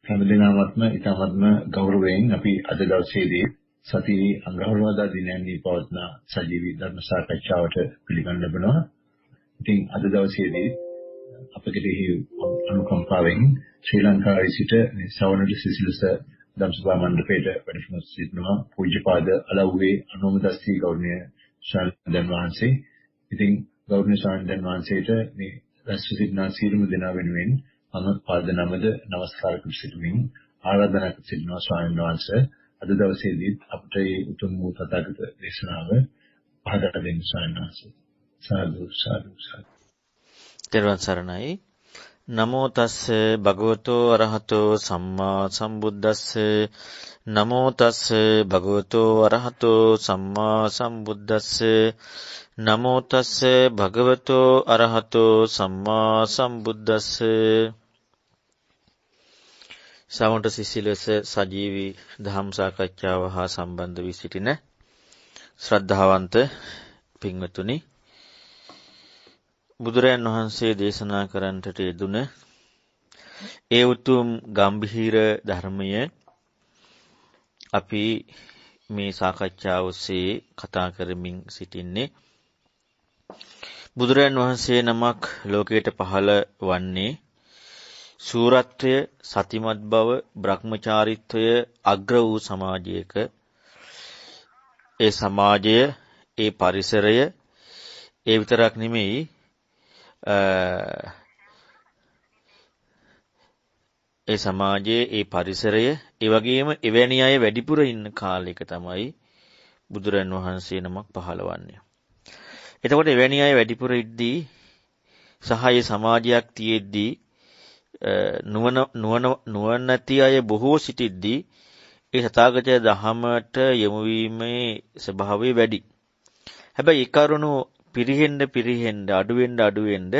හැමදිනමත්ම ඊටමත්ම ගෞරවයෙන් අපි අද දවසේදී සතියේ අඟහරුවාදා දිනයන්හි පවත්වන සජීවී ධර්ම සාකච්ඡාවට පිළිගන්න ලැබෙනවා. ඉතින් අද දවසේදී අපගේ අනුකම්පාවෙන් ශ්‍රී ලංකාවේ සිට සවනට සිසිලස ධම්සභා මණ්ඩපයේ වැඩම සිටිනවා පූජ්‍යපාද අලව්වේ අනුමදස්සී ගෞරවනීය ස්වාමීන් වහන්සේ. ඉතින් ගෞරවනීය ස්වාමීන් වහන්සේට මේ රැස් සිටිනා සියලුම දෙනා වෙනුවෙන් මම පාද නමද නමස්කාර කර සිටිමින් ආරාධනා කර සිටිනවා ස්වාමීන් වහන්සේ අද දවසේදී අපට මේ උතුම් වූ තථාගත දේශනාව පහදා දෙන්න ස්වාමීන් වහන්සේ. සාදු සාදු සාදු. තෙරුවන් සරණයි. නමෝ තස්ස භගවතෝ අරහතෝ සම්මා සම්බුද්දස්ස. නමෝ තස්ස භගවතෝ අරහතෝ සම්මා සම්බුද්දස්ස. නමෝ තස්ස භගවතෝ අරහතෝ සම්මා සම්බුද්දස්ස. සමන්ත සිසිලස සජීවී ධම් සාකච්ඡාව හා සම්බන්ධ වී සිටින ශ්‍රද්ධාවන්ත පින්වතුනි, බුදුරයන් වහන්සේ දේශනා කරන්නට යෙදුන ඒ උතුම් ගම්භීර ධර්මය අපි මේ සාකච්ඡාව ඔස්සේ කතා කරමින් සිටින්නේ. බුදුරයන් වහන්සේ නමක් ලෝකයට පහළ වන්නේ සූරත්වය, සතිමත් බව, බ්‍රහ්මචාරීත්වය අග්‍ර වූ සමාජයක. ඒ සමාජය, ඒ පරිසරය, ඒ විතරක් නෙමෙයි ඒ සමාජයේ ඒ පරිසරය, ඒ වගේම එවැනි අය වැඩිපුර ඉන්න කාලයක තමයි බුදුරන් වහන්සේ නමක් පහළවන්නේ. එතකොට එවැනි අය වැඩිපුර ඉද්දී සහ ඒ සමාජයක් තියෙද්දී නුවණැති අය බොහෝ සිටිද්දී ඒ තථාගත දහමට යොමු වීමේ ස්වභාවය වැඩි. හැබැයි ඒ කරුණු පිරිහෙන්න අඩුවෙන්න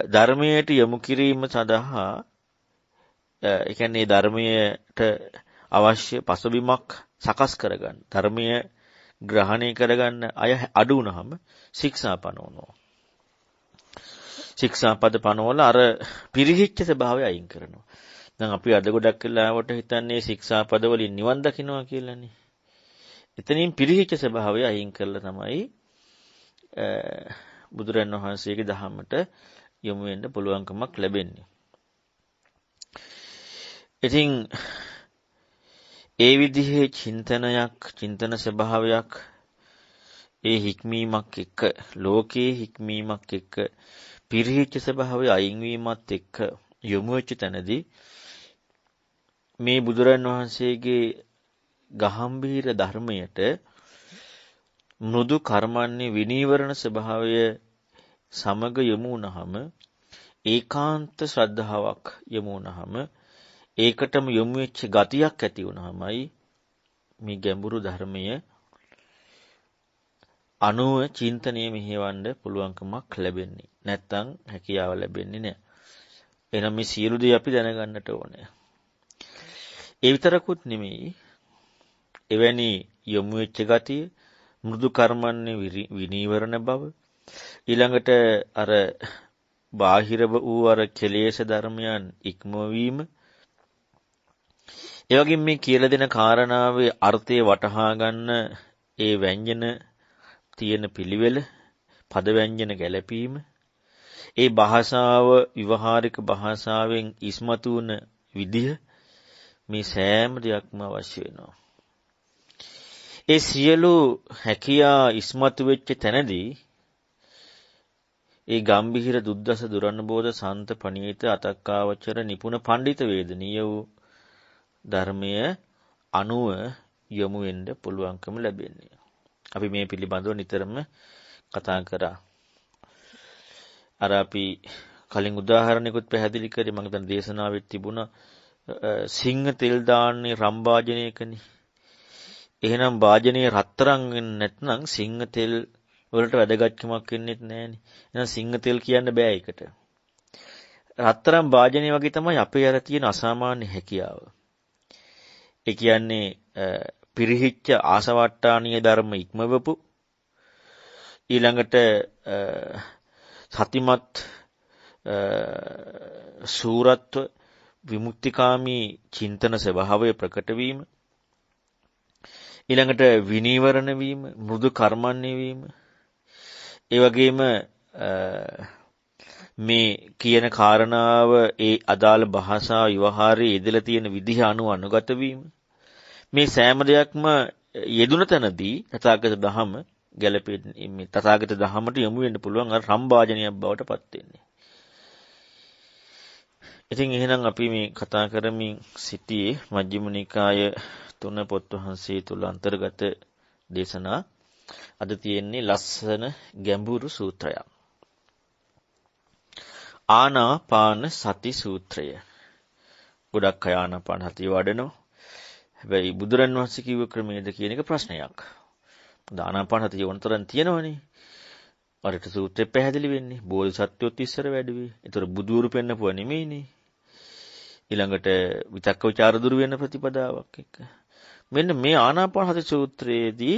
ධර්මයට යොමු කිරීම සඳහා ඒ කියන්නේ ධර්මයට අවශ්‍ය පසුබිමක් සකස් කරගන්න, ධර්මය ග්‍රහණය කරගන්න අය අඩු වුණාම ශික්ෂා පනවනවා. ශික්ෂාපද පනවල අර පිරිහිච්ච ස්වභාවය අයින් කරනවා. දැන් අපි අද ගොඩක් වෙලාවට හිතන්නේ ශික්ෂාපද වලින් නිවන් දකින්නවා කියලානේ. එතනින් පිරිහිච්ච ස්වභාවය අයින් කරලා තමයි බුදුරන් වහන්සේගේ දහමට යොමු වෙන්න පුළුවන්කමක් ලැබෙන්නේ. ඉතින් ඒ විදිහේ චින්තන ස්වභාවයක්, ඒ හික්මීමක් එක්ක, ලෝකයේ හික්මීමක් එක්ක, පිරිහිච්ච ස්වභාවය අයින් වීමත් එක්ක යොමු වෙච්ච තැනදී මේ බුදුරන් වහන්සේගේ ගාම්භීර ධර්මයට මෘදු කර්මන්නේ විනීවරණ ස්වභාවය සමග යොමු වුණාම, ඒකාන්ත ශ්‍රද්ධාවක් යොමු වුණාම, ඒකටම යොමු වෙච්ච ගතියක් ඇති වුණාමයි මේ ගැඹුරු ධර්මය අනුව චින්තනයේ මෙහෙවන්න පුළුවන්කමක් ලැබෙන්නේ. නැත්තම් හැකියාව ලැබෙන්නේ නැහැ. එහෙනම් මේ සියලු දේ අපි දැනගන්නට ඕනේ. ඒ විතරකුත් නෙමෙයි, එවැනි යොමු වෙච්ච ගතිය, මෘදු කර්මන්නේ විනීවරණ බව, ඊළඟට අර බාහිර වූ අර කෙලෙස් ධර්මයන් ඉක්මවීම, ඒ වගේම මේ කියලා දෙන කාරණාවේ අර්ථය වටහා ගන්න ඒ ව්‍යංජන තියෙන පිළිවෙල, පද ව්‍යංජන ගැලපීම, ඒ භාෂාව විවහාරික භාෂාවෙන් ඉස්මතු වන විදිහ, මේ සෑම දෙයක්ම අවශ්‍ය වෙනවා. ඒ සියලු හැකියා ඉස්මතු වෙච්ච තැනදී ඒ ගම්භීර දුද්දස දුරණබෝධ සන්ත පණීත අතක්කාවචර නිපුණ පඬිත වේදනීය වූ ධර්මය අනුව යොමු වෙන්න පුළුවන්කම ලැබෙන්නේ. අපි මේ පිළිබඳව නිතරම කතා කරා. අර අපි කලින් උදාහරණයකුත් පැහැදිලි කරේ, මම දැන් දේශනාවෙත් තිබුණා, සිංහ තෙල් දාන්නේ රම් වාජනයකනේ. එහෙනම් වාජනයේ රත්තරන් වෙන්නේ නැත්නම් සිංහ තෙල් වලට වැදගත්කමක් වෙන්නේ නැහැනේ. එහෙනම් සිංහ තෙල් කියන්න බෑ ඒකට. රත්තරන් වාජනය වගේ තමයි අපේ අර තියෙන අසාමාන්‍ය හැකියාව. ඒ කියන්නේ පිරිහිච්ච ආසවට්ටානීය ධර්ම ඉක්මවපු, ඊළඟට සතිමත් සූරත්ව විමුක්තිකාමී චින්තන ස්වභාවය ප්‍රකට වීම, ඊළඟට විනීවරණ වීම, මෘදු කර්මන්නේ වීම, ඒ වගේම මේ කියන කාරණාව ඒ අදාළ භාෂා ව්‍යවහාරයේ යෙදලා තියෙන විදිහ අනුව අනුගත වීම, මේ සෑම දෙයක්ම යෙදුන තැනදී තථාගත දහම ගැලපෙන්නේ මේ තථාගත දහමට යොමු වෙන්න පුළුවන් අර සම්භාජනයක් බවට පත් වෙන්නේ. ඉතින් එහෙනම් අපි මේ කතා කරමින් සිටියේ මජ්ක්‍ධිම නිකාය 3 පොත් වහන්සේ තුල අන්තර්ගත දේශනා. අද තියෙන්නේ ලස්සන ගැඹුරු සූත්‍රයක්. ආනාපාන සති සූත්‍රය. ගොඩක් අය ආනාපාන සතිය වඩනවා. හැබැයි බුදුරන් වහන්සේ කිව්ව ක්‍රමයේද කියන එක ප්‍රශ්නයක්. ආනාපාන සතිය වුණතරන් තියෙනවනේ. අරට සූත්‍රය පැහැදිලි වෙන්නේ. බෝධිසත්වයොත් ඉස්සර වැඩුවේ. ඒතර බුදුරු පෙන්නපුවා නෙමෙයිනේ. ඊළඟට විතක්ක ਵਿਚාර දුරු වෙන ප්‍රතිපදාවක් එක්ක. මෙන්න මේ ආනාපාන සති සූත්‍රයේදී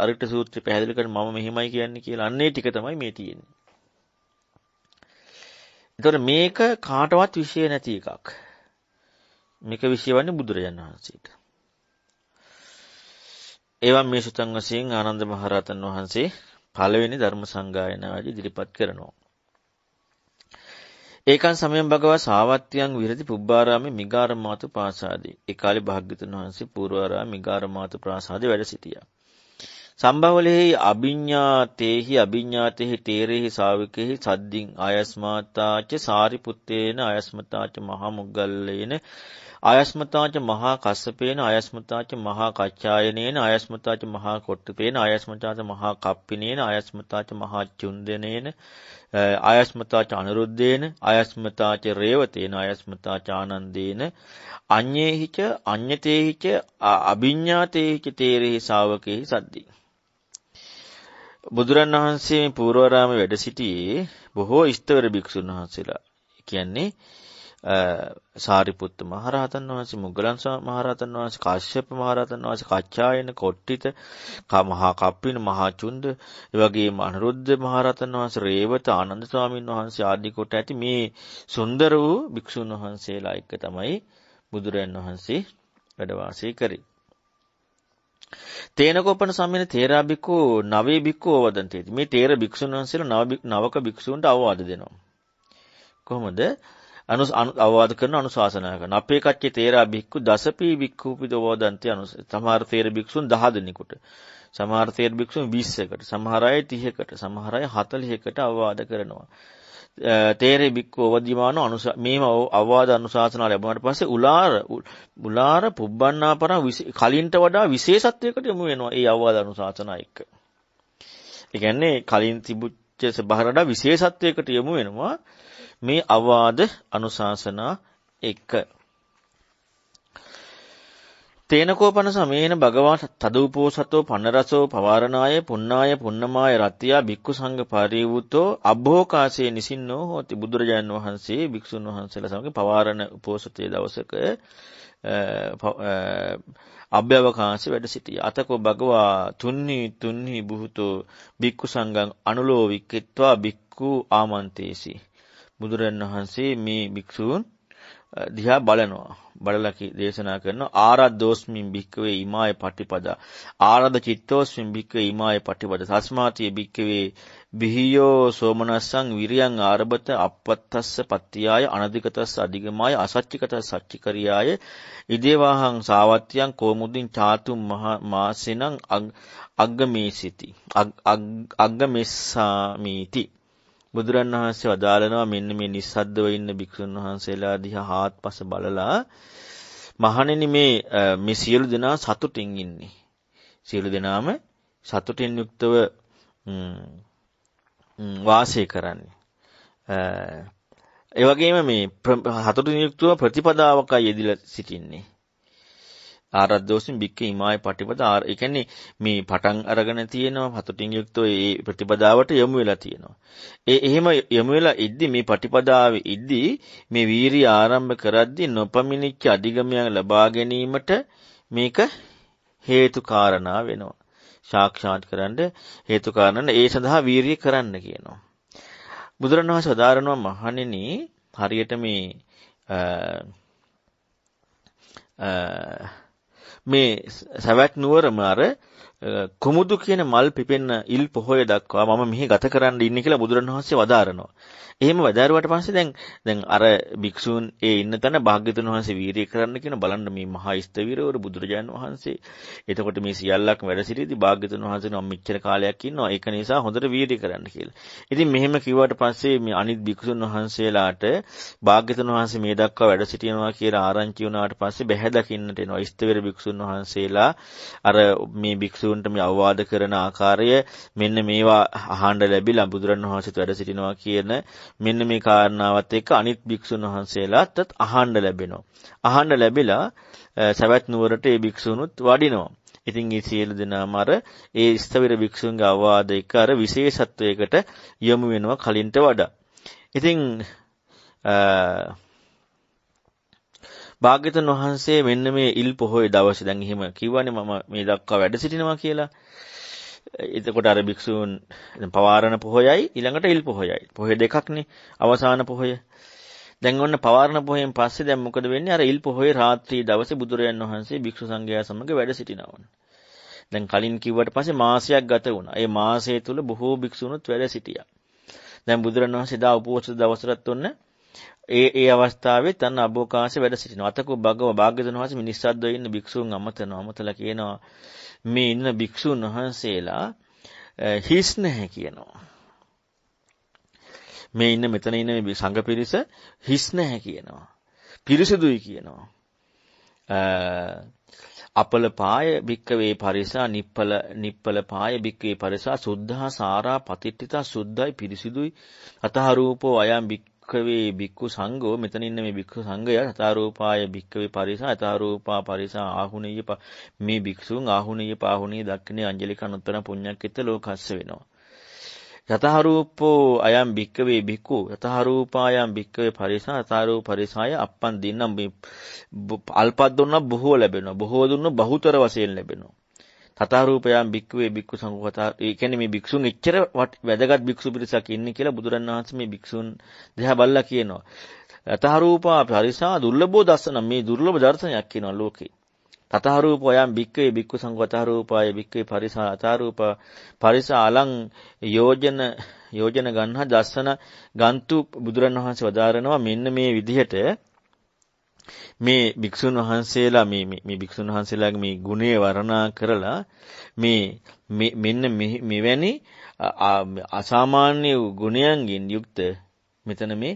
අරට සූත්‍රය පැහැදිලි කරන මම මෙහිමයි කියන්නේ කියලා අන්නේ ටික තමයි මේ තියෙන්නේ. ඒතර මේක කාටවත් විශ්ය නැති එකක්. මේක විශ්ය වන්නේ බුදුරජාණන් වහන්සේට. ඒවම් මේ සුතං වශයෙන් ආනන්ද මහරහතන් වහන්සේ පළවෙනි ධර්ම සංගායනාවේදී ඉදිරිපත් කරනවා. ඒකන් සමයන් භගවා සාවත්‍යං විරති පුබ්බාරාමේ මිගාරමාතු ප්‍රාසාදේ. ඒ කාලේ භාග්‍යවතුන් වහන්සේ පූර්වාරාම මිගාරමාතු ප්‍රාසාදේ වැඩ සිටියා. සම්භවලෙහි අභිඤ්ඤාතේහි අභිඤ්ඤාතේහි තේරේහි ශාවිකේහි සද්දින් ආයස්මාතාච සාරිපුත්තේන ආයස්මතාච මහා මුග්ගල්ලේන ආයස්මතාච මහා කස්සපේන ආයස්මතාච මහා කච්චායනේන ආයස්මතාච මහා කොට්ටපේන ආයස්මතාච මහා කප්පිනේන ආයස්මතාච මහා චුන්දනේන ආයස්මතාච අනුරුද්දේන ආයස්මතාච රේවතේන ආයස්මතාච ආනන්දේන අඤ්ඤේහිච අඤ්ඤතේහිච අභිඤ්ඤාතේහිච තේරේහි ශාවකේහි සද්දි. බුදුරන් වහන්සේ පූර්වාරාමයේ වැඩ සිටියේ බොහෝ ඉස්තවර භික්ෂුන් වහන්සේලා. කියන්නේ සාරිපුත්ත මහරහතන් වහන්සේ, මුගලන් මහරහතන් වහන්සේ, කාශ්‍යප මහරහතන් වහන්සේ, කච්චායන, කොට්ටිත, මහා කප්පින, මහා චුන්ද, ඒ වගේම අනුරුද්ධ මහරහතන් වහන්සේ, රේවත, ආනන්ද ස්වාමීන් වහන්සේ ආදී කොට ඇති මේ සුන්දර වූ භික්ෂුන් වහන්සේලා එක්ක තමයි බුදුරයන් වහන්සේ වැඩ වාසය කරේ. තේනකෝපන සම්මේන තේරා බිකෝ නවේ බිකෝ වදන්තේති. මේ තේර භික්ෂුන් වහන්සේලා නවක භික්ෂුන්ට අවවාද දෙනවා. කොහොමද? අවවාද කරන අනුශාසනා කරන. අපේ කච්චේ තේරා බික්කු දසපී බික්කූපිද වදන්ති සමහර තේර භික්ෂුන් 10 දෙනෙකුට. සමහර තේර භික්ෂුන් 20කට. සමහර අය 30කට. සමහර අය 40කට අවවාද කරනවා. තේරේ බික්කෝ වදිමාන මේම අවවාද අනුශාසනා ලැබුණාට පස්සේ උලාර පුබ්බන්නාපරා කලින්ට වඩා විශේෂත්වයකට යොමු වෙනවා ඒ අවවාද අනුශාසනා එක්ක. ඒ කියන්නේ කලින් තිබුච්ච ස්වභාවයට වඩා විශේෂත්වයකට යොමු වෙනවා මේ අවවාද අනුශාසනා එක්ක. තේනකෝපන සමේන භගවා තදූපෝසතෝ පන්නරසෝ පවාරණාය පුන්නාය පුන්නමාය රත්තියා භික්ඛු සංඝ පරිවුතෝ අභෝකාසේ නිසින්නෝ හෝති. බුදුරජාණන් වහන්සේ භික්ෂුන් වහන්සේලා සමග පවාරණ උපෝසතයේ දවසක අභ්‍යවකාශේ වැඩ සිටියා. අතකෝ භගවා තුන්හි බුහුතෝ භික්ඛු සංඝං අනුලෝ වික්කිත්වා භික්ඛු ආමන්තේසි. බුදුරජාණන් වහන්සේ මේ භික්ෂූන් දිහා බලනවා. බලලා දේශනා කරනවා ආරද්දෝස්මින් භික්කවේ ඉමාය පටිපදා ආරද චිත්තෝස්මින් භික්කවේ ඉමාය පටිපදා සස්මාතිය භික්කවේ බිහියෝ සෝමනස්සං විරියං ආරබත අපත්තස්ස පත්තියාය අනධිකතස්ස අධිගමාය අසච්චිකතස්ස සච්චිකරියාය ඉදේවාහං සාවත්‍යං කෝමුදින් චාතුම් මාසිනං අග්ගමේසිති අග්ගමෙස්සාමීති. බුදුරන් වහන්සේ වදාළනවා මෙන්න මේ නිස්සද්දව ඉන්න භික්ෂුන් වහන්සේලා දිහා හාත්පස බලලා මහණෙනි මේ සියලු දෙනා සතුටින් ඉන්නේ. සියලු දෙනාම සතුටින් යුක්තව වාසය කරන්නේ. ඒ වගේම මේ සතුටින් යුක්තව ප්‍රතිපදාවකයි යෙදিলা සිටින්නේ. ආරද්දෝසින් බික්කේ ඉමාය පටිපදා ඒ කියන්නේ මේ පටන් අරගෙන තියෙනවා සතුටින් යුක්තව ඒ ප්‍රතිපදාවට යොමු වෙලා තියෙනවා. එහෙම යොමු වෙලා ඉද්දි මේ ප්‍රතිපදාවේ ඉද්දි මේ වීරිය ආරම්භ කරද්දී නොපමිනිච්ච අධිගමයන් ලබා ගැනීමට මේක හේතු කාරණා වෙනවා. සාක්ෂාත් කරන්න හේතු කාරණා ඒ සඳහා වීරිය කරන්න කියනවා. බුදුරණවහන්සේ වදාරනවා මහණෙනි හරියට මේ මේ සවැත් නුවරම අර කුමුදු කියන මල් පිපෙන්න ඉල් පොහොය දක්වා මම මෙහි ගත කරන්න ඉන්නේ කියලා බුදුරණවහන්සේ වදාරනවා. එහෙම වදාරුවාට පස්සේ දැන් අර භික්ෂූන් ඒ ඉන්න තැන භාග්‍යතුන් වහන්සේ වීරිය කරන්න කියන බලන්න මේ මහා ස්තවිරවරු බුදුරජාණන් වහන්සේ. එතකොට මේ සියල්ලක්ම වැඩ සිටියදී භාග්‍යතුන් වහන්සේ නම් මෙච්චර කාලයක් ඉන්නවා. ඒක නිසා හොඳට වීරිය කරන්න කියලා. ඉතින් මෙහෙම කිව්වට පස්සේ මේ අනිත් භික්ෂුන් වහන්සේලාට භාග්‍යතුන් වහන්සේ මේ දක්වා වැඩ සිටිනවා කියලා ආරංචි වුණාට පස්සේ බැහැ දකින්නට එනවා. ස්තවිර භික්ෂුන් වහන්සේලා අර මේ භික්ෂූන්ට මේ අවවාද කරන ආකාරය මෙන්න මේවා අහන්න ලැබිලා බුදුරණවහන්සේත් වැඩ සිටිනවා කියන මෙන්න මේ කාරණාවත් එක්ක අනිත් භික්ෂුන් වහන්සේලාත් අහන්න ලැබෙනවා. අහන්න ලැබිලා සවැත් නුවරට ඒ භික්ෂුණුත් වඩිනවා. ඉතින් මේ සියලු දෙනාම අර ඒ ස්ථවිර භික්ෂුන්ගේ අවවාද එක්ක අර විශේෂත්වයකට යොමු වෙනවා කලින්ට වඩා. ඉතින් භාග්‍යවතුන් වහන්සේ මෙන්න මේ ඉල් පොහොය දවසේ දැන් එහෙම කිව්වනේ මම මේ දක්වා වැඩ සිටිනවා කියලා. එතකොට අර භික්ෂූන් දැන් පවාරණ පොහොයයි ඊළඟට ඉල් පොහොයයි. පොහොය දෙකක්නේ. අවසාන පොහොය. දැන් ඔන්න පවාරණ පොහොයෙන් පස්සේ දැන් මොකද වෙන්නේ? අර ඉල් පොහොයේ රාත්‍රී දවසේ බුදුරයන් වහන්සේ භික්ෂු සංඝයා සමග වැඩ සිටිනවා. දැන් කලින් කිව්වට පස්සේ මාසයක් ගත වුණා. ඒ මාසය තුල බොහෝ භික්ෂුණුත් වැඩ සිටියා. දැන් බුදුරන් වහන්සේ දා උපෝසථ දවසට ඔන්න ඒ අවස්ථාවේ තන අබෝකාශ වැඩ සිටිනවා. අතකෝ භාග්‍යවතුන් වහන්සේ මිනිස්සද්දව ඉන්න භික්ෂුන් අමතලා කියනවා මේ ඉන්න භික්ෂුන් වහන්සේලා හිස් නැහැ කියනවා. මේ ඉන්න මෙතන ඉන්න මේ සංඝ පිරිස හිස් නැහැ කියනවා. පිරිසුදුයි කියනවා. අපල පාය භික්කවේ පරිසා නිප්පල පාය භික්කවේ පරිසා සුද්ධා සාරා පතිට්ඨිතා සුද්ධයි පිරිසුදුයි අතහරූපෝ අයම් භික්කවේ භික්ඛු සංඝෝ මෙතන ඉන්න මේ භික්ඛු සංඝය අතහරූපාය භික්කවේ පරිසා අතහරූපා පරිසා ආහුනීය මේ භික්ෂුන් ආහුනීය පාහුනීය දක්ඛිනේ අංජලික අනුත්තර පුඤ්ඤක්කිත ලෝකස්ස වෙනවා. යතහරූපෝ අයම් භික්කවේ භික්ඛු යතහරූපායම් භික්කවේ පරිසා යතහරූප පරිසාය අප්පන් දින්නම් මේ අල්පත් දුන්න බොහෝ ලැබෙනවා බොහෝ දුන්න බහුතර වශයෙන් ලැබෙනවා තථාරූපයම් භික්කවේ භික්ඛු සංඝෝ ඒ කියන්නේ මේ භික්ෂුන් එච්චර වැදගත් භික්ෂු පිරිසක් ඉන්නේ කියලා බුදුරණවහන්සේ මේ භික්ෂුන් දිහා බලලා කියනවා යතහරූපා පරිසා දුර්ලභෝ දර්ශන මේ දුර්ලභ දර්ශනයක් කියනවා ලෝකේ තථාරූපයම් භික්කවේ භික්ඛු සංඝෝ තථාරූපාය භික්කවේ පරිසා අතහරූප පරිසා අලං යෝජන ගන්හා දර්ශන ගන්තු බුදුරණවහන්සේ වදාරනවා මෙන්න මේ විදිහට මේ භික්ෂුන් වහන්සේලා මේ භික්ෂුන් වහන්සේලාගේ මේ ගුණය වර්ණනා කරලා මෙන්න මෙවැනි අසාමාන්‍ය ගුණයන්ගෙන් යුක්ත මෙතන මේ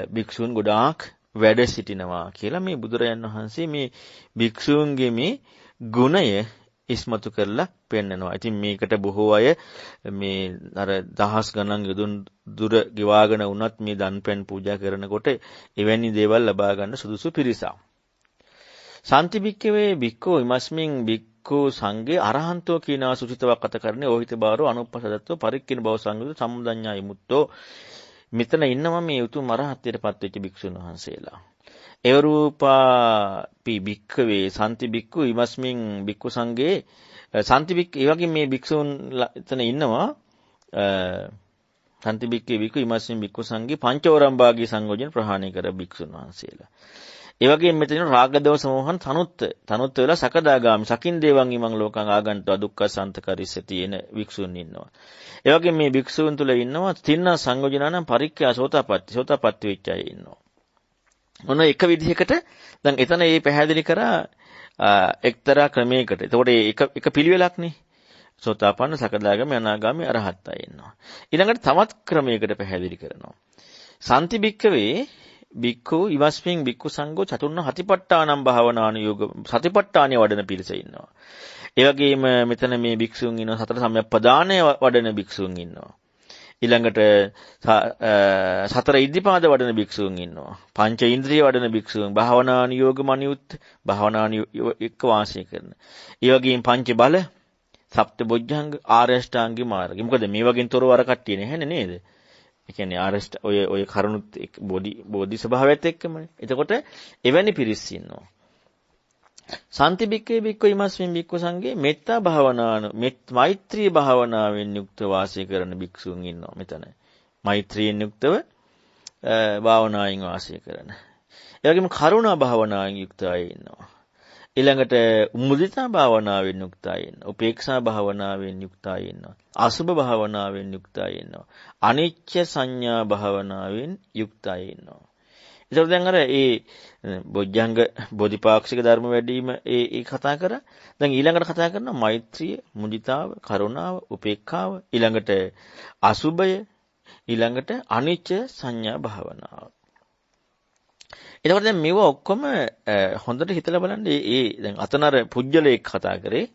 භික්ෂුන් ගොඩාක් වැඩ සිටිනවා කියලා මේ බුදුරජාණන් වහන්සේ මේ භික්ෂූන්ගේ මේ ගුණය ඉස්මතු කරලා පෙන්නනවා. ඉතින් මේකට බොහෝ අය මේ අර දහස් ගණන් යොදුන් දුර ගෙවාගෙන වුණත් මේ දන්පැන් පූජා කරනකොට එවැනි දේවල් ලබා ගන්න සුදුසු පිරිසක්. සාන්ති භික්කවේ භික්ඛෝ ඉමස්මින් භික්ඛු සංඝේ අරහන්තෝ කියනවා සුචිතවක් කත කරන්නේ ඕහිත බාරෝ අනුප්පසදත්ව පරික්කින භව සංගත සම්මුදඤ්ඤා විමුක්තෝ මෙතන ඉන්නවා මේ උතුම් අරහත්ත්වයට පත්වෙච්ච භික්ෂුන් වහන්සේලා. එවරූපා භික්ඛවේ සාන්ති භික්ඛු ඉමස්මින් භික්ඛු සංඝේ සාන්ති භික්ඛ ඒ වගේ මේ භික්ෂුන් එතන ඉන්නවා සාන්ති භික්ඛවේ භික්ඛු ඉමස්මින් භික්ඛු සංඝේ පංචෝරම් භාගී සංයෝජන ප්‍රහාණය කර භික්ෂුන් වහන්සේලා. ඒ වගේම මෙතන රාග දෝෂ මොහන් තනුත් වෙලා සකදාගාමි සකින් දේවං ඉමං ලෝකං ආගන්තුවා දුක්ඛ සන්තකරිස්සති එන භික්ෂුන් ඉන්නවා. ඒ වගේම මේ භික්ෂුන් තුල ඉන්නවා තින්න සංයෝජනනම් පරික්ඛ්‍යා සෝතාපට්ටි වෙච්ච අය ඉන්නවා. මොන එක විදිහකට දැන් එතන මේ පැහැදිලි කරා එක්තරා ක්‍රමයකට. එතකොට එක පිළිවෙලක්නේ. සෝතාපන්න සකදාගාමි අනාගාමි අරහත් අය ඉන්නවා. ඊළඟට තවත් ක්‍රමයකට පැහැදිලි කරනවා. සාන්ති භික්ඛවේ භික්ඛු ඉවස්මින් භික්ඛු සංඝෝ චතුර්ණ හතිපට්ඨානම් භාවනානුයෝග සතිපට්ඨානිය වඩන පිරිස ඉන්නවා. ඒ වගේම මෙතන මේ භික්ෂුන් ඉන්නවා සතර සම්‍යක්පදානය වඩන භික්ෂුන් ඉන්නවා. ඊළඟට සතර ඉද්ධිපාද වඩන භික්ෂුන් ඉන්නවා. පංච ඉන්ද්‍රිය වඩන භික්ෂුන් භාවනානුයෝගමනියුත් භාවනානුයෝග එක්ක වාසය කරන. ඒ වගේම පංච බල සප්ත බොජ්ජංග ආරෂ්ඨාංගික මාර්ගය. මොකද මේ වගේන් තොරව අර කට්ටිය නැහැනේ නේද? ඒ කියන්නේ ආරෂ්ඨ ඔය කරුණුත් බෝධි ස්වභාවයත් එක්කමනේ. එතකොට එවැනි පිරිස් ඉන්නවා. සාන්ති භික්ඛවේ භික්ඛු ඉමස්මින් භික්ඛු සංඝේ මෙත්තා භාවනාන මෛත්‍රී භාවනාවෙන් යුක්ත වාසය කරන භික්ෂුන් ඉන්නවා මෙතන. මෛත්‍රියෙන් යුක්තව භාවනාවෙන් වාසය කරන. ඒ වගේම කරුණා භාවනාවෙන් යුක්ත අය ඉන්නවා. ඊළඟට මුදිතා භාවනාවෙන් යුක්ත අය ඉන්නවා. උපේක්ෂා භාවනාවෙන් යුක්ත අය ඉන්නවා. අසුභ භාවනාවෙන් යුක්ත අය ඉන්නවා. අනිච්ච සංඥා භාවනාවෙන් යුක්ත අය ඉන්නවා. ඒතකොට දැන් අර ඒ බොජ්ජංග බෝධිපාක්ෂික ධර්ම වැඩිම ඒ කතා කරා. දැන් ඊළඟට කතා කරනවා මෛත්‍රිය, මුදිතාව, කරුණාව, උපේක්ඛාව, ඊළඟට අසුභය, ඊළඟට අනිච්ච සංඥා භාවනාව. එතකොට දැන් මේව ඔක්කොම හොඳට හිතලා බලන්න දැන් අතනර පුජ්‍යලයක් කතා කරේ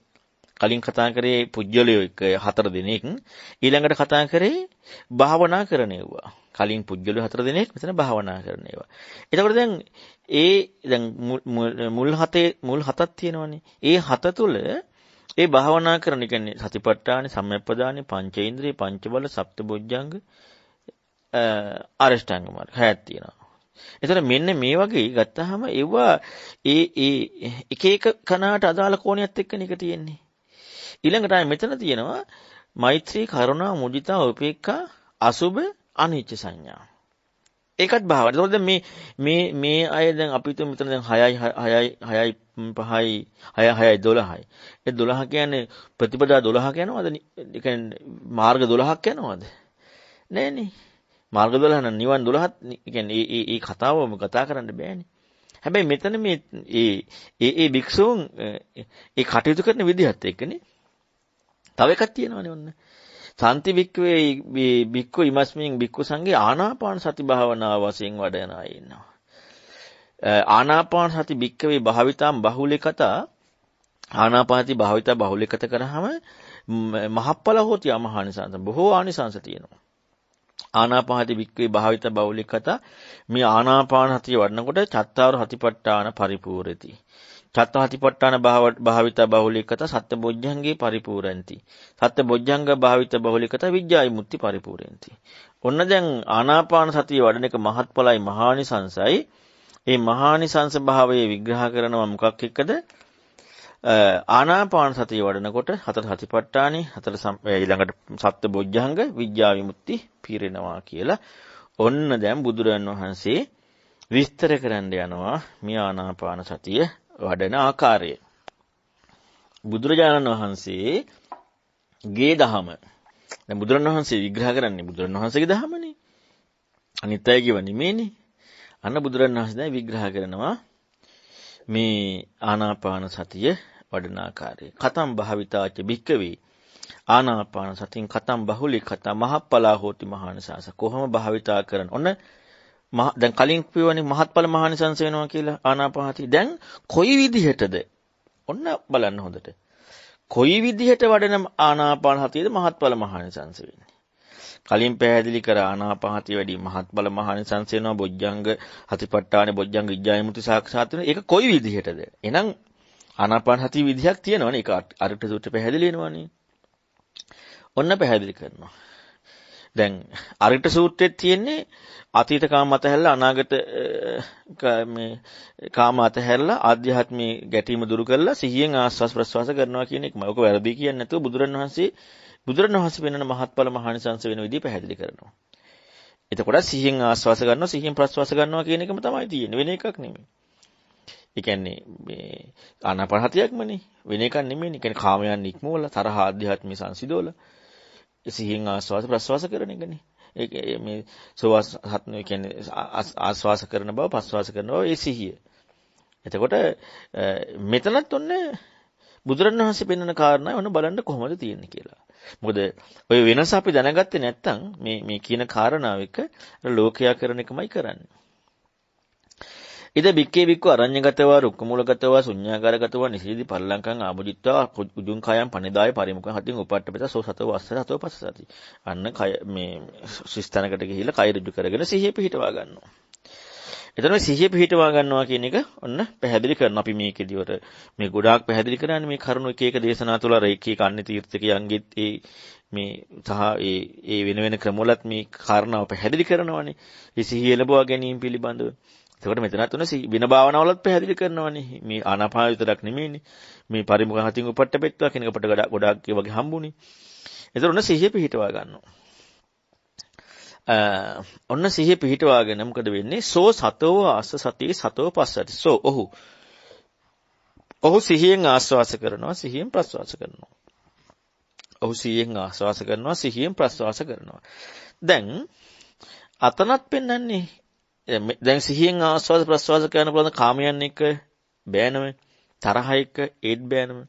කලින් කතා කරේ පුජ්‍යලයෝ එක 4 දිනක් ඊළඟට කතා කරේ භාවනා කරණේවා. කලින් පුජ්‍යලයෝ 4 දිනක් මෙතන භාවනා කරණේවා. එතකොට දැන් දැන් මුල් හතක් තියෙනවනේ. ඒ හත තුල ඒ භාවනා කරන කියන්නේ සතිපට්ඨාන, සම්‍යක්පදාන, පංචේන්ද්‍රිය, පංචබල, සප්තබොජ්ජංග, අරිෂ්ඨාංග මාර්ග 6ක් තියෙනවා. එතකොට මෙන්න මේ වගේ ගත්තාම ඒවා එක එක කනාට අදාළ කෝණයක් එක්කනේ එක තියෙන්නේ. ඊළඟට ආයේ මෙතන තියෙනවා මෛත්‍රී, කරුණා, මුදිතා, උපේක්ඛා, අසුභ, අනිච්ච සංඥා. ඒකත් භාවනා. එතකොට දැන් මේ අය දැන් අපි හිතමු මෙතන දැන් 6යි 5යි 6යි 12යි. ඒ 12 කියන්නේ ප්‍රතිපදා 12ක් යනවද? ඒ කියන්නේ මාර්ග 12ක් යනවද? නෑනේ. මාර්ග 12 නම් නිවන් 12ක් කියන්නේ ඒ කතාවම කතා කරන්න බෑනේ. හැබැයි මෙතන මේ භික්ෂූන් ඒ කටයුතු කරන විදිහත් එක්කනේ. තව එකක් තියෙනවානේ ඔන්න. සාන්ති භික්ඛවේ භික්ඛු ඉමස්මින් භික්ඛු සංඝේ ආනාපාන සති භාවනාව වශයෙන් වඩන අය ඉන්නවා. ආනාපාන සති භික්ඛවේ භාවිතාම් බහුලීකතා ආනාපානති භාවිතා බහුලීකත කරාම මහප්පල හෝති අමහානිසංස බොහෝ ආනිසංස තියෙනවා. ආනාපානති භික්ඛවේ භාවිතා බහුලීකතා මේ ආනාපාන සතිය වඩනකොට චත්තාර හතිපට්ඨාන පරිපූර්ණති. චත්තහතිපට්ඨාන භාවිත බහුලීකත සත්බොජ්ජංගේ පරිපූර්ණಂತಿ. සත්බොජ්ජංග භාවිත බහුලීකත විඥායි මුක්ති පරිපූර්ණಂತಿ. ඔන්න දැන් ආනාපාන සතිය වඩන එක මහත්ඵලයි මහානිසංසයි. ඒ මහානිසංස භාවයේ විග්‍රහ කරනවා මොකක් එක්කද? ආනාපාන සතිය වඩනකොට හතර සතිපට්ඨානේ හතර ඊළඟට සත්බොජ්ජංග විඥා විමුක්ති පිරෙනවා කියලා. ඔන්න දැන් බුදුරන් වහන්සේ විස්තර කරන්න යනවා මේ ආනාපාන සතිය වඩන ආකාරය. බුදුරජාණන් වහන්සේගේ දහම. දැන් බුදුරජාණන් වහන්සේ විග්‍රහ කරන්නේ බුදුරජාණන් වහන්සේගේ දහමනේ. අනිත් අය කියව නෙමෙයිනේ. අන්න බුදුරජාණන් වහන්සේ දැන් විග්‍රහ කරනවා මේ ආනාපාන සතිය වඩන ආකාරය. කතම් භාවිතාච භික්කවේ ආනාපාන සතින් කතම් බහුලී කතා මහප්පලා හෝති මහානිසංස. කොහොම භාවිතා කරන. ඔන්න දැන් කලින් කියවනේ මහත්ඵල මහානිසංස වෙනවා කියලා ආනාපානසතිය. දැන් කොයි විදිහටද? ඔන්න බලන්න හොඳට. කොයි විදිහට වඩන ආනාපානසතියද මහත්ඵල මහානිසංස වෙන්නේ? කලින් පැහැදිලි කර ආනාපානසතිය වැඩි මහත්ඵල මහානිසංස වෙනවා. බොජ්ජංග හතිපට්ඨානේ බොජ්ජංග විඥායමුති සාක්ෂාත් වෙනවා. ඒක කොයි විදිහටද? එහෙනම් ආනාපානසතිය විදිහක් තියෙනවනේ. ඒක අරිට සූත්‍ර පැහැදිලි වෙනවනේ. ඔන්න පැහැදිලි කරනවා. දැන් අරිට සූත්‍රයේ තියෙන්නේ අතීත කාම අතහැරලා අනාගත මේ කාම අතහැරලා ආධ්‍යාත්මී ගැටීම දුරු කරලා සිහියෙන් ආස්වාස් ප්‍රස්වාස කරනවා කියන එකම. ඔක වැරදි කියන්නේ නැතුව බුදුරණවහන්සේ වෙනන මහත්ඵල මහානිසංස වෙන විදිහ පැහැදිලි කරනවා. එතකොට සිහියෙන් ආස්වාස ගන්නවා සිහියෙන් ප්‍රස්වාස ගන්නවා කියන එකම තමයි තියෙන්නේ. වෙන එකක් නෙමෙයි. ඒ කියන්නේ මේ ආනාපාන හතියක්මනේ. වෙන එකක් නෙමෙයි. ඒ කියන්නේ කාමයන් ඉක්මවල තරහ ආධ්‍යාත්මී සංසිදෝල සිහියෙන් ආස්වාස ප්‍රස්වාස කරන එකනේ. ඒ මේ සෝවාස් හත්නේ කියන්නේ ආස්වාස කරන බව ප්‍රස්වාස කරන බව ඒ සිහිය. එතකොට මෙතනත් ඔන්නේ බුදුරණවහන්සේ පෙන්වන කාරණා ඔන්න බලන්න කොහොමද තියෙන්නේ කියලා. මොකද ඔය වෙනස අපි දැනගත්තේ නැත්නම් මේ කියන කාරණාව එක ලෝකයා කරන එකමයි කරන්නේ. ඉද බික්කේ බික්කු අරඤ්‍යගතව රුක්කමූලගතව ශුඤ්ඤාගාරගතව නිසීදි පල්ලංකං ආමුජිත්වා උජුං කයං පනිදාය පරිමුඛං හතින් උපට්ඨපිත සෝසතව අස්සතව පස්සති. අන්න කය මේ ශිස්තනකට ගිහිල්ලා කය ඍජු කරගෙන සිහිය පිහිටවා ගන්නවා. එතන මේ සිහිය පිහිටවා ගන්නවා කියන එක ඔන්න පැහැදිලි කරනවා. අපි මේකෙදිවට මේ ගොඩාක් පැහැදිලි කරන්නේ මේ කරුණු එක එක දේශනා තුළ රේඛී කන්නේ තීර්ථකයන්ගෙත් මේ සහ ඒ වෙන වෙන ක්‍රමවලත් මේ කාරණාව පැහැදිලි කරනවානේ. මේ සිහිය ලැබුවා ගැනීම පිළිබඳව. එතකොට මෙතනත් උන වින භාවනාවලත් පැහැදිලි කරනවානේ. මේ ආනාපාන විතරක් නෙමෙයිනේ. මේ පරිමුඛ හතින් උපට්ඨපෙත්වා කියන එකට ගොඩාක් ඒ වගේ හම්බුනේ. එතකොට උන සිහිය පිහිටවා ගන්නවා. ඔන්න සිහිය පිහිටවාගෙන මොකද වෙන්නේ? සෝ සතෝ ආස්ස සතිය සතෝ පස්සති. සෝ ඔහු සිහියෙන් ආස්වාස කරනවා, සිහියෙන් ප්‍රස්වාස කරනවා. ඔහු සිහියෙන් ආස්වාස කරනවා, සිහියෙන් ප්‍රස්වාස කරනවා. දැන් අතනත් පෙන්වන්නේ දැන් සිහියෙන් ආස්වාද ප්‍රස්වාස කරන බලන කාමයන් එක්ක බෑනම, තරහ එක්ක ඒත් බෑනම.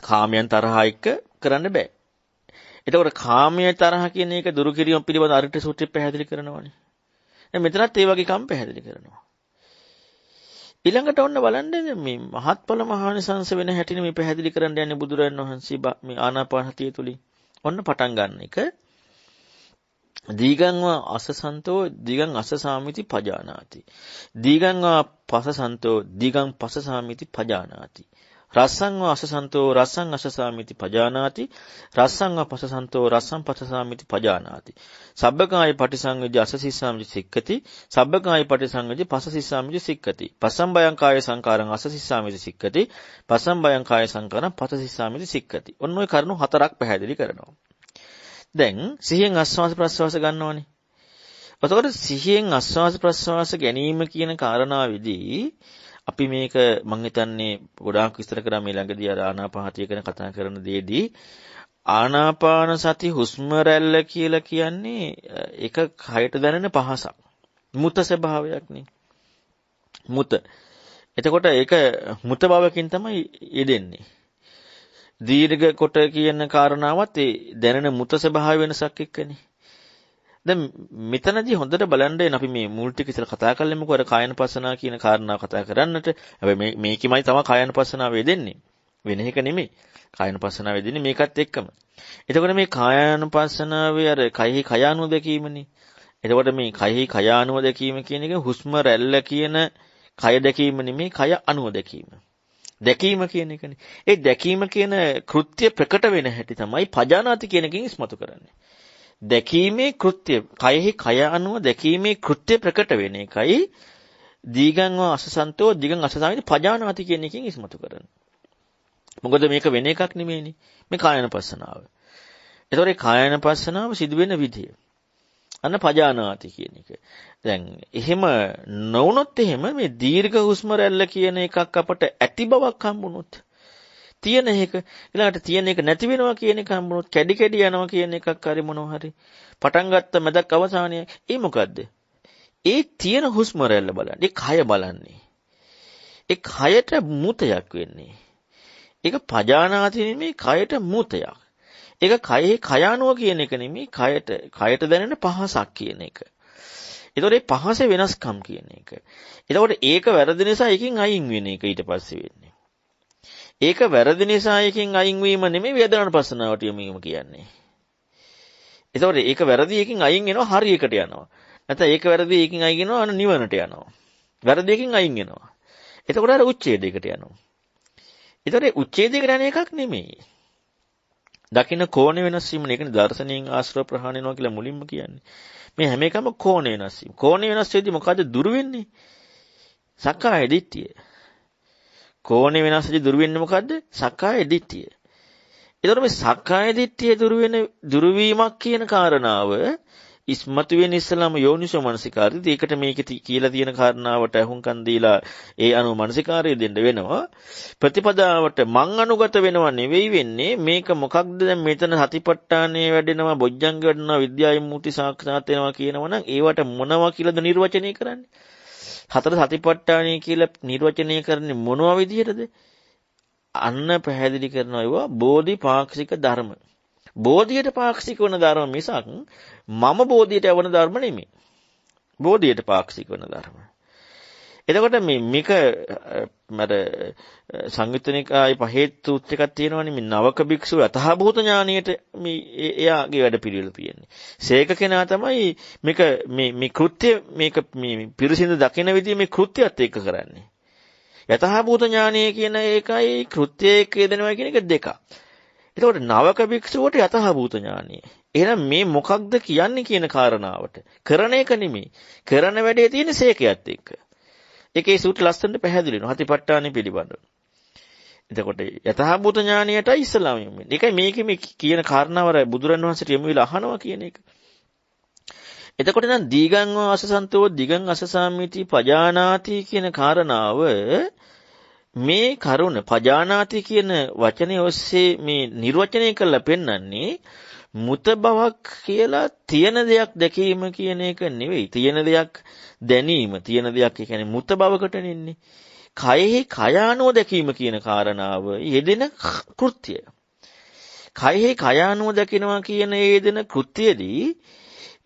කාමයන් තරහ එක්ක කරන්න බෑ. එතකොට කාමයේ තරහ කියන එක දුරු කිරීම පිළිබඳ අරිට සූත්‍රය පැහැදිලි කරනවානේ. දැන් මෙතනත් ඒ වගේ කම් පැහැදිලි කරනවා. ඊළඟට ඔන්න බලන්න මේ මහත්ඵල මහානිසංස වෙන හැටිනේ මේ පැහැදිලි කරන්න යන්නේ බුදුරජාණන් වහන්සේ මේ ආනාපාන සතිය තුලින්. ඔන්න පටන් ගන්න එක. දීගං වා අසසන්තෝ දීගං අසසාමිති පජානාති. දීගං වා පසසන්තෝ දීගං පසසාමිති පජානාති. රස්සං වා අසසන්තෝ රස්සං අසසාමිති පජානාති. රස්සං වා පසසන්තෝ රස්සං පසසාමිති පජානාති. සබ්බකාය පටිසංවේදී අසසිස්සාමිති සික්ඛති. සබ්බකාය පටිසංවේදී පසසිස්සාමිති සික්ඛති. පසම්බයං කාය සංකාරං අසසිස්සාමිති සික්ඛති. පසම්බයං කාය සංකාරං පසසිස්සාමිති සික්ඛති. ඔන්න ඔය කරුණු හතරක් පැහැදිලි කරනවා. දැන් සිහියෙන් ආස්වාස ප්‍රස්වාස ගන්නවනේ. එතකොට සිහියෙන් ආස්වාස ප්‍රස්වාස ගැනීම කියන කාරණාවේදී අපි මේක මම හිතන්නේ ගොඩාක් විස්තර කරා මේ ළඟදී අර ආනාපානසතිය ගැන කතා කරන දෙයේදී ආනාපාන සති හුස්ම රැල්ල කියලා කියන්නේ එක කයට දැනෙන පහසක්. මුත ස්වභාවයක් නේ. මුත. එතකොට ඒක මුත බවකින් තමයි යෙදෙන්නේ. දීර්ඝ කොට කියන කාරණාවත් ඒ දැනෙන මුත ස්වභාව වෙනසක් එක්කනේ. දැන් මෙතනදී හොඳට බලන්න එන අපි මේ මුල් ටික ඉතල කතා කරලමුකෝ අර කායනපස්සනා කියන කාරණාව කතා කරන්නට. හැබැයි මේකෙමයි තමයි කායනපස්සනාව වෙදෙන්නේ. වෙන එක නෙමෙයි. කායනපස්සනාව වෙදෙන්නේ මේකත් එක්කම. එතකොට මේ කායනපස්සනාවේ අර කයෙහි කයානුව දැකීමනේ. එතකොට මේ කයෙහි කයානුව දැකීම කියන එක හුස්ම රැල්ල කියන කය දැකීම නෙමෙයි කය අනුව දැකීම. දැකීම කියන එකනේ. ඒ දැකීම කියන කෘත්‍ය ප්‍රකට වෙන හැටි තමයි පජානාති කියන එකෙන් ඉස්මතු කරන්නේ. දැකීමේ කෘත්‍ය, කයෙහි කය අනුව දැකීමේ කෘත්‍ය ප්‍රකට වෙන එකයි දීගං වා අසසන්තෝ දීගං අසසාමිති පජානාති කියන එකෙන් ඉස්මතු කරන්නේ. මොකද මේක වෙන එකක් නෙමෙයිනේ. මේ කායනපස්සනාව. ඒතකොට කායනපස්සනාව සිදුවෙන විදිය. අන්න පජානාති කියන එක. දැන් එහෙම නොවුනොත් එහෙම මේ දීර්ඝ හුස්ම රැල්ල කියන එකක් අපට ඇති බවක් හම්බුනොත් තියෙන එක ඊළඟට තියෙන එක නැති වෙනවා කියන එක හම්බුනොත් කැඩි කැඩි යනවා කියන එකක් හරි මොනවා හරි පටන් ගත්ත මැදක් අවසානයේ ඒ මොකද්ද? ඒ තියෙන හුස්ම රැල්ල බලන්න. ඒ කය බලන්නේ. ඒ කයට මුතයක් වෙන්නේ. ඒක පජානාති නෙමෙයි කයට මුතයක්. ඒක කයෙහි කයානුව කියන එක නෙමෙයි කයට දැනෙන පහසක් කියන එක. ඒතකොට මේ පහසේ වෙනස්කම් කියන එක. ඒතකොට ඒක වැරදි නිසා එකකින් අයින් වෙන එක ඊට පස්සේ වෙන්නේ. ඒක වැරදි නිසා එකකින් අයින් වීම නෙමෙයි වේදනානුපස්සනාවට යොමු වීම කියන්නේ. ඒතකොට ඒක වැරදි එකකින් අයින් වෙනවා හරියකට යනවා. නැත්නම් ඒක වැරදි එකකින් අයින් වෙනවා අන නිවනට යනවා. වැරදි එකකින් අයින් වෙනවා. එතකොට අර උච්ඡේදයකට යනවා. ඒතකොට උච්ඡේදයකට යන එකක් නෙමෙයි. දකින්න කෝණේ වෙනස් වීම නේ දර්ශනයෙන් ආශ්‍රව ප්‍රහාණය වෙනවා කියලා මුලින්ම කියන්නේ. මේ හැම එකම කෝණේ වෙනස් වීම. කෝණේ වෙනස් වෙද්දී මොකද දුරු වෙන්නේ? සක්කාය දිට්ඨිය. කෝණේ වෙනස් වෙද්දී දුරු වෙන්නේ මොකද්ද? සක්කාය දිට්ඨිය. ඒතකොට මේ සක්කාය දිට්ඨිය දුරු වීමක් කියන කාරණාව ඉස්මතු වෙන ඉස්සලාම යෝනිසෝ මනසිකාරයද ඒකට මේක කියලා තියෙන කාරණාවට අහුම්කන් දීලා ඒ අනුව මනසිකාරය දෙන්න වෙනවා ප්‍රතිපදාවට මං අනුගත වෙනවා නෙවෙයි වෙන්නේ මේක මොකක්ද දැන් මෙතන සතිපට්ඨානයේ වැඩෙනවා බොජ්ජංග වැඩෙනවා විද්‍යාවේ මුති සාක්ෂාත් වෙනවා කියනවා නම් ඒවට මොනවා කියලාද නිර්වචනය කරන්නේ හතර සතිපට්ඨානය කියලා නිර්වචනය කරන්නේ මොනවා විදිහටද අන්න පැහැදිලි කරනවා ඒවා බෝධිපාක්ෂික ධර්ම බෝධියට පාක්ෂික වන ධර්ම මිසක් මම බෝධියට යවන ධර්ම නෙමෙයි. බෝධියට පාක්ෂික වන ධර්ම. එතකොට මේක මර සංයුත්තනිකායේ පහේතුත් එකක් තියෙනවනේ මේ නවක භික්ෂුව යතහභූත ඥානියට මේ එයාගේ වැඩ පිළිවෙල තියෙන්නේ. සේක කෙනා තමයි මේ කෘත්‍ය මේක මේ පිරිසිදු දකින විදිහ මේ කෘත්‍යයත් එක්ක කරන්නේ. යතහභූත ඥානය කියන එකයි කෘත්‍යය එක්ක යෙදෙනවා කියන එක දෙකක්. එතකොට නවක භික්ෂුවට යතහභූත ඥානිය. එහෙනම් මේ මොකක්ද කියන්නේ කියන කාරණාවට කරන එක නෙමෙයි. කරන වැඩේ තියෙන සේකයත් එක්ක. ඒකේ සූත්‍ර ලස්සනට පැහැදිලි වෙනවා. හතිපට්ඨානෙ පිළිබඳව. එතකොට යතහභූත ඥානියටයි ඉස්සලාම යොමු වෙන්නේ. ඒකයි මේකේ මේ කියන කාරණාව බුදුරන් වහන්සේට යොමු වෙලා අහනවා කියන එක. එතකොට නම් දීගං වාසසන්තෝ දිගං අසසාමිති පජානාති කියන කාරණාව මේ කරුණ පජානාති කියන වචනේ ඔස්සේ මේ නිර්වචනය කරලා පෙන්වන්නේ මුත බවක් කියලා තියෙන දෙයක් දැකීම කියන එක නෙවෙයි. තියෙන දෙයක් දැනීම, තියෙන දෙයක් කියන්නේ මුත බවකට නෙන්නේ. කයෙහි කයානෝ දැකීම කියන කාරණාව යෙදෙන කෘත්‍යය. කයෙහි කයානෝ දකිනවා කියන යෙදෙන කෘත්‍යයේදී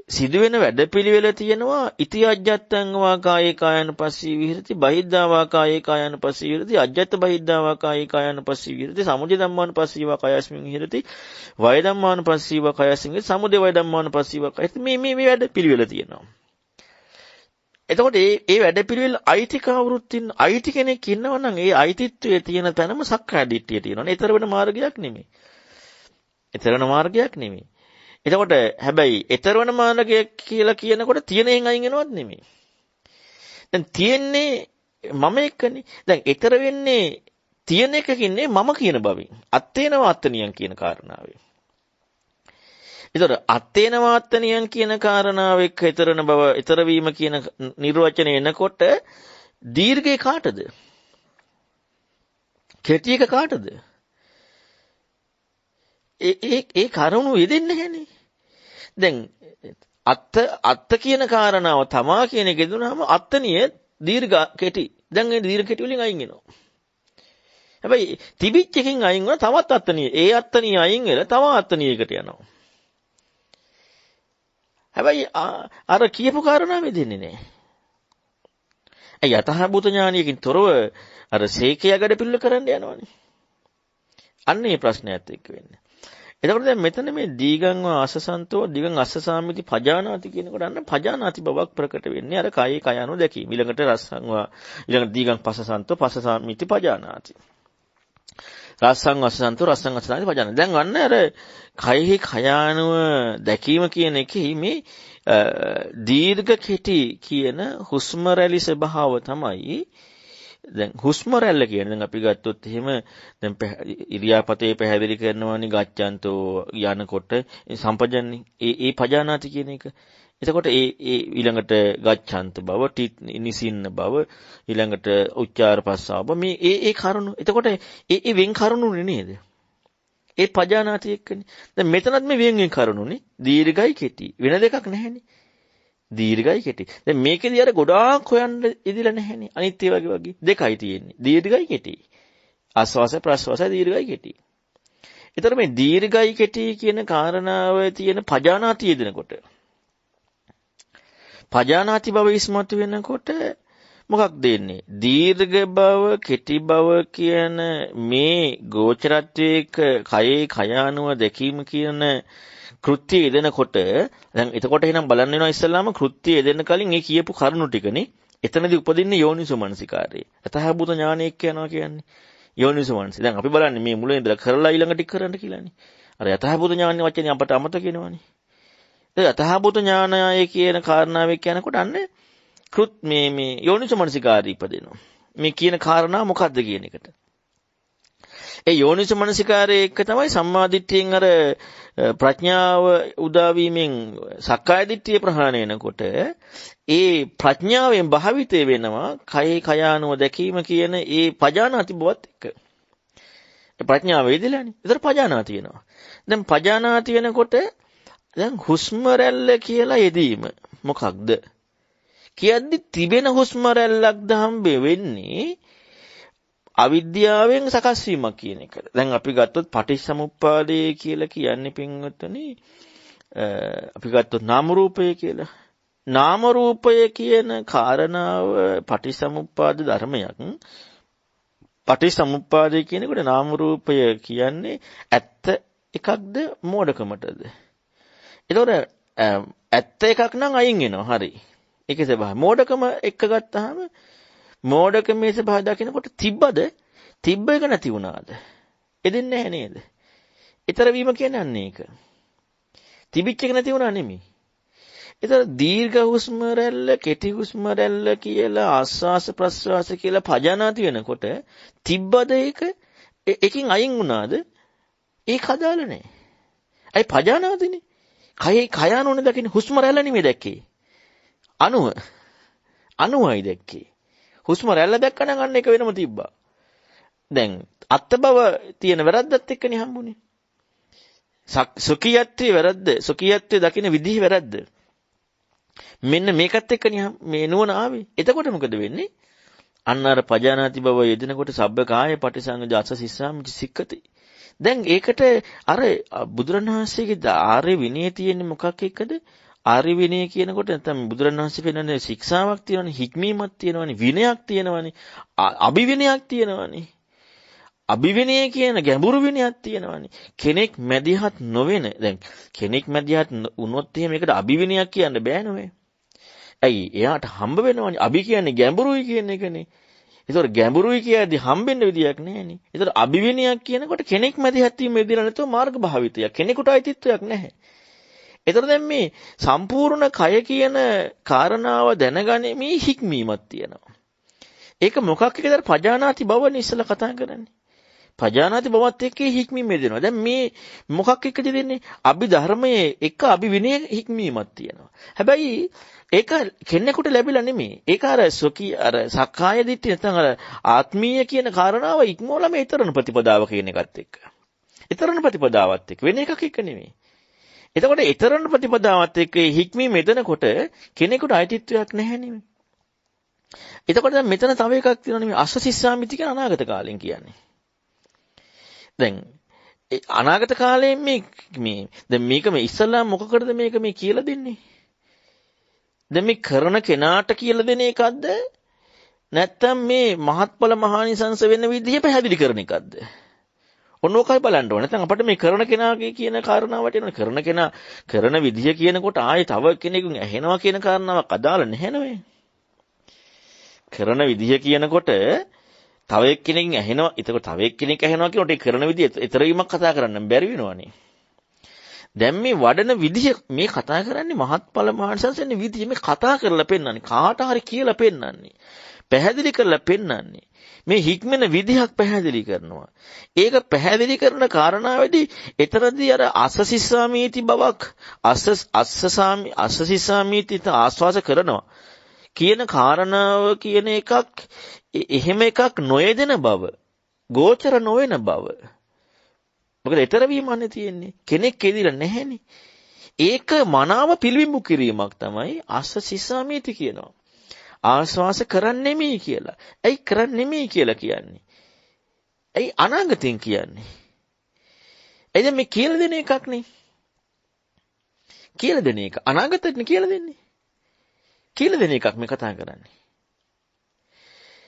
සිදුවෙන වැඩපිළිවෙල තියෙනවා ඉති අජ්ජත්තං වා කායේ කායන පස්සී විහෙරති බහිද්ධා වා කායේ කායන පස්සී විහෙරති අජ්ජත්ත බහිද්ධා වා කායේ කායන පස්සී විහෙරති සමුදය ධම්මාන පස්සී වා කායස්මින් විහෙරති වය ධම්මාන පස්සී වා කායස්මින් විහෙරති සමුදය වය ධම්මාන පස්සී වා කායස්මින් මේ වැඩපිළිවෙල තියෙනවා. එතකොට මේ වැඩපිළිවෙල අයිති කවුරුත් අයිති කෙනෙක් ඉන්නවා නම් ඒ අයිතිත්වයේ තියෙන තැනම සක්කාය දිට්ඨිය තියෙනවා. ඒතර වෙන මාර්ගයක් නෙමෙයි. ඒතරන මාර්ගයක් නෙමෙයි. එතකොට හැබැයි ඊතරවන මාර්ගය කියලා කියනකොට තියෙනෙන් අයින් වෙනවත් නෙමෙයි. දැන් තියෙන්නේ මම එක්කනේ. දැන් ඊතර වෙන්නේ තියෙන එකකින්නේ මම කියන බවින්. අත්තේනවා අත්තනියන් කියන කාරණාවෙන්. ඒතර අත්තේනවා අත්තනියන් කියන කාරණාව එක්ක ඊතරන බව ඊතර වීම කියන නිර්වචනය එනකොට දීර්ඝේ කාටද? කෙටි එක කාටද? ඒ කරුණු යෙදෙන්නේ නැහනේ. දැන් අත්ත කියන කාරණාව තමා කියන එක දුනාම අත්තනිය දීර්ඝ කෙටි. දැන් ඒ දීර්ඝ කෙටි වලින් අයින් වෙනවා. හැබැයි තිබිච්ච එකකින් අයින් වුණා තවත් අත්තනිය. ඒ අත්තනිය අයින් වෙලා තව අත්තනියකට යනවා. හැබැයි අර කියපු කාරණාව යෙදෙන්නේ නැහැ. ඒ යතහභූත ඥානයකින් තොරව අර සේකයකට පිළිල කරන්න යනවනේ. අන්න ඒ ප්‍රශ්නයත් එක්ක වෙන්නේ. එතකොට දැන් මෙතන මේ දීගං ආසසන්තෝ දිගං අස්සසාමිති පජානාති කියනකොට අන්න පජානාති බවක් ප්‍රකට වෙන්නේ අර කයේ කයano දැකීම. ඊළඟට රස්සංවා ඊළඟට දීගං පස්සසන්තෝ පස්සසාමිති පජානාති. රස්සං අස්සසන්තෝ රස්සං අස්සසාමිති පජානාති. දැන් අන්න අර කයෙහි කයානුව දැකීම කියන එකේ මේ දීර්ඝ කෙටි කියන හුස්ම රැලි ස්වභාව තමයි. දැන් හුස්ම රැල්ල කියන්නේ දැන් අපි ගත්තොත් එහෙම දැන් ඉරියාපතේ පැහැදිලි කරනවානේ ගච්ඡන්තෝ යනකොට සම්පජන්නේ ඒ පජානාති කියන එක. එතකොට ඒ ඊළඟට ගච්ඡන්ත බව නිසින්න බව ඊළඟට උච්චාර පස්සාව මේ ඒ කරුණු. එතකොට ඒ වෙන් කරුණුනේ නේද? ඒ පජානාති එක්කනේ. දැන් මෙතනත් මේ වෙන් කරුණුනේ දීර්ඝයි කෙටි වෙන දෙකක් නැහැනේ. දීර්ඝයි කෙටි. දැන් මේකේදී අර ගොඩාක් හොයන්න ඉදිලා නැහැනේ. අනිත් ඒ වගේ දෙකයි තියෙන්නේ. දීර්ඝයි කෙටි. ආස්වාස ප්‍රස්වාස දීර්ඝයි කෙටි. ඒතර මේ දීර්ඝයි කෙටි කියන කාරණාව තියෙන පජානාති යෙදෙනකොට පජානාති බව ඉස්මතු වෙනකොට මොකක්ද දෙන්නේ? දීර්ඝ බව කෙටි බව කියන මේ ගෝචරත්වයක කයේ කයානුව දැකීම කියන කෘත්‍ය යෙදෙනකොට දැන් එතකොට එහෙනම් බලන්න වෙනවා ඉස්සල්ලාම කෘත්‍ය යෙදෙන්න කලින් ඒ කියපු කරුණු ටිකනේ එතනදී උපදින්නේ යෝනිසෝ මනසිකාරය. යතහභූත ඥානය එක්ක යනවා කියන්නේ යෝනිසෝ මනසි. දැන් අපි බලන්නේ මේ මුලින් ඉඳලා කරලා ඊළඟ ටික කරන්න කියලානේ. අර යතහභූත ඥානයේ වචනේ අපට අමතක වෙනවනේ. ඒ යතහභූත ඥානය කියන කාරණාව එක්ක යනකොට අන්න මේ යෝනිසෝ මනසිකාරය ඉපදෙනවා. මේ කියන කාරණා මොකද්ද කියන එකට. ඒ යෝනිසෝ මනසිකාරයේ එක තමයි සම්මාදිට්ඨියෙන් අර ප්‍රඥාව උදා වීමෙන් සක්කාය දිට්ඨිය ප්‍රහාණය වෙනකොට ඒ ප්‍රඥාවෙන් භාවිතය වෙනවා කයේ කයානුව දැකීම කියන ඒ පජානාති බවත් එක්ක. ඒ ප්‍රඥාව වේදලානේ. ඒතර පජානාති වෙනවා. දැන් පජානාති වෙනකොට දැන් හුස්ම රැල්ල කියලා යෙදීම මොකක්ද? කියද්දි තිබෙන හුස්ම රැල්ලක්ද හම්බ වෙන්නේ අවිද්‍යාවෙන් සකස් වීමක් කියන එක. දැන් අපි ගත්තොත් පටිච්චසමුප්පාදය කියලා කියන්නේ පින්වත්නි අපි ගත්තොත් නාම රූපය කියලා. නාම රූපය කියන කාරණාව පටිච්චසමුප්පාද ධර්මයක්. පටිච්චසමුප්පාදය කියනකොට නාම රූපය කියන්නේ ඇත්ත එකක්ද මෝඩකමටද? ඒතකොට ඇත්ත එකක් නම් අයින් වෙනවා. හරි. ඒකේ ස්වභාවය. මෝඩකම එක ගත්තාම මෝඩකමේ ස්වභාවය දකිනකොට තිබ්බ එක නැති වුණාද? එදෙන්නේ නැහැ නේද? ඊතර වීම කියන්නේ ඒක. තිබිච්ච එක නැති වුණා නෙමෙයි. ඊතර දීර්ඝ හුස්ම රැල්ල, කෙටි හුස්ම රැල්ල කියලා ආස්වාස ප්‍රස්වාස කියලා පජානාති වෙනකොට තිබ්බද ඒක එකකින් අයින් වුණාද? ඒක හදාලා නැහැ. අයි පජානාතිනේ. කය අණුවනේ දකින්නේ. හුස්ම රැල්ල නෙමෙයි දැක්කේ. අණුවයි දැක්කේ. හුස්ම රැල්ල දැක්කනම් අන්න එක වෙනම තිබ්බා. දැන් අත්ත බව තියෙන වැරද්දත් එක්කනේ හම්බුනේ. සුඛියත්වයේ වැරද්ද, සුඛියත්වයේ දකින්න විදිහ වැරද්ද. මෙන්න මේකත් එක්කනේ මේ නුවණ ආවේ. එතකොට මොකද වෙන්නේ? අන්න අර පජානාති බව යෙදෙනකොට සබ්බකාය පටිසංග අස්ස සිස්සාමිච සික්කති. දැන් ඒකට අර බුදුරණවහන්සේගේ ආර්ය විනය තියෙන්නේ මොකක් එක්කද? ආර්ය විනය කියනකොට නැත්නම් බුදුරණවහන්සේ පෙන්නන්නේ ශික්ෂාවක් තියෙනවනේ, හික්මීමක් තියෙනවනේ, විනයක් තියෙනවනේ, අභිවිනයක් තියෙනවනේ. අභිවිනය කියන ගැඹුරු විනයක් තියෙනවනේ. කෙනෙක් මැදිහත් නොවෙන. දැන් කෙනෙක් මැදිහත් වුණොත් එහෙම ඒකට අභිවිනයක් කියන්න බෑ නෝ. ඇයි? එයාට හම්බ වෙනවනේ. අභි කියන්නේ ගැඹුරුයි කියන එකනේ. ඒතකොට ගැඹුරුයි කියද්දි හම්බෙන්න විදියක් නැහැනේ. ඒතකොට අභිවිනයක් කියනකොට කෙනෙක් මැදිහත් වීම යෙදෙලා නැතුව මාර්ග භාවිතයක්. කෙනෙකුට අයිතිත්වයක් නැහැ. ඒතර දැන් මේ සම්පූර්ණ කය කියන කාරණාව දැනගැනීමේ හික්මීමක් තියෙනවා. ඒක මොකක් එක්කද? පජානාති බවනේ ඉස්සලා කතා කරන්නේ. පජානාති බවත් එක්ක හික්මීම දෙනවා. දැන් මේ මොකක් එක්කද දෙන්නේ? අභිධර්මයේ එක අභිවිනය හික්මීමක් තියෙනවා. හැබැයි ඒක කෙනෙකුට ලැබිලා නෙමෙයි. ඒක අර සොකී අර සක්කාය දිට්ඨිය නැත්නම් අර ආත්මීය කියන කාරණාව ඉක්මවලා මේ ඊතරණ ප්‍රතිපදාව කියන එකත් එක්ක. ඊතරණ ප්‍රතිපදාවත් එක්ක වෙන එකක් එක්ක නෙමෙයි. එතකොට ඊතරණ ප්‍රතිපදාවත් එක්ක හික්මීම එදෙනකොට කෙනෙකුට අයිතිත්වයක් නැහැ නෙමෙයි. එතකොට දැන් මෙතන තව එකක් තියෙනවා නෙමෙයි අස්සසිස්සාමිති කියන අනාගත කාලෙන් කියන්නේ. දැන් අනාගත කාලයෙන් මේ දැන් මේක මේ ඉස්සල්ලා මොකකටද මේක මේ කියලා දෙන්නේ? දැන් මේ කරන කෙනාට කියලා දෙන එකක්ද? නැත්නම් මේ මහත්ඵල මහානිසංස වෙන විදිහ පැහැදිලි කරන එකක්ද? ඔන්න ඕකයි බලන්න ඕනේ. නැත්නම් අපිට මේ කරන කෙනාගේ කියන කාරණාවට එනවා. කරන කෙනා කරන විදිහ කියනකොට ආයේ තව කෙනෙකුන් ඇහෙනවා කියන කාරණාවක් අදාළ නැහැ නෙවෙයි. කරන විදිහ කියනකොට තව එක්කෙනෙක්ගෙන් ඇහෙනවා. ඒතකොට තව එක්කෙනෙක් ඇහෙනවා කියනකොට ඒ කරන විදිහ ඊතරවීමක් කතා කරන්න බැරි වෙනවනේ. දැන් මේ වඩන විදිහ මේ කතා කරන්නේ මහත්ඵල මහානිසංසෙන්නේ විදිහ මේ කතා කරලා පෙන්නන්නේ. කාට හරි කියලා පෙන්නන්නේ. පැහැදිලි කරලා පෙන්නන්නේ. මේ හික්මන විදිහක් පැහැදිලි කරනවා. ඒක පැහැදිලි කරන කාරණාවේදී ඊතරදී අර අස්සසිස්සාමීති බවක් අස්සසිස්සාමීති ආස්වාස කරනවා කියන කාරණාව කියන එකක් එහෙම එකක් නොයදෙන බව ගෝචර නොවන බව. මොකද ඊතර වීමන්නේ තියෙන්නේ. කෙනෙක් එදිලා නැහෙනේ. ඒක මනාව පිළිබිඹු කිරීමක් තමයි අස්සසිස්සාමීති කියනවා. ආස්වාස කරන්නේ නෙමෙයි කියලා. ඇයි කරන්නේ නෙමෙයි කියලා කියන්නේ? ඇයි අනාගතෙන් කියන්නේ? එද මේ කියලා දෙන එකක් නේ. කියලා දෙන එක අනාගතෙට කියලා දෙන්නේ. කියලා දෙන එකක් මේ කතා කරන්නේ.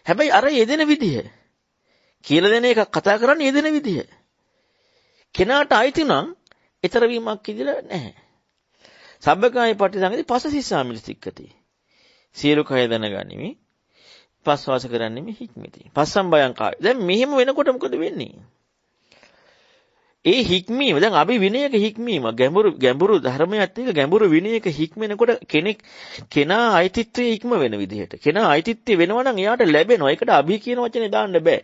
හැබැයි අර යෙදෙන විදිහ කියලා දෙන එකක් කතා කරන්නේ යෙදෙන විදිහ. කෙනාට අයිති නම් ඊතර වීමක් ඉදිරිය නැහැ. සබ්බකාය පටිසංගති පස්සසිස්සාමිති සික්කති. සියලු කය දැනගනිමි. පස්වාස කරන්නෙමි හික්මිති. පස්සම් බයං කාය. දැන් මෙහෙම වෙනකොට මොකද වෙන්නේ? ඒ හික්මීම දැන් අපි විනයක හික්මීම ගැඹුරු ධර්මයක් එක්ක ගැඹුරු විනයක හික්මනකොට කෙනා අයිතිත්වයේ හික්ම වෙන විදිහට. කෙනා අයිතිත්වය වෙනවා නම් එයාට ලැබෙනවා. ඒකට අභි කියන වචනේ දාන්න බෑ.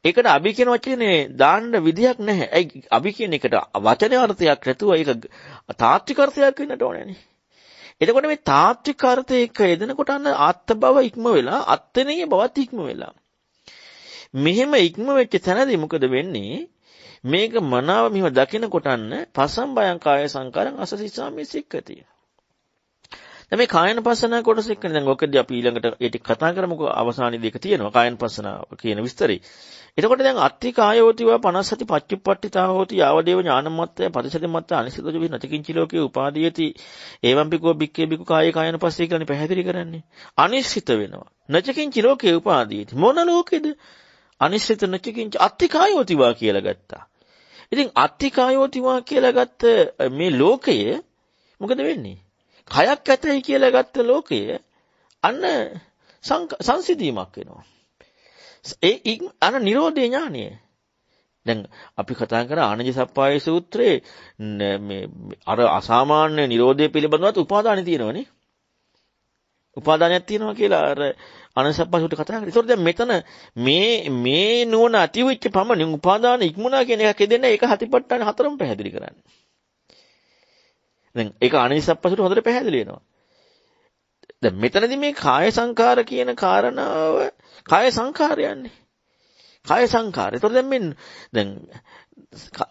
ඒකට අභි කියන වචනේ දාන්න විදියක් නැහැ. ඒ අභි කියන එකට වචන අර්ථයක් නැතුව ඒක තාත්වික අර්ථයක් වෙන්නට ඕනේනේ. එතකොට මේ තාත්වික අර්ථය එක්ක යෙදෙනකොට අන්න ආත්ත බව ඉක්ම වෙලා අත්තනේ බවත් ඉක්ම වෙලා. මෙහෙම ඉක්ම වෙච්ච තැනදී මොකද වෙන්නේ? මේක මනාව මෙහෙම දකිනකොට අන්න පසම් බයං කාය සංකාරං අසසිස්සාමි සික්කති. දැන් මේ කායන පස්සනා කොටස එක්කනේ දැන් ඔකදී අපි ඊළඟට ඒ ටික කතා කරමුකෝ අවසානයේදී එක තියෙනවා කායන පස්සනාව කියන විස්තරي. එතකොට දැන් අත්ති කායෝතිවා 50 සති පච්චුප්පට්ඨිතා හෝති යාවදේව ඥානමත්තය පරිසදමත්ත අනිසිතජ වි නචකින්චි ලෝකේ උපාදීයති එවම්පිකෝ බික්කේ බිකු කායේ කායන පස්සේ කියන්නේ පැහැදිලි කරන්නේ. අනිසිත වෙනවා. නචකින්චි ලෝකේ උපාදීයති. මොන ලෝකෙද? අනිසිත නචකින්චි අත්ති කායෝතිවා කියලා ගත්තා. ඉතින් අත්ති කායෝතිවා කියලා ගත්ත මේ ලෝකය මොකද වෙන්නේ? කයක් ඇතයි කියලා ගත්ත ලෝකය අන්න සංසිඳීමක් වෙනවා. ඒ අර නිරෝධේ ඥානය. දැන් අපි කතා කරා ආනන්ද සප්පාය සූත්‍රයේ මේ අර අසාමාන්‍ය නිරෝධය පිළිබඳවත් උපාදානෙ තියෙනවනේ. උපාදානයක් තියෙනවා කියලා අර ආනන්ද සප්පාය සූත්‍රය කතා කරා. ඒතකොට දැන් මෙතන මේ නුවණ ඇතිවෙච්ච පමණින් උපාදාන ඉක්මුණා කියන එකක් දෙන්න ඒක හතිපට්ඨාන හතරම පැහැදිලි කරන්නේ. දැන් ඒක අනිසප්පසුට හොඳට පැහැදිලි වෙනවා. දැන් මෙතනදී මේ කාය සංකාර කියන කාරණාව කාය සංකාරයන්නේ. කාය සංකාර. ඒතකොට දැන්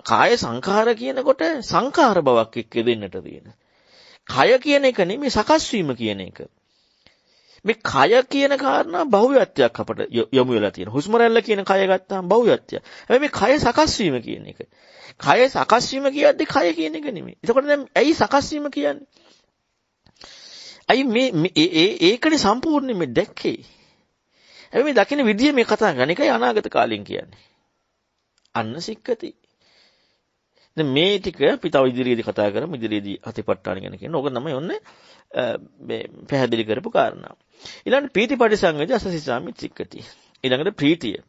කාය සංකාර කියනකොට සංකාර බවක් එක්ක දෙන්නට තියෙන. කය කියන එක නෙමෙයි සකස් වීම කියන එක. මේ කය කියන කාරණා බහුව්‍යත්වයක් අපට යොමු වෙලා තියෙනවා. හුස්ම රැල්ල කියන කය ගත්තාම බහුව්‍යත්වය. හැබැයි මේ කය සකස් වීම කියන එක. කය සකස් වීම කියද්දි කය කියන එක නෙමෙයි. එතකොට දැන් ඇයි සකස් වීම කියන්නේ? ඇයි ඒකනේ සම්පූර්ණයෙන් මේ දැක්කේ. හැබැයි මේ දකින්න විදිය මේ කතා කරන එකයි අනාගත කාලෙන් කියන්නේ. අන්න සික්කති. දැන් මේ ටික අපි තව ඉදිරියේදී කතා කරමු. ඉදිරියේදී අතිපට්ඨාන ගැන කියන. ඕක තමයි ඔන්නේ මේ පැහැදිලි කරපු කාරණා. ඊළඟට පීතිපටි සංවේදී අසසිසාමිත් සික්කති. ඊළඟට ප්‍රීතිය.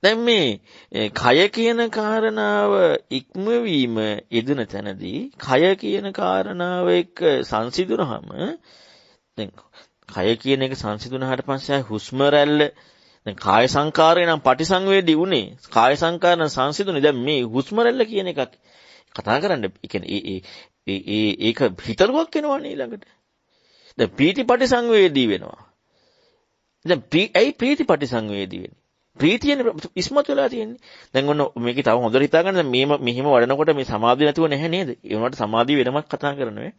දැන් මේ කය කියන කාරණාව ඉක්මවීම යෙදෙන තැනදී කය කියන කාරණාව එක්ක සංසිඳුනහම දැන් කය කියන එක සංසිඳුනහට පස්සේ හුස්ම රැල්ල දැන් කාය සංකාරය නම් පටිසංවේදී උනේ කාය සංකාර නම් සංසිඳුනේ දැන් මේ හුස්ම රැල්ල කියන එකක් කතා කරන්න ඒ කියන්නේ ඒක හිතලුවක් වෙනවනේ ඊළඟට දැන් පීතිපටි සංවේදී වෙනවා දැන් ඇයි පීතිපටි සංවේදී වෙන්නේ ප්‍රීතියනේ ඉස්මතු වෙලා තියෙන්නේ. දැන් ඔන්න මේකේ තව හොඳට හිතා ගන්න මෙහෙම වඩනකොට මේ සමාධිය නැතුව නැහැ නේද? ඒ වුණාට සමාධිය වෙනමක් කතා කරනවා.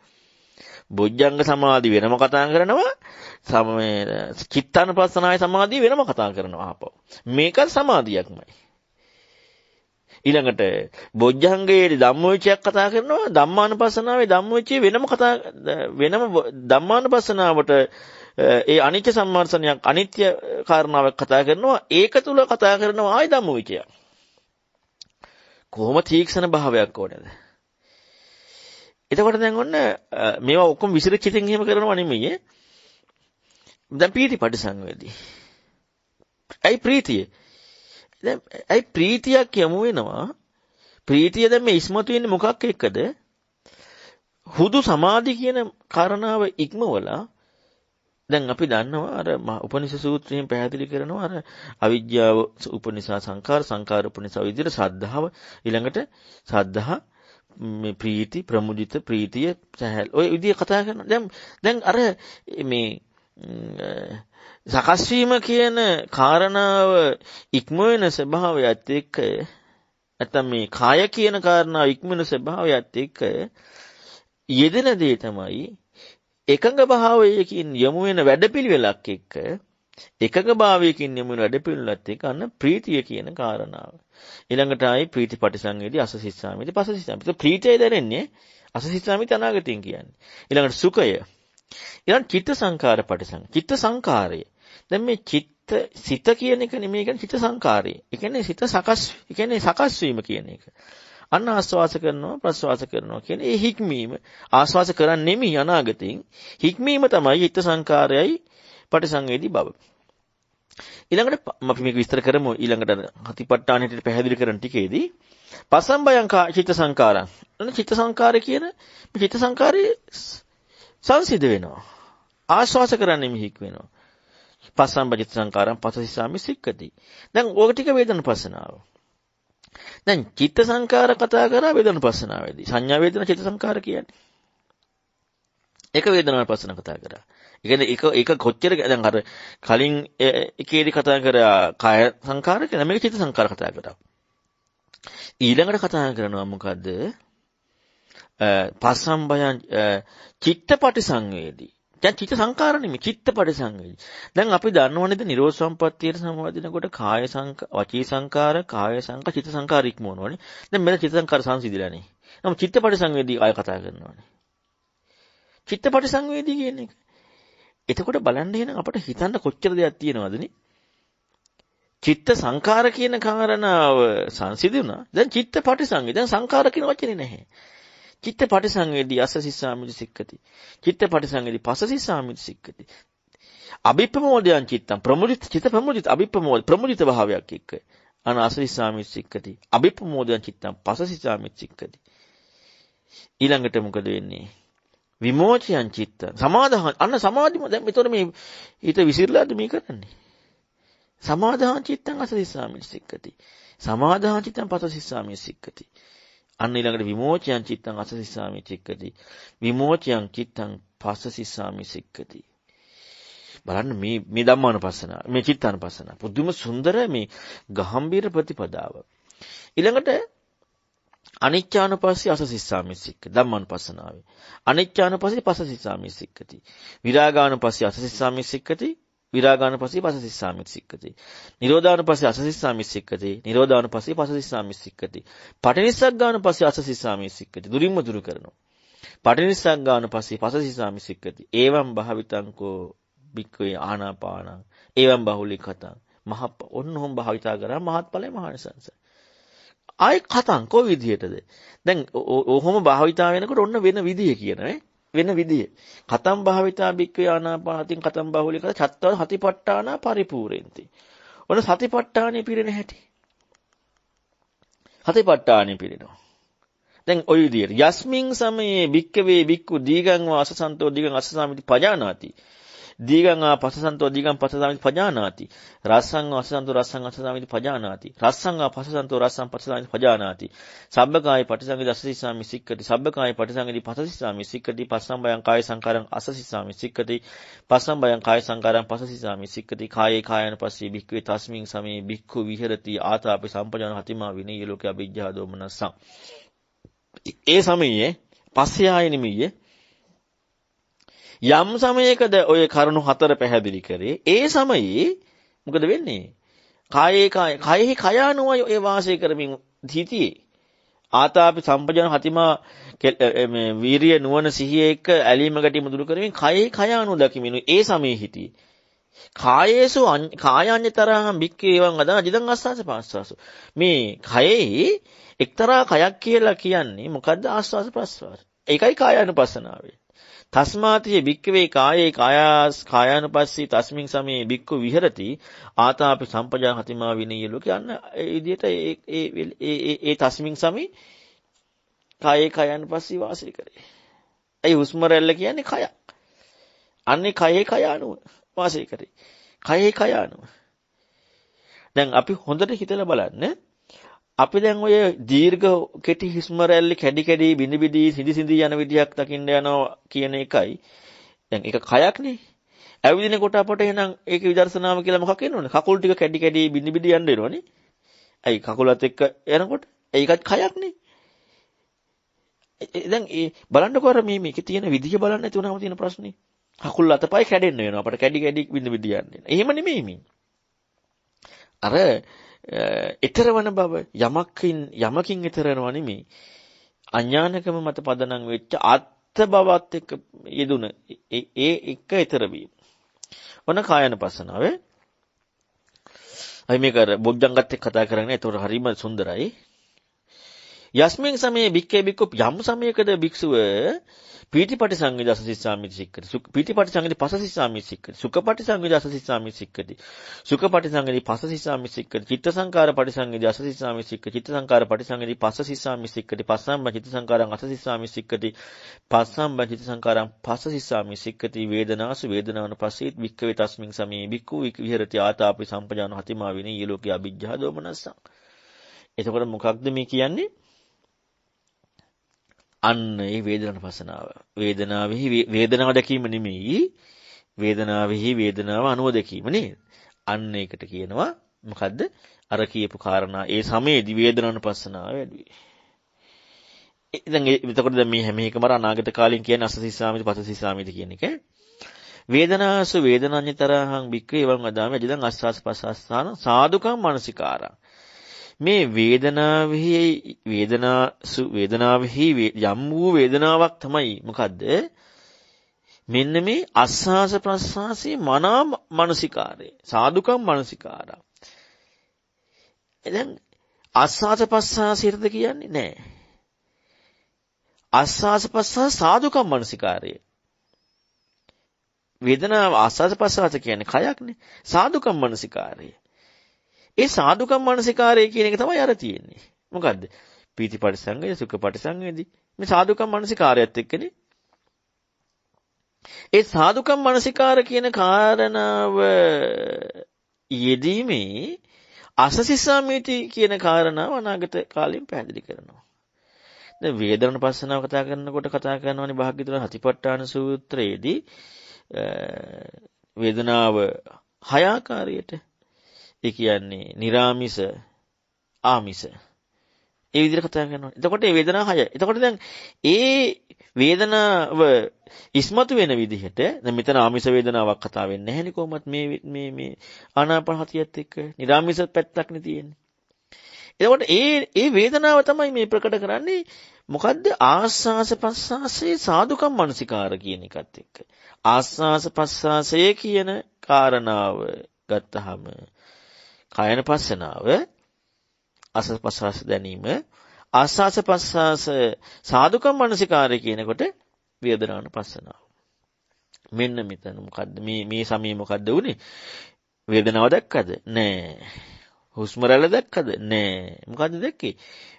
බොජ්ජංග සමාධිය වෙනම කතා කරනවා. චිත්තානුපස්සනාවේ සමාධිය වෙනම කතා කරනවා ආපහු. මේක සමාධියක්මයි. ඊළඟට බොජ්ජංගයේ ධම්මවිචයක් කතා කරනවා. ධම්මානුපස්සනාවේ ධම්මවිචය වෙනම ධම්මානුපස්සනාවට ඒ අනිත්‍ය සම්මර්ෂණයක් අනිත්‍ය කාරණාවක් කතා කරනවා ඒක තුල කතා කරනවා ආයි ධම්මවිචය කොහොම තීක්ෂණ භාවයක් ඕනේද එතකොට දැන් ඔන්න මේවා ඔක්කොම විසිරෙච්චින් එහෙම කරනවා නෙමෙයි දැන් පීතිපටි සංවේදී ඇයි ප්‍රීතිය දැන් ඇයි ප්‍රීතියක් යමු වෙනවා ප්‍රීතිය දැන් මේ ඉස්මතු වෙන්නේ මොකක් එක්කද හුදු සමාධි කියන කාරණාව ඉක්මවලා දැන් අපි දන්නවා අර උපනිෂද් සූත්‍රයෙන් පැහැදිලි කරනවා අර අවිජ්ජාව උපනිෂා සංකාර උපනිෂා විදිහට සද්ධාව ඊළඟට සද්ධා මේ ප්‍රීති ප්‍රමුදිත ප්‍රීතිය සහැල් ඔය විදිහ කතා කරනවා දැන් අර මේ සකස් වීම කියන කාරණාව ඉක්ම වෙන ස්වභාවයත් එක්ක නැත්නම් මේ කාය කියන කාරණාව ඉක්ම වෙන ස්වභාවයත් එක්ක යෙදෙන දේ තමයි එකඟ භාවයකින් යොමු වෙන වැඩපිළිවෙලක් එක්ක එකඟ භාවයකින් යොමු වෙන වැඩපිළිවෙලත් එක්ක අන්න ප්‍රීතිය කියන කාරණාව. ඊළඟට ආයි ප්‍රීතිපටි සංවේදී අසසිස්සාමිති පසසිස්සාමිති. ප්‍රීතිය දැනෙන්නේ අසසිස්සාමිති අනාගතයෙන් කියන්නේ. ඊළඟට සුඛය. ඊළඟ චිත්ත සංකාර පටිසං. චිත්ත සංකාරය. දැන් මේ සිත කියන එක නෙමෙයි කියන්නේ චිත්ත සංකාරය. ඒ කියන්නේ සිත සකස් වීම කියන එක. අන්න ආස්වාස කරනවා ප්‍රස්වාස කරනවා කියන්නේ ඒ හික්මීම ආස්වාස කරන්නේ නෙමෙයි අනාගතයෙන් හික්මීම තමයි චිත්ත සංකාරයයි පටිසංවේදී බව. ඊළඟට අපි මේක විස්තර කරමු ඊළඟට හතිපට්ඨානෙට පැහැදිලි කරන ටිකේදී පසම්බයං චිත්ත සංකාරං. චිත්ත සංකාරය කියන මේ චිත්ත සංකාරය සංසිඳ වෙනවා. ආස්වාස කරන්නේ නෙමෙයි හික් වෙනවා. පසම්බය චිත්ත සංකාරං පසසිසාමි සික්කති. දැන් ඕක ටික වේදනාපස්සනාව. දැන් චිත්ත සංකාර කතා කරා වේදනාපස්සනාවේදී සංඥා වේදනා චිත්ත සංකාර කියන්නේ. ඒක වේදනාපස්සන කතා කරා. ඒ කියන්නේ ඒක කොච්චර දැන් අර කලින් එකේදී කතා කරා කාය සංකාර කියන මේක චිත්ත සංකාර කතා කරා. ඊළඟට කතා කරනවා මොකද්ද? පස්සම්බයං චිත්තපටි සංවේදී. දැන් චිත්ත සංකාර නෙමෙයි චිත්තපටි සංවේදී. දැන් අපි දන්නවනේද නිරෝධ සම්පත්තියට සම්බන්ධනකොට කාය වචී සංකාර කාය සංකාර චිත්ත සංකාර ඉක්මවනවනේ. දැන් මෙතන චිත්ත සංකාර සංසිඳිලානේ. නමුත් චිත්තපටි සංවේදී ආය කතා කරනවානේ. චිත්තපටි සංවේදී කියන එක. එතකොට බලන්න එහෙනම් අපිට හිතන්න කොච්චර දෙයක් තියෙනවදනේ. චිත්ත සංකාර කියන කාරණාව සංසිඳුණා. දැන් චිත්තපටි සංවේදී. දැන් සංකාර කියන වචනේ නැහැ. චිත්තපටි සංවේදී අසසිසාමිති සික්කති. චිත්තපටි සංවේදී පසසිසාමිති සික්කති. අභිප්‍රමෝදයන් චිත්තං ප්‍රමුදිත චිත්ත ප්‍රමුදිත ප්‍රමුදිත භාවයක් එක්ක අනසසිසාමිති සික්කති. අභිප්‍රමෝදයන් චිත්තං පසසිසාමිති සික්කති. ඊළඟට මොකද වෙන්නේ? විමෝචයන් චිත්තං සමාදාන අන්න සමාධිම දැන් මෙතන මේ හිත විසිරලාද මේ කරන්නේ? සමාදාන චිත්තං අසසිසාමිති සික්කති. සමාදාන චිත්තං පසසිසාමිති සික්කති. අන්න ඊළඟට විමෝචයන් චිත්තං අසසිස්සාමි සික්කති. විමෝචයන් චිත්තං පස්සසිස්සාමි සික්කති. බලන්න මේ ධම්මානුපස්සන මේ චිත්තානුපස්සන පුදුම සුන්දර මේ ගාම්භීර ප්‍රතිපදාව. ඊළඟට අනිච්චානුපස්සී අසසිස්සාමි සික්කති ධම්මානුපස්සනාවේ. අනිච්චානුපස්සී පස්සසිස්සාමි සික්කති. විරාගානුපස්සී අසසිස්සාමි සික්කති. විරාගානුපස්සී පස්සසිස්සාමි සික්කති. නිරෝධානුපස්සී අසසිස්සාමි සික්කති. නිරෝධානුපස්සී පස්සසිස්සාමි සික්කති. පටිනිස්සග්ගානුපස්සී අසසිස්සාමි සික්කති. දුරින්ම දුරු කරනවා. පටිනිස්සග්ගානුපස්සී පස්සසිස්සාමි සික්කති. ඒවම් භාවිතංකෝ බික්කේ ආනාපාන ඒවම් බහුලිකතං මහ ඔන්නෝම් භාවිතා කරා මහත්ඵලයි මහානිසංස. ආයි කතං කො විදියටද? දැන් ඔහොම භාවිතා වෙනකොට ඔන්න වෙන විදිය කියනවා වෙන විදිය. කතං භාවිතා බික්කේ ආනාපානතින් කතං බහුලිකත චත්තව සතිපට්ඨාන පරිපූර්ණති. ඔන්න සතිපට්ඨානෙ පිරෙන හැටි. සතිපට්ඨානෙ පිරෙනවා. දැන් ඔය විදියට යස්මින් සමයේ බික්කවේ බික්කු දීගං වාසසන්තෝ දීගං අස්සසාමිති පජානාති. දීගං ආපස්සසන්තෝ දීගං පස්සසාමිති පජානාති. රස්සං වාසසන්තෝ රස්සං අස්සසාමිති පජානාති. රස්සං ආපස්සසන්තෝ රස්සං පස්සසාමිති පජානාති. සබ්බකාය පටිසංගති අස්සසිස්සාමි සික්කති. සබ්බකාය පටිසංගති පස්සසිස්සාමි සික්කති. පස්සම්බයං කාය සංකාරං අස්සසිස්සාමි සික්කති. පස්සම්බයං කාය සංකාරං පස්සසිස්සාමි සික්කති. කායේ කායන පස්සේ බික්කවේ තස්මින් සමේ බික්ඛු විහෙරති ආතාපි සම්පජාන හතිමා විනීය ලෝකේ අවිජ්ජා දෝමනස්සං. ඒ සමයේ පස්සේ ආයෙ නෙමෙයි යම් සමයකද ඔය කරුණු හතර පැහැදිලි කරේ ඒ සමයේ මොකද වෙන්නේ? කායේ කය අනුව ඒ වාසය කරමින් හිටියේ. ආතාපි සම්පජාන හතිමා මේ වීරිය නුවණ සිහිය එක්ක ඇලීම ගැටීම දුරු කරමින් කායේ කය අනුව දකිමිනු ඒ සමයේ හිටියේ. කායේසු කායඤ්ඤතරං බික්කේවං අදා ජිදං අස්සස පාස්සස. මේ කයේ එක්තරා කයක් කියලා කියන්නේ මොකද්ද? ආස්වාස ප්‍රස්වාස. ඒකයි කායानुපස්සනාවේ. තස්මාතිය බික්කවේ කායේ කායානුපස්සී තස්මින් සමේ බික්කු විහෙරති ආතාපි සම්පජාන හතිමා විනීය ලෝක යන ඒ විදිහට ඒ තස්මින් සමේ කායේ කායානුපස්සී වාසය කරේ. ඒ හුස්ම රැල්ල කියන්නේ කයක්. අන්නේ කයේ කයානුව වාසය කරේ. කයේ කයානුව. දැන් අපි හොඳට හිතලා බලන්න. අපි දැන් ඔය දීර්ඝ කෙටි හුස්ම රැල්ල කැඩි කැඩි බිනි බිනි සිඳි සිඳි යන විදියක් දකින්න යනවා කියන එකයි. දැන් ඒක කයක්නේ. ඇවිදිනකොට අපට එහෙනම් ඒක විදර්ශනාව කියලා මොකක් වෙනවනේ? කකුල් ටික කැඩි කැඩි බිනි බිනි යන්න එනවනේ. ඇයි කකුලත් එක්ක යනකොට ඒකත් කයක්නේ. දැන් ඒ බලන්නකො අර මේකේ තියෙන විදිය බලන්න නැති වුණාම තියෙන ප්‍රශ්නේ. කකුල් අතපය කැඩෙන්න වෙනවා. අපට කැඩි කැඩි බිනි බිනි යන්න. එහෙම නෙමෙයි මේ. අර ඊතරවන බව යමකින් ඊතරනවා නෙමෙයි අඥානකම මත පදනම් වෙච්ච අත්ත බවත් එක්ක යෙදුන ඒ එක ඊතර වීම. ඔන්න කායනපසනාවේ අයි මේක අර බොජ්ජංගත් එක්ක කතා කරන්නේ ඒතකොට හරිම සුන්දරයි. යස්මින් සමයේ බික්කේ බික්කු යම් සමයකද භික්ෂුව පීතිපටි සංගීත අසසිස්සාමිති සික්කති. පීතිපටි සංගීත පසසිස්සාමිති සික්කති. සුඛපටි සංගීත අසසිස්සාමිති සික්කති. සුඛපටි සංගීත පසසිස්සාමිති සික්කති. චිත්ත සංකාර පටි සංගීත අසසිස්සාමිති සික්කති. චිත්ත සංකාර පටි සංගීත පසසිස්සාමිති සික්කති. පස්සම්බ චිත්ත සංකාරං අසසිස්සාමිති සික්කති. පස්සම්බ චිත්ත සංකාරං පසසිස්සාමිති සික්කති. වේදනාසු වේදනානුපස්සීත් වික්ඛවේ තස්මින් සමේ බික්ඛු විහෙරති ආතාපි සම්පජාන හතිමා විනීය ලෝකේ අවිජ්ජා දෝමනස්සං. එතකොට මොකක්ද මේ කියන්නේ? අන්න ඒ වේදනානුපස්සනාව. වේදනාව දැකීම නෙමෙයි. වේදනාවෙහි වේදනාව අනුව දැකීම නේද? අන්න ඒකට කියනවා මොකද්ද? අර කියපු කාරණා ඒ සමයේදී වේදනානුපස්සනාව වැඩි වෙයි. දැන් එතකොට දැන් මේ හැම එකම අනාගත කාලෙන් කියන්නේ අසසිස්සාමිති පසසිස්සාමිති කියන එක. වේදනාසු වේදනඤ්ඤතරං බික්කේ එවං අදාමි අජිදං අස්සස් පස්සස්සාන සාදුකම් මානසිකාරං. මේ වේදනාවෙහි යම් වූ වේදනාවක් තමයි මොකද්ද? මෙන්න මේ අස්වාස ප්‍රස්වාසයේ මනා මානසිකාරය. සාදුකම් මානසිකාරය. දැන් අස්වාස ප්‍රස්වාසයද කියන්නේ නැහැ. අස්වාස ප්‍රස්වාස සාදුකම් මානසිකාරය. වේදනාව ආස්වාස ප්‍රස්වාස කියන්නේ කයක්නේ. සාදුකම් මානසිකාරය. ඒ සාදුකම් මානසිකාරය කියන එක තමයි අර තියෙන්නේ. මොකද්ද? පීති පරිසංගය, සුඛ පරිසංගයදී. මේ සාදුකම් මානසිකාරයත් එක්කනේ. ඒ සාදුකම් මානසිකාර කියන කාරණාව යෙදීමේ අසසිස්සාමිති කියන කාරණාව අනාගත කාලෙන් පැහැදිලි කරනවා. දැන් වේදනානුපස්සනාව කතා කරනකොට කතා කරනවානේ භාග්‍යවතුන් සතිපට්ඨාන සූත්‍රයේදී වේදනාව 6 ආකාරයට. ඒ කියන්නේ නිරාමිස, ආමිස. ඒ විදිහට කතා කරනවා. එතකොට මේ වේදනාව 6. එතකොට දැන් ඒ වේදනාව ඉස්මතු වෙන විදිහට දැන් මෙතන ආමිස වේදනාවක් කතා වෙන්නේ නැහැනේ කොහොමත් මේ ආනාපාන හතියත් එක්ක නිරාමිස පැත්තක් නේ තියෙන්නේ. එතකොට ඒ වේදනාව තමයි මේ ප්‍රකට කරන්නේ මොකද්ද ආස්වාස ප්‍රස්වාසයේ සාදුකම් මනසිකාර කියන එකත් එක්ක. ආස්වාස ප්‍රස්වාසයේ කියන කාරණාව ගත්තහම කායන පස්සනාව ආස්වාස ප්‍රස්වාස දැනීම ආස්වාස ප්‍රස්වාස සාදුකම් මනසිකාරය කියනකොට වේදනාන පස්සනාව. මෙන්න මෙතන මොකද්ද මේ සමයේ මොකද්ද උනේ? වේදනාව දැක්කද? නෑ. හුස්ම රැල්ල දැක්කද? නෑ. මොකද්ද දැක්කේ?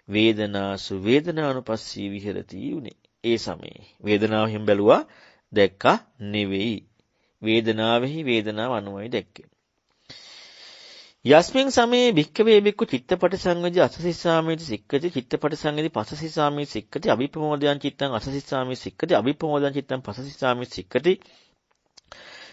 වේදනාසු වේදනානුපස්සී විහෙරති උනේ. ඒ සමයේ වේදනාව හිම් බැලුවා දැක්කා නෙවෙයි. වේදනාවෙහි වේදනාව අනුවයි දැක්කේ. යස්මින් සමයේ භික්ඛවේ භික්ඛු චිත්තපට සංවේදී අසසිස්සාමේති සික්ඛති චිත්තපට සංවේදී පසසිස්සාමේති සික්ඛති අභිප්‍රමෝදයන් චිත්තං අසසිස්සාමේති සික්ඛති අභිප්‍රමෝදයන් චිත්තං පසසිස්සාමේති සික්ඛති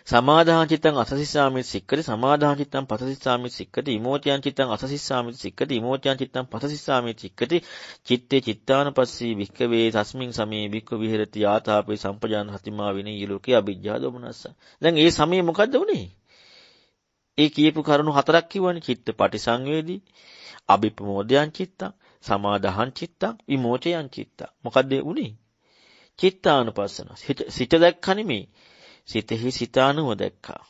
සමාදාහං චිත්තං අසසිස්සාමේති සික්ඛති සමාදාහං චිත්තං පසසිස්සාමේති සික්ඛති විමෝචයන් චිත්තං අසසිස්සාමේති සික්ඛති විමෝචයන් චිත්තං පසසිස්සාමේති සික්ඛති චිත්තේ චිත්තානපස්සී භික්ඛවේ තස්මින් සමයේ භික්ඛු විහෙරති ආතාපේ සම්පජාන හතිමා විනී ලෝකේ අවිජ්ජා දෝමනස්ස. දැන් ඒ සමයේ මොකද්ද උනේ? ඒ කියපු කරුණු 4ක් කිව්වනේ චිත්ත පටිසංවේදී අභිප්‍රමෝදයන් චිත්තං සමාදාහං චිත්තං විමෝචයන් චිත්තං. මොකද්ද උනේ? චිත්තානුපස්සන. සිත දැක්කා නෙමේ. සිතෙහි සිතානුව දැක්කා.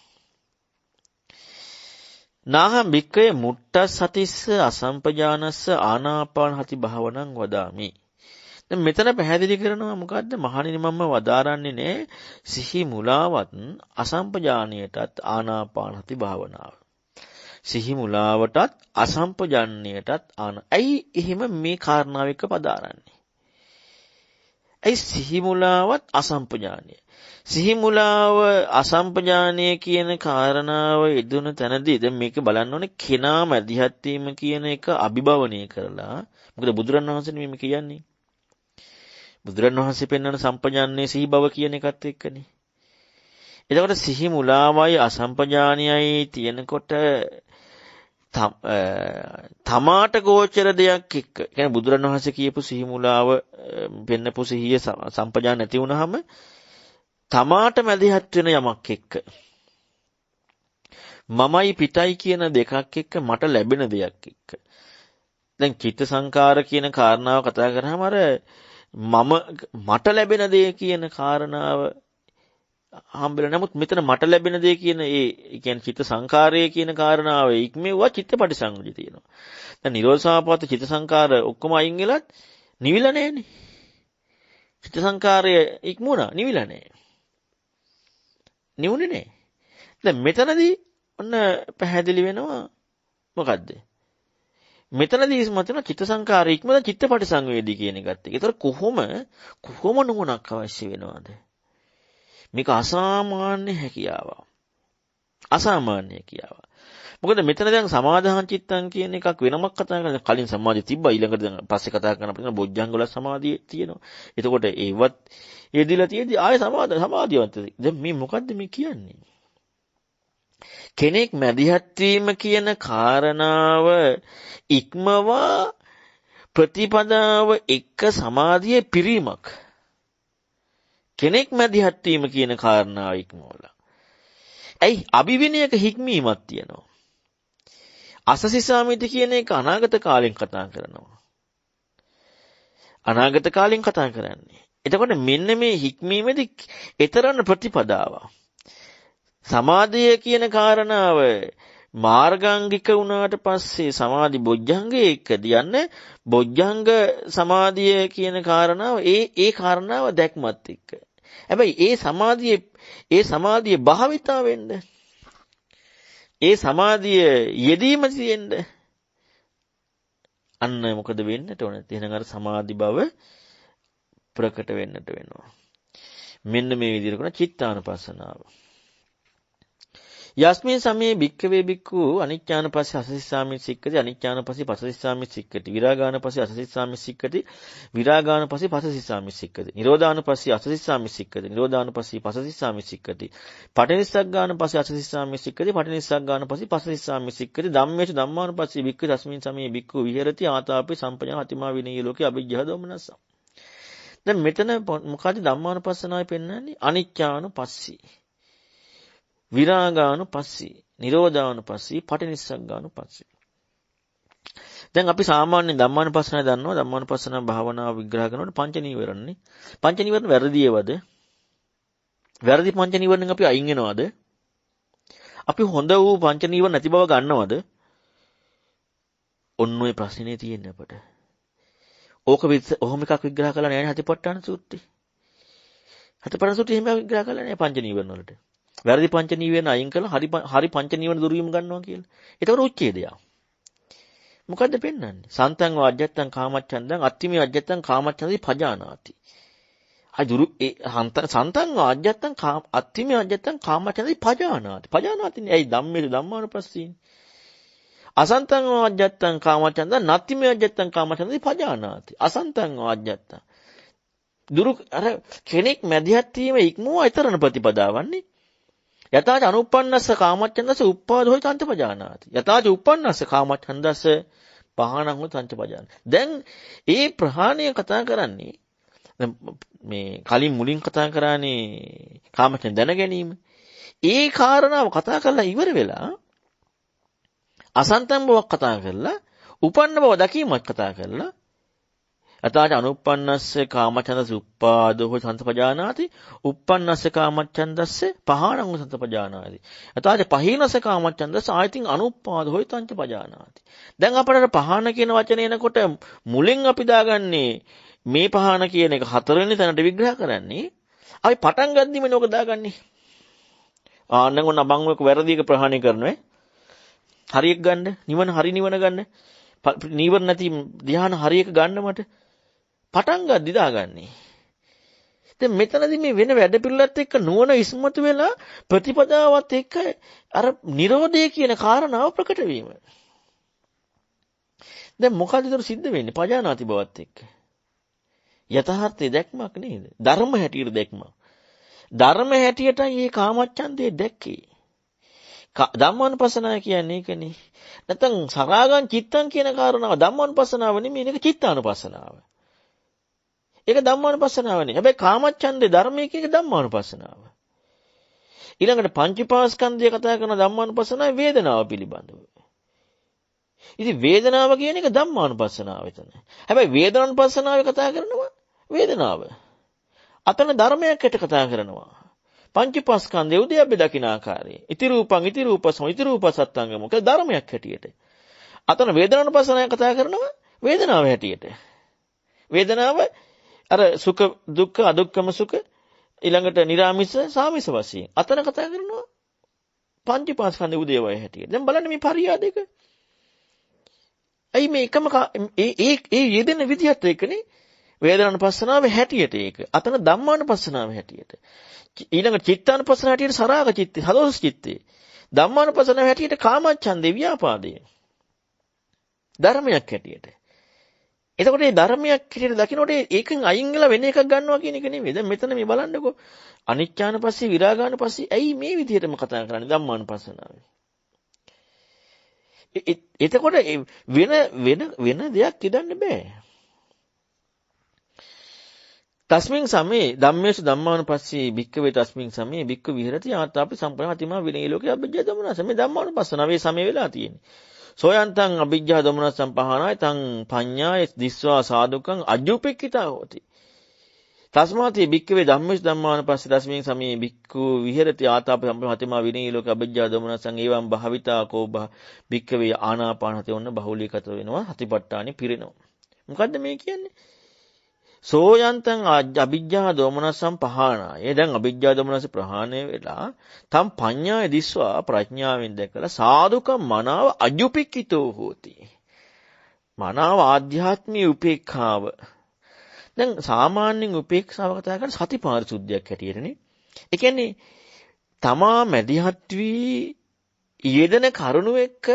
නාහම් භික්ඛවේ මුට්ටස් සතිස්ස අසම්පජානස්ස ආනාපාන හති භාවනං වදාමි. දැන් මෙතන පැහැදිලි කරනවා මොකද්ද? මහණෙනි මම වදාරන්නේ නේ සිහි මුලාවත් අසම්පජානියටත් ආනාපාන හති භාවනාව. සිහි මුලාවටත් අසම්පජානියටත් ඇයි එහෙම මේ කාරණාව එක්ක පදාරන්නේ? ඇයි සිහි මුලාවත් අසම්පජානිය? සිහි මුලාව අසම්පජානීය කියන කාරණාව යෙදුන තැනදී දැන් මේක බලන්න ඕනේ කෙනා මැදිහත් වීම කියන එක අභිභවනය කරලා. මොකද බුදුරණවහන්සේ මේ කියන්නේ. බුදුරණවහන්සේ පෙන්වන සම්පජාන්නේ සිහි බව කියන එකත් එක්කනේ. එතකොට සිහි මුලාවයි අසම්පජානියයි තියෙනකොට තමාට ගෝචර දෙයක් එක්ක. කියන්නේ බුදුරණවහන්සේ කියපු සිහි මුලාව පෙන්නපු සිහිය සම්පජාන නැති වුනහම තමාට මැදිහත් වෙන යමක් එක්ක මමයි පිටයි කියන දෙකක් එක්ක මට ලැබෙන දෙයක් එක්ක. දැන් චිත්ත සංකාර කියන කාරණාව කතා කරාම අර මට ලැබෙන දේ කියන කාරණාව හම්බෙලා. නමුත් මෙතන මට ලැබෙන දේ කියන ඒ කියන්නේ චිත්ත සංකාරය කියන කාරණාව ඉක්මෙව්වා චිත්තපටි සංගුජි තියෙනවා. දැන් නිරෝධසාපත චිත්ත සංකාර ඔක්කොම අයින් වෙලත් නිවිලා නැහැනේ. චිත්ත සංකාරය ඉක්මුණා නිවිලා නැහැ. නිවුනේ නැහැ. දැන් මෙතනදී ඔන්න පැහැදිලි වෙනවා මොකද්ද? මෙතනදී මතන චිත්ත සංකාරය ඉක්මන චිත්තපටි සංවේදී කියන එකත් එක්ක. ඒතර කොහොම නුවණක් අවශ්‍ය වෙනවද? මේක අසාමාන්‍ය හැකියාවක්. අසාමාන්‍ය හැකියාවක්. මොකද මෙතන දැන් සමාදාහං චිත්තං කියන එකක් වෙනමක් කතා කරන කලින් සමාධිය තිබ්බා ඊළඟට දැන් පස්සේ කතා කරන අපිට බොජ්ජංග වල සමාධිය තියෙනවා. එතකොට ඒවත් යෙදිලා තියෙද්දි ආය සමාධියවන්ත. දැන් මේ මොකද්ද මේ කියන්නේ? කෙනෙක් මැදිහත් වීම කියන කාරණාව ඉක්මවා ප්‍රතිපදාව එක්ක සමාධියේ පිරීමක්. කෙනෙක් මැදිහත් වීම කියන කාරණාව ඉක්මවලා. ඇයි අභිවිනයක හික්මීමක් තියෙනවා. අසසිසාමිති කියන එක අනාගත කාලෙන් කතා කරනවා. අනාගත කාලෙන් කතා කරන්නේ. එතකොට මෙන්න මේ හික්මීමේදී ඊතරන ප්‍රතිපදාව. සමාධිය කියන කාරණාව මාර්ගාංගික වුණාට පස්සේ සමාධි බොජ්ජංගයේ එක්කදී යන්නේ බොජ්ජංග සමාධිය කියන කාරණාව ඒ කාරණාව දැක්මත් එක්ක. හැබැයි ඒ සමාධිය භාවිතා වෙන්න ඒ සමාධිය යෙදීම තියෙන්න අන්න මොකද වෙන්නට ඕන? එහෙනම් අර සමාධි බව ප්‍රකට වෙන්නට වෙනවා. මෙන්න මේ විදිහට කරන චිත්තානුපස්සනාව. යස්මින් සමේ භික්ඛවේ භික්ඛු අනිච්ඡානපස්සේ අසසිස්සාමි සික්කති අනිච්ඡානපස්සේ පසසිස්සාමි සික්කති විරාගානපස්සේ අසසිස්සාමි සික්කති විරාගානපස්සේ පසසිස්සාමි සික්කති නිරෝධානපස්සේ අසසිස්සාමි සික්කති නිරෝධානපස්සේ පසසිස්සාමි සික්කති පටිනිස්සග්ගානපස්සේ අසසිස්සාමි සික්කති පටිනිස්සග්ගානපස්සේ පසසිස්සාමි සික්කති ධම්මේච ධම්මානුපස්සේ භික්ඛු තස්මින් සමේ භික්ඛු විහෙරති ආතාපි සම්පඤ්ඤා හතිමා විනී ලෝකේ අවිජ්ජා දෝමනස්ස. දැන් මෙතන මොකද ධම්මානුපස්සනාවේ පෙන්වන්නේ අනිච්ඡානුපස්සී විරාගානුපස්සී නිරෝධානුපස්සී පටිනිස්සග්ගානුපස්සී. දැන් අපි සාමාන්‍යයෙන් ධම්මානුපස්සනාව දන්නවා. ධම්මානුපස්සනාව භාවනාව විග්‍රහ කරනකොට පංච නීවරණනේ. පංච නීවරණ වැරදියවද? වැරදි පංච නීවරණෙන් අපි අයින් වෙනවද? අපි හොඳ වූ පංච නීවරණ නැති බව ගන්නවද? ඔන්න ඔය ප්‍රශ්නේ තියෙන්නේ අපට. ඔහොම එකක් විග්‍රහ කළා නෑ හතිපට්ඨාන සූත්‍රය. හතිපට්ඨාන සූත්‍රය එහෙම විග්‍රහ කළා නෑ පංච නීවරණ වලට. වැරදි පංච නීවරණ අයින් කළා හරි පංච නීවරණ දුරු වීම ගන්නවා කියලා. ඒතකොට උච්ඡේදය. මොකද්ද පෙන්වන්නේ? සන්තං වාජ්ජත්තං කාමච්ඡන්දං අත්තිමේ අජ්ජත්තං කාමච්ඡන්දේ පජානාති. දුරු සන්තං වාජ්ජත්තං අත්තිමේ අජ්ජත්තං කාමච්ඡන්දේ පජානාති. පජානාතිනේ ඇයි ධම්මේ ධම්මානුපස්සීනේ. අසන්තං වාජ්ජත්තං කාමච්ඡන්දං නත්තිමේ අජ්ජත්තං කාමච්ඡන්දේ පජානාති. අසන්තං වාජ්ජත්තං දුරු අර කෙනෙක් මැදිහත් වීම ඉක්මවා ඊතරණ ප්‍රතිපදාවන්නේ. යතාච අනුප්පන්නස්ස කාමච්ඡන්දස්ස උප්පාදෝ තන්තපජානාති. යතාච උප්පන්නස්ස කාමච්ඡන්දස්ස පහණං හො තන්තපජාන. දැන් ඒ ප්‍රහාණය කතා කරන්නේ මේ කලින් මුලින් කතා කරානේ කාමච්ඡන්ද දැන ගැනීම. ඒ කාරණාව කතා කරලා ඉවර වෙලා අසන්තම් බවක් කතා කරලා උපන්න බව දැකීමක් කතා කරලා යතාච අනුප්පන්නස්ස කාමච්ඡන්දස්ස උප්පාදෝ තන්තපජානාති උප්පන්නස්ස කාමච්ඡන්දස්ස පහණං හො තන්තපජානාති. යතාච පහීනස්ස කාමච්ඡන්දස්ස ආයතින් අනුප්පාදෝ තන්තපජානාති. දැන් අපිට පහන කියන වචනේ එනකොට මුලින් අපි දාගන්නේ මේ පහන කියන එක හතරවෙනි තැනට විග්‍රහ කරන්නේ. අපි පටන් ගද්දිම නෝක දාගන්නේ. ආන්න ගොන්න බං ඔක වැරදි එක ප්‍රහාණය කරනවා. හරියක් ගන්න නිවන හරි නිවන ගන්න නීවර නැති ධ්‍යාන හරියක ගන්න මට පටන් ගද්දි දාගන්නේ. දැන් මෙතනදී මේ වෙන වැඩ පිළිවෙලත් එක්ක නුවණ ඉස්මතු වෙලා ප්‍රතිපදාවත් එක්ක අර නිරෝධය කියන කාරණාව ප්‍රකට වීම. දැන් මොකද ඒතර සිද්ධ වෙන්නේ? පජානාති බවත් එක්ක. යථාර්ථයේ දැක්මක් නේද? ධර්ම හැටියට දැක්මක්. ධර්ම හැටියටයි මේ කාමච්ඡන්දේ දැක්කේ. ධම්මානුපස්සනාව කියන්නේ ඒකනේ. නැත්නම් සරාගං චිත්තං කියන කාරණාව ධම්මානුපස්සනාව නෙමෙයි මේක චිත්තානුපස්සනාව. ඒක ධම්මානුපස්සනාව නෙවෙයි. හැබැයි කාමච්ඡන්දේ ධර්මයේ කියන ධම්මානුපස්සනාව. ඊළඟට පංචීපාස්කන්ධය කතා කරන ධම්මානුපස්සනාවේ වේදනාව පිළිබඳව. ඉතින් වේදනාව කියන එක ධම්මානුපස්සනාව එතන. හැබැයි වේදනානුපස්සනාවේ කතා කරනවා වේදනාව. අතන ධර්මයක් හැට කතා කරනවා. පංචීපාස්කන්ධය උද්‍යප්ප දකින්න ආකාරය. ඉති රූපං ඉති රූපසම ඉති රූපසත්තංගම කියලා ධර්මයක් හැටියට. අතන වේදනානුපස්සනාව කතා කරනවා වේදනාව හැටියට. වේදනාව අර සුඛ දුක්ඛ අදුක්ඛම සුඛ ඊළඟට නිරාමිස සාමිස වශයෙන් අතන කතා කරනවා පංචීපාස්කන්ධ උදේවය හැටියට. දැන් බලන්න මේ පරියා දෙක. අයි මේ එකම ඒ යෙදෙන විදිහත් එක්කනේ වේදනානුපස්සනාවේ හැටියට ඒක. අතන ධම්මානුපස්සනාවේ හැටියට. ඊළඟ චිත්තානුපස්සනාව හැටියට සරාග චිත්තේ, සදෝස් චිත්තේ. ධම්මානුපස්සනාව හැටියට කාමච්ඡන්දේ ව්‍යාපාදේ. ධර්මයක් හැටියට. එතකොට මේ ධර්මයක් හැටියට දකින්නකොට ඒකෙන් අයින් වෙලා වෙන එකක් ගන්නවා කියන එක නෙමෙයි. දැන් මෙතන මේ බලන්නකෝ. අනිච්ඡානුපස්සී විරාගානුපස්සී ඇයි මේ විදිහටම කතා කරන්නේ ධම්මානුපස්සනාවේ? එතකොට වෙන දෙයක් කියන්න බෑ. තස්මින් සමේ ධම්මේසු ධම්මානුපස්සී භික්ඛවේ තස්මින් සමේ භික්ඛු විහෙරති ආතාපි සම්ප්‍රහතිමා විනේ ලෝකේ අභිජ්ජා දමනස මේ ධම්මානුපස්සනාවේ සමේ වෙලා තියෙන්නේ. සෝයන්තං අභිජ්ජා දමනස සම්පහානාය තං පඤ්ඤාය දිස්වා සාදුකං අජ්ජුපෙක්ඛිතා හෝති. තස්මාති භික්ඛවේ ධම්මේසු ධම්මානුපස්සී තස්මින් සමේ භික්ඛු විහෙරති ආතාපි සම්ප්‍රහතිමා විනේ ලෝකේ අභිජ්ජා දමනසං ඒවං භාවිතා කෝ භික්ඛවේ ආනාපානහතේ ඔන්න බහුලීකත වෙනවා හතිපට්ඨානෙ පිරෙනවා. මොකද්ද මේ කියන්නේ? සෝයන්තං අභිජ්ජා දෝමනසම් පහානාය. දැන් අභිජ්ජා දෝමනස ප්‍රහාණය වෙලා තම් පඤ්ඤාය දිස්වා ප්‍රඥාවෙන් දැකලා සාදුක මනාව අජුපික්කිතෝ හෝති. මනාව ආධ්‍යාත්මී උපේක්ඛාව. දැන් සාමාන්‍යයෙන් උපේක්ෂාව කතා කරන්නේ සති පාරිශුද්ධියක් හැටියටනේ. ඒ කියන්නේ තමා මැදිහත් වී යෙදෙන කරුණු එක්ක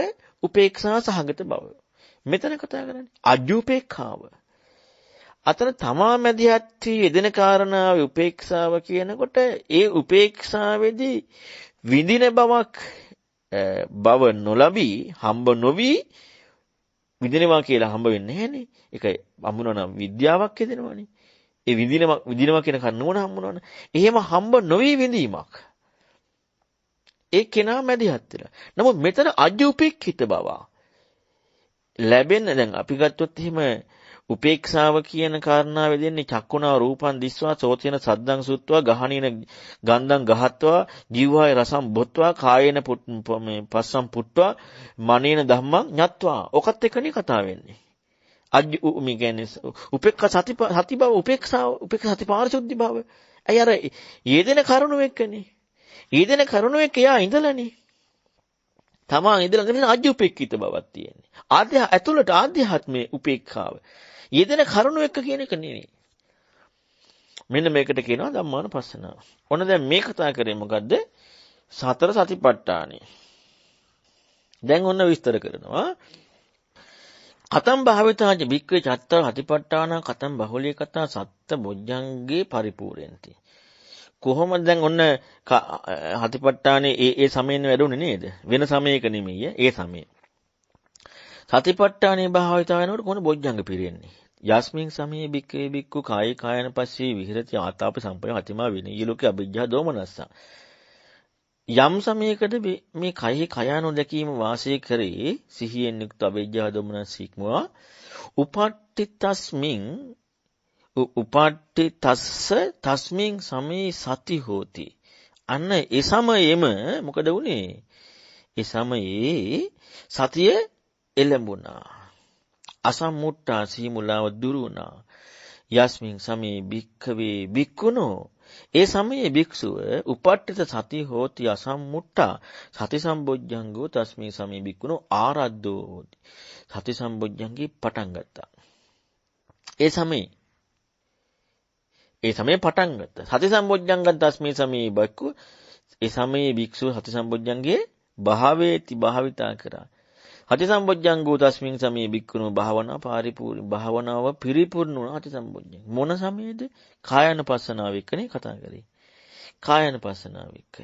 උපේක්ෂා සහගත බව. මෙතන කතා කරන්නේ අජුපේක්ඛාව. අතන තමා මැදිහත් වී යෙදෙන කාරණාවේ උපේක්ෂාව කියනකොට ඒ උපේක්ෂාවේදී විඳින බවක් බව නොලබී හම්බ නොවි විඳිනවා කියලා හම්බ වෙන්නේ නැහනේ. ඒක හම්බුනනම් විද්‍යාවක් හදෙනවනේ. ඒ විඳිනවා කියන කරුණ හම්බුනවනේ. එහෙම හම්බ නොවි විඳීමක්. ඒ කෙනා මැදිහත් වෙලා. නමුත් මෙතන අජුපේක්ඛිත බව ලැබෙන දැන් අපි ගත්තොත් එහෙම උපේක්ෂාව කියන කාරණාවේ දෙන්නේ චක්කුණා රූපං දිස්වා සෝතේන සද්දං සුත්වා ගහණීන ගන්ධං ගහත්වා ජීවහාය රසං බොත්වා කායේන මේ පස්සම් පුට්වා මනේන ධම්මං ඤත්වා. ඔකත් එක්කනේ කතා වෙන්නේ. මේ කියන්නේ උපේක්ඛා සති බව උපේක්ෂා සති පාරිශුද්ධ බව. අය අර යෙදෙන කරුණු එක්කනේ. යෙදෙන කරුණු එක්ක යා ඉඳලානේ. තමා ඉඳලා මෙන්න අජ්ජුපේක්ඛිත බවක් තියෙන්නේ. ඇතුළට ආධ්‍යාත්මයේ උපේක්ඛාව. යෙදෙන කරුණු එක්ක කියන එක නෙවෙයි. මෙන්න මේකට කියනවා ධම්මානුපස්සනාව. ඔන්න දැන් මේ කතා කරේ මොකද්ද? සතර සතිපට්ඨානෙ. දැන් ඔන්න විස්තර කරනවා. කතම් භාවිතාජ භික්ඛවේ චත්තර සතිපට්ඨාන කතම් බහුලී කතා සත්ත බොජ්ජංගේ පරිපූර්ණන්ති. කොහොමද දැන් ඔන්න හතිපට්ඨානේ ඒ සමයෙන් වැඩුණේ නේද? වෙන සමයක නෙමෙයි ඒ සමයේ. සතිපට්ඨානේ භාවිතා වෙනකොට කොහොමද බොජ්ජංග පිරෙන්නේ? යස්මින් සමයේ බික්කේ බික්කු කායි කායන පස්සේ විහෙරති ආතාපි සම්පය හතිමා විනී ලෝකේ අභිජ්ජා දෝමනස්ස. යම් සමයකද මේ කයෙහි කයano දැකීම වාසය කරේ සිහියෙන් යුක්ත අභිජ්ජා දෝමනස් ඉක්මවා උපට්ඨිතස්මින් උපාට්ටි තස්ස තස්මින් සමේ සති හෝති. අන්න ඒ සමයේම මොකද වුනේ? ඒ සමයේ සතිය එළඹුණා. අසම්මුට්ටා සීමුලාව දුරුණා. යස්මින් සමේ භික්ඛවේ භික්ඛුනෝ. ඒ සමයේ භික්ෂුව උපට්ඨිත සති හෝති අසම්මුට්ටා සති සම්බොජ්ජංගෝ තස්මින් සමේ භික්ඛුනෝ ආරද්ධෝ හෝති. සති සම්බොජ්ජංගේ පටන් ගත්තා. ඒ සමයේ පටන් ගත්තා. සති සම්බොජ්ජංගන් තස්මේ සමයේ බක්කු ඒ සමයේ භික්ෂුව සති සම්බොජ්ජංගේ භාවේති භාවිතා කරා. සති සම්බොජ්ජංගෝ තස්මින් සමයේ භික්ඛුනෝ භාවනා පරිපූර්ණ භාවනාව පරිපූර්ණ වුණා සති සම්බොජ්ජංග. මොන සමයේද? කායानुපස්සනාව එක්කනේ කතා කරේ. කායानुපස්සනාව එක්ක.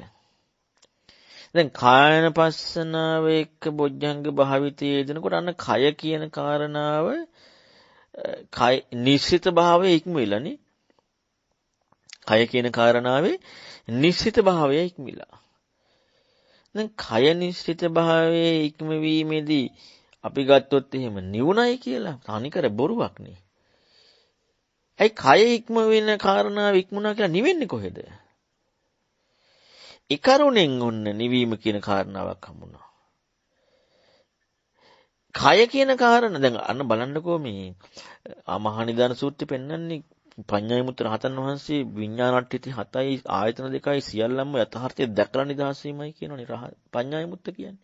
දැන් කායानुපස්සනාව එක්ක බොජ්ජංග භාවිතයේ දෙනකොට අන්න කය කියන කාරණාව කය නිශ්චිත භාවයේ ඉක්මෙලානේ. කය කියන කාරණාවේ නිශ්චිත භාවය ඉක්මලා. දැන් කය නිශ්චිත භාවයේ ඉක්මවීමේදී අපි ගත්තොත් එහෙම නිවුණයි කියලා තනිකර බොරුවක් නේ. ඒ කය ඉක්ම වෙන කාරණාව ඉක්මුණා කියලා නිවෙන්නේ කොහෙද? ඒ කරුණෙන් ඔන්න නිවීම කියන කාරණාවක් හම්බුණා. කය කියන කාරණා දැන් අන්න බලන්නකෝ මේ මහානිදාන සූත්‍රය පෙන්වන්නේ පඤ්ඤායමුත් රහතන් වහන්සේ විඥානට්ඨිති 7යි ආයතන 2යි සියල්ලම යථාර්ථය දැකලා නිදහස් වීමයි කියනෝනේ පඤ්ඤායමුත් කියන්නේ.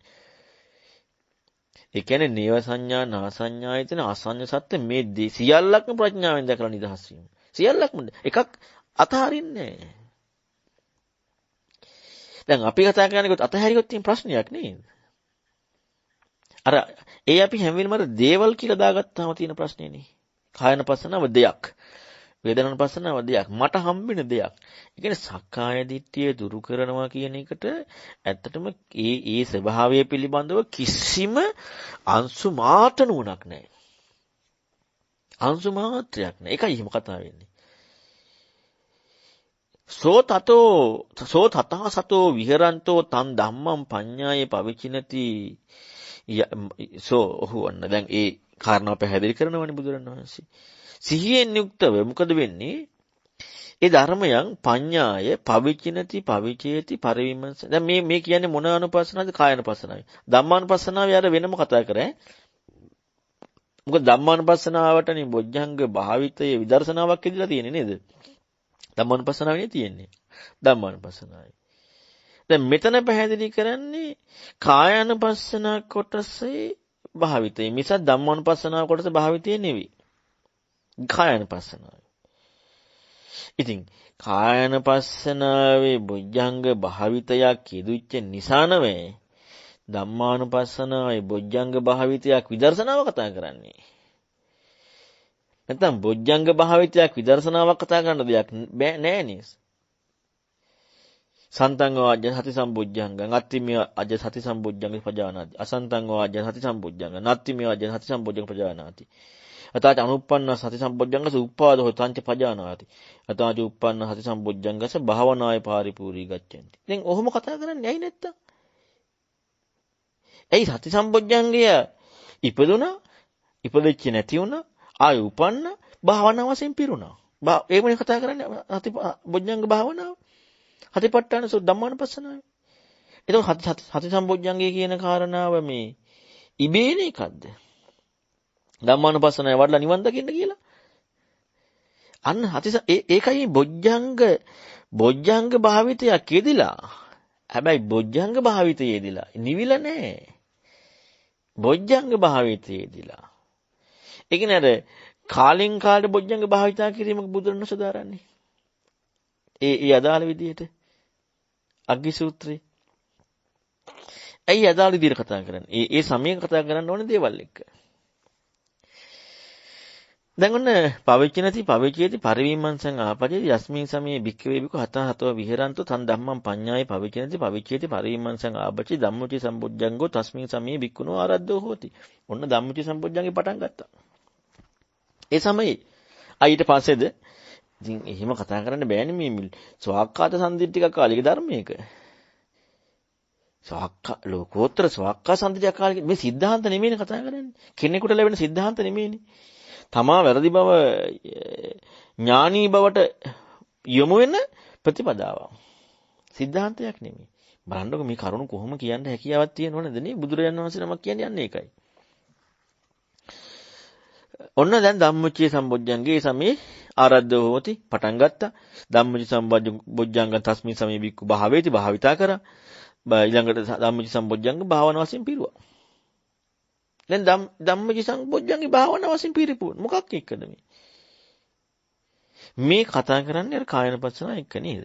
ඒ කියන්නේ නේව සංඥා නා සංඥායතන අසඤ්ඤ සත්‍ය මේ සියල්ලක්ම ප්‍රඥාවෙන් දැකලා නිදහස් වීම. සියල්ලක්ම එකක් අතහරින්නේ නැහැ. දැන් අපි කතා කරන්නේ අතහැරියොත් තියෙන ප්‍රශ්නයක් නේද? අර ඒ අපි හැම වෙලම අර දේවල් කියලා දාගත්තාම තියෙන ප්‍රශ්නේනේ. කායනපසනාව දෙයක්. වේදනානුපස්සනාව දෙයක්. මට හම්බෙන දෙයක්. ඒ කියන්නේ සක්කාය දිට්ඨිය දුරු කරනවා කියන එකට ඇත්තටම ඒ ස්වභාවය පිළිබඳව කිසිම අංශු මාත්‍ර නුවණක් නැහැ. අංශු මාත්‍රයක් නැහැ. ඒකයි එහෙම කතා වෙන්නේ. සෝ තතහ සතෝ විහරන්තෝ තන් ධම්මං පඤ්ඤායේ පවිචිනති ඔහුවන්න දැන් ඒ කාරණාව පැහැදිලි කරනවනේ බුදුරණවහන්සේ. සිහියෙන් යුක්තව මොකද වෙන්නේ? ඒ ධර්මයන් පඤ්ඤාය පවිචිනති පවිචේති පරිවිමංස. දැන් මේ කියන්නේ මොන අනුපස්සනාවද? කායනුපස්සනාවයි. ධම්මානුපස්සනාවේ අර වෙනම කතා කරේ. මොකද ධම්මානුපස්සනාවටනේ බොජ්ජංග භාවිතයේ විදර්ශනාවක් ඉදලා තියෙන්නේ නේද? ධම්මානුපස්සනාවේ තියෙන්නේ. ධම්මානුපස්සනාවයි. දැන් මෙතන පැහැදිලි කරන්නේ කායानुපස්සනා කොටසේ භාවිතය. මිස ධම්මානුපස්සනා කොටස භාවිතය නෙවෙයි. කායानुපස්සනාව. ඉතින් කායानुපස්සනාවේ බොජ්ජංග භාවිතයක් යෙදුච්ච නිසා නෙවෙයි ධම්මානුපස්සනාවේ බොජ්ජංග භාවිතයක් විදර්ශනාව කතා කරන්නේ. නැත්නම් බොජ්ජංග භාවිතයක් විදර්ශනාවක් කතා කරන්න දෙයක් නෑ නේද? සන්තං වාජ්‍ය සති සම්බොජ්ජංගං අත්තිමිය අජ සති සම්බොජ්ජංග පජානාති. අසන්තං වාජ්‍ය සති සම්බොජ්ජංග නත්තිමිය අජ සති සම්බොජ්ජංග පජානාති. අතාච අනුප්පන්න සති සම්බොජ්ජංගස උප්පාදෝ තංච පජානාති. අතාච උප්පන්න සති සම්බොජ්ජංගස භාවනාය පාරිපූර්ණී ගච්ඡanti. දැන් ඔහොම කතා කරන්නේ ඇයි නැත්තම්? ඇයි සති සම්බොජ්ජංගය ඉපදුනා ඉපදෙච්ච නැති වුණා ආය උපන්න භාවනාව වශයෙන් පිරුණා. ඒකනේ කතා කරන්නේ සති බොජ්ජංග භාවනාව. හතිපට්ඨාන ධම්මානුපස්සනාව. එතකොට සති සම්බොජ්ජංගය කියන කාරණාව මේ ඉබේන එකක්ද? ධම්මානුපස්සනාව වඩලා නිවන් දකින්න කියලා. අන්න ඒකයි බොජ්ජංග භාවිතයක් යෙදිලා. හැබැයි බොජ්ජංග භාවිතයේ යෙදිලා නිවිල නැහැ. බොජ්ජංග භාවිතයේ යෙදිලා. ඒ කියන්නේ අර කාලෙන් කාලට බොජ්ජංග භාවිතා කිරීමක බුදුරණවහන්සේ සදාරන්නේ. ඒ අදාළ විදිහට අග්ගි සූත්‍රේ. ඇයි අදාළ විදිහට කතා කරන්නේ? ඒ සමයේ කතා කරන්න ඕනේ දේවල් එක්ක. දැන් ඔන්න පවිච්චිනති පවිච්චේති පරිවිමංසං ආපජේ යස්මින් සමයේ භික්ඛවේ බිකු හත හතව විහෙරන්තෝ තන් ධම්මං පඤ්ඤාය පවිච්චිනති පවිච්චේති පරිවිමංසං ආපචි ධම්මුචි සම්බොජ්ජංගෝ තස්මින් සමයේ භික්ඛුනෝ ආරද්ධෝ හෝති. ඔන්න ධම්මුචි සම්බොජ්ජංගේ පටන් ගත්තා. ඒ සමයේ ඊට පස්සේද ඉතින් එහෙම කතා කරන්න බෑනේ මේ ස්වාක්කාත සම්දිත්තික කාලික ධර්මයක. ලෝකෝත්තර ස්වාක්කා සම්දිත්තික කාලික මේ සිද්ධාන්ත නෙමෙයිනේ කතා කරන්නේ. කෙනෙකුට ලැබෙන සිද්ධාන්ත නෙමෙයිනේ. තමා වැරදි බව ඥානී බවට යොමු වෙන ප්‍රතිපදාවක්. සිද්ධාන්තයක් නෙමෙයි. බලන්නකො මේ කරුණ කොහොම කියන්න හැකියාවක් තියෙනවද නේ? බුදුරජාණන් වහන්සේ නමක් කියන්නේ ඒකයි. ඔන්න දැන් ධම්මචේ සම්බොජ්ජංගේ සමේ ආරද්ධ හෝති පටන් ගත්තා. ධම්මචේ සම්බොජ්ජංග තස්මින් සමේ බික්කු භාවේති භාවිතා කරා. ඊළඟට ධම්මචේ සම්බොජ්ජංග භාවනා වශයෙන් පිරුවා. දැන් ධම්මචේ සම්බොජ්ජංගේ භාවනා වශයෙන් පිරිපුණ මොකක් එක්කද මේ කතා කරන්නේ අර කායනපස්සන එක්ක නේද?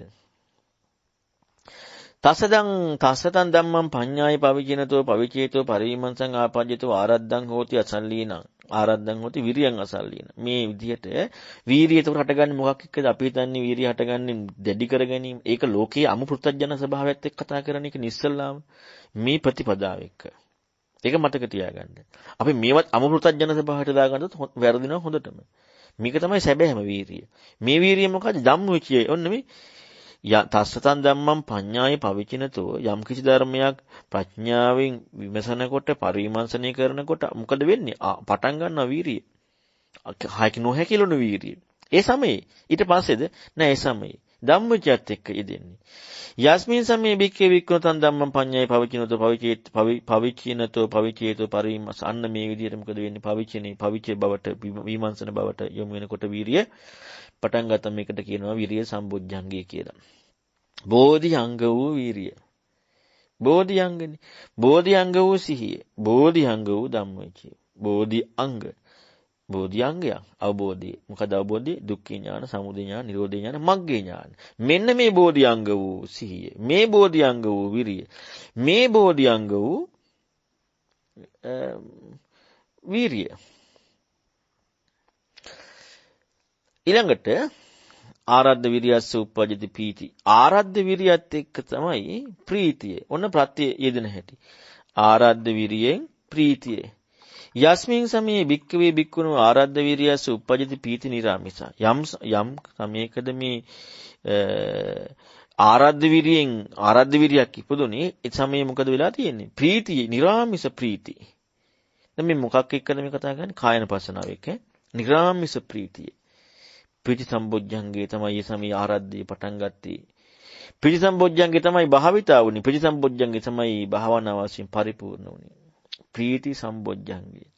තසතං ධම්මං පඤ්ඤාය පවිචිනතෝ පවිචේතෝ පරිවිමංසං ආපජ්ජතෝ ආරද්ධං හෝති අසල්ලීනං ආරද්ධං හෝති විරියං අසල්ලීන. මේ විදිහට වීරිය එතකොට හටගන්නේ මොකක් එක්කද? අපි හිතන්නේ වීරිය හටගන්නේ දැඩි කර ගැනීම. ඒක ලෝකයේ අමු පෘථජන ස්වභාවයත් එක්ක කතා කරන එක නිස්සල්ලාම මේ ප්‍රතිපදාව එක්ක. ඒක මතක තියාගන්න. අපි මේවත් අමු පෘථජන ස්වභාවයට දාගන්නත් වැරදිනවා හොඳටම. මේක තමයි සැබෑම වීරිය. මේ වීරිය මොකද්ද? ධම්මවිචය. ඔන්න මේ තස්සතන් ධම්මං පඤ්ඤාය පවිචිනතෝ යම් කිසි ධර්මයක් ප්‍රඥාවෙන් විමසනකොට පරිවිමර්ශනය කරනකොට මොකද වෙන්නේ? පටන් ගන්නවා වීරිය. හයික නොහැකිලුණු වීරිය. ඒ සමයේ ඊට පස්සේද නෑ ඒ සමයේ ධම්මචයත් එක්ක යෙදෙන්නේ. යස්මින් සමයේ බික්කේ වික්‍රතන් ධම්මං පඤ්ඤාය පවිචිනතෝ පවිචිනතෝ පවිචේතෝ පරිවිමර්ශ අන්න මේ විදිහට මොකද වෙන්නේ? පවිචේ බවට විමර්ශන බවට යොමු වෙනකොට වීරිය පටන් ගත්ත මේකට කියනවා විරිය සම්බොජ්ජංගය කියලා. බෝධි අංග වූ වීරිය. බෝධි අංගනේ. බෝධි අංග වූ සිහිය. බෝධි අංග වූ ධම්මවිචය. බෝධි අංග. බෝධි අංගයක්. අවබෝධය. මොකද අවබෝධය? දුක්ඛ ඥාන, සමුදය ඥාන, නිරෝධ ඥාන, මග්ගේ ඥාන. මෙන්න මේ බෝධි අංග වූ සිහිය. මේ බෝධි අංග වූ විරිය. මේ බෝධි අංග වූ වීරිය. ඊළඟට ආරද්ධ විරියස්ස උප්පජ්ජති පීති. ආරද්ධ විරියත් එක්ක තමයි ප්‍රීතිය. ඔන්න ප්‍රත්‍ය යෙදෙන හැටි. ආරද්ධ විරියෙන් ප්‍රීතිය. යස්මින් සමයේ භික්ඛවේ භික්ඛුනෝ ආරද්ධ විරියස්ස උප්පජ්ජති පීති නිරාමිස. යම් සමයකද මේ ආරද්ධ විරියක් ඉපදුනේ ඒ සමයේ මොකද වෙලා තියෙන්නේ? ප්‍රීතිය, නිරාමිස ප්‍රීතිය. දැන් මේ මොකක් එක්කද මේ කතා කරන්නේ? කායනපස්සනාව එක්ක. නිරාමිස ප්‍රීතිය. පිටි සම්බොජ්ජංගේ තමයි මේ සමී ආරද්ධිය පටන් ගත්තේ. පිටි සම්බොජ්ජංගේ තමයි භාවිතා වුනේ. පිටි සම්බොජ්ජංගේ තමයි භාවනා වශයෙන් පරිපූර්ණ වුනේ. ප්‍රීති සම්බොජ්ජංගේ.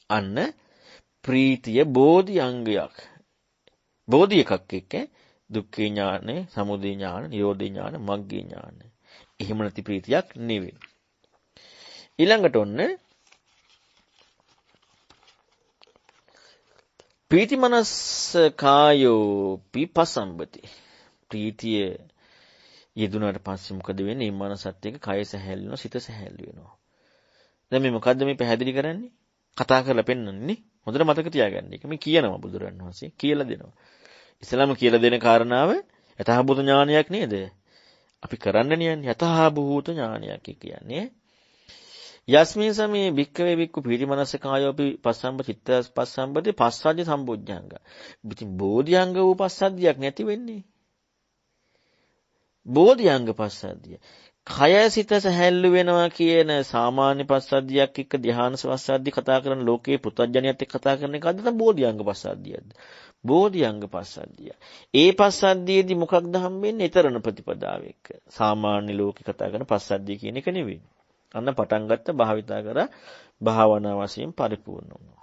අන්න ප්‍රීතිය බෝධි අංගයක්. බෝධි එකක් එක්ක දුක්ඛ ඥාන, සමුදය ඥාන, නිරෝධ ඥාන, මග්ගේ ඥාන. එහෙම නැති ප්‍රීතියක් නෙවෙයි. ඊළඟට ඔන්න ප්‍රීති මනස් කායෝ පිපසම්බති. ප්‍රීතිය යෙදුනාට පස්සේ මොකද වෙන්නේ? මේ මනසත් එක්ක කය සැහැල්ලු වෙනවා, සිත සැහැල්ලු වෙනවා. දැන් මේ මොකද්ද මේ පැහැදිලි කරන්නේ? කතා කරලා පෙන්නන්නේ. හොඳට මතක තියාගන්න. ඒක මේ කියනවා බුදුරජාණන් වහන්සේ කියලා දෙනවා. ඉස්ලාම කියලා දෙන කාරණාව යථාභූත ඥානයක් නේද? අපි කරන්න නියන්නේ යථාභූත ඥානයක් කියන්නේ. යස්මින් සමේ භික්ඛවේ භික්ඛු පීති මනස කායෝපි පස්සම්බ චිත්ත පස්සම්බති පස්සජ්ජ සම්බොජ්ජංග. ඉතින් බෝධිඅංග වූ පස්සද්ධියක් නැති වෙන්නේ. බෝධිඅංග පස්සද්ධිය. කය සිත සැහැල්ලු වෙනවා කියන සාමාන්‍ය පස්සද්ධියක් එක්ක ධ්‍යාන පස්සද්ධිය කතා කරන ලෝකයේ පුතඥයත් එක්ක කතා කරන එකද තමයි බෝධිඅංග පස්සද්ධියද. බෝධිඅංග පස්සද්ධිය. ඒ පස්සද්ධියේදී මොකක්ද හම්බෙන්නේ? ඊතරණ ප්‍රතිපදාව එක්ක. සාමාන්‍ය ලෝකේ කතා කරන පස්සද්ධිය කියන එක නෙවෙයි. අන්න පටන් ගත්ත භාවිතා කර භාවනා වශයෙන් පරිපූර්ණ වුණා.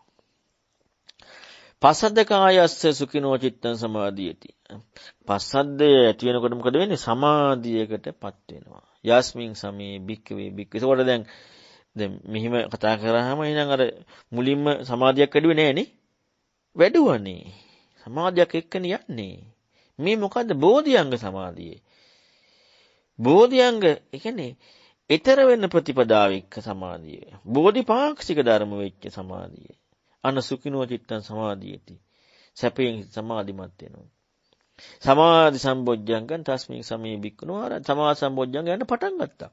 පස්සද්ද කායස්ස සුඛිනෝ චිත්තං සමාධියති. පස්සද්දය ඇති වෙනකොට මොකද වෙන්නේ? සමාධියකටපත් වෙනවා. යස්මින් සමේ භික්ඛවේ භික්ඛ. ඒකෝට දැන් මෙහිම කතා කරාම එහෙනම් අර මුලින්ම සමාධියක් වැඩුවේ නෑනේ. වැඩුවනේ. සමාධියක් එක්කනේ යන්නේ. මේ මොකද්ද? බෝධිඅංග සමාධිය. බෝධිඅංග ඒ කියන්නේ ඊතර වෙන ප්‍රතිපදාව එක්ක සමාධිය. බෝධිපාක්ෂික ධර්ම වෙච්ච සමාධිය. අන සුඛිනෝ චිත්තං සමාධියති. සැපයෙන් සමාධිමත් වෙනවා. සමාධි සම්බොජ්ජංගං තස්මින් සමේ බික්කුණෝ අර සමාධි සම්බොජ්ජංග යන පටන් ගත්තා.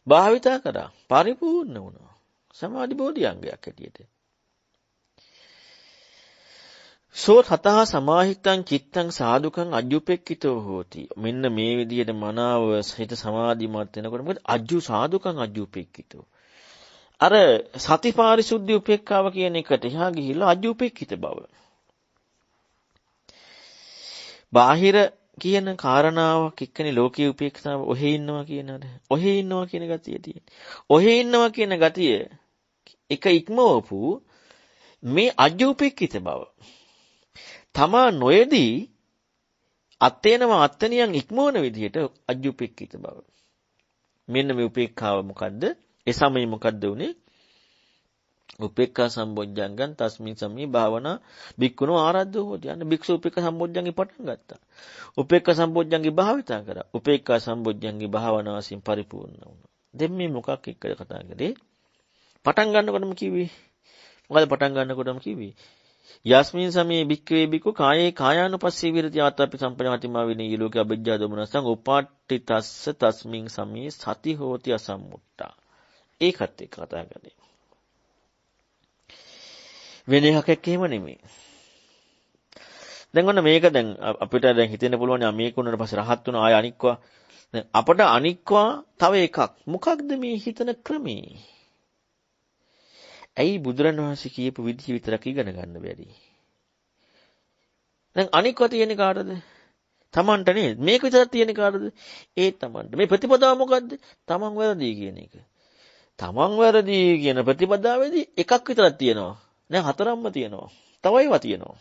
භාවිතා කරා පරිපූර්ණ වුණා. සමාධි බෝධිඅංගයක් හැටියට. සෝ තතහ සමාහිතං චිත්තං සාදුකං අජ්ජුපෙක්කිතෝ හෝති. මෙන්න මේ විදිහට මනාව හිත සමාධිමත් වෙනකොට මොකද? අජ්ජු සාදුකං අජ්ජුපෙක්කිතෝ. අර සති පාරිශුද්ධි උපේක්ඛාව කියන එකට එහා ගිහිල්ලා අජ්ජුපෙක්කිත බව. බාහිර කියන කාරණාවක් එක්කනේ ලෝකීය උපේක්ෂාව ඔහෙ ඉන්නවා කියන අර. ඔහෙ ඉන්නවා කියන ගතිය තියෙන්නේ. ඔහෙ ඉන්නවා කියන ගතිය එක ඉක්මවපු මේ අජ්ජුපෙක්කිත බව. තමා නොයේදී අත්තේනවා අත්තනියන් ඉක්මවන විදිහට අජ්ජුපෙක්කිත බව. මෙන්න මේ උපේක්ඛාව මොකද්ද? ඒ සමයේ මොකද්ද උනේ? උපේක්ඛා සම්බොජ්ජංගං තස්මින් සමී භාවනා බික්කුණෝ ආරද්ධෝ හොති. අන්න භික්ෂු උපේක්ඛා සම්බොජ්ජංගේ පටන් ගත්තා. උපේක්ඛා සම්බොජ්ජංගේ භාවිතා කරා. උපේක්ඛා සම්බොජ්ජංගේ භාවනාවසින් පරිපූර්ණ වුණා. දැන් මේ මොකක් එක්කද කතා කරේ? පටන් ගන්නකොටම කිව්වේ. මොකද පටන් ගන්නකොටම කිව්වේ? යස්මින් සමේ භික්ඛවේ භික්ඛු කායේ කායානුපස්සී විරති ආතප්පි සම්පජාතිමා විනී ලෝක අභිජ්ජා දොමනසං උපාට්ටි තස්ස තස්මින් සමේ සති හෝති අසම්මුට්ටා. ඒකත් එක්ක කතා කරේ. වෙන එකක් එක්ක එහෙම නෙමෙයි. දැන් ඔන්න මේක දැන් අපිට දැන් හිතෙන්න පුළුවන් මේක උනට පස්සේ රහත් වුණා ආය අනික්වා. දැන් අපට අනික්වා තව එකක්. මොකක්ද මේ හිතන ක්‍රමේ? ඇයි බුදුරණවහන්සේ කියපු විදිහ විතරක් ඉගෙන ගන්න බැරි? දැන් අනික්වා තියෙන්නේ කාටද? තමන්ට නේද? මේක විතරක් තියෙන්නේ කාටද? ඒ තමන්ට. මේ ප්‍රතිපදාව මොකද්ද? තමන් වැරදි කියන එක. තමන් වැරදි කියන ප්‍රතිපදාවේදී එකක් විතරක් තියෙනවා. දැන් හතරක්ම තියෙනවා. තව ඒවා තියෙනවා.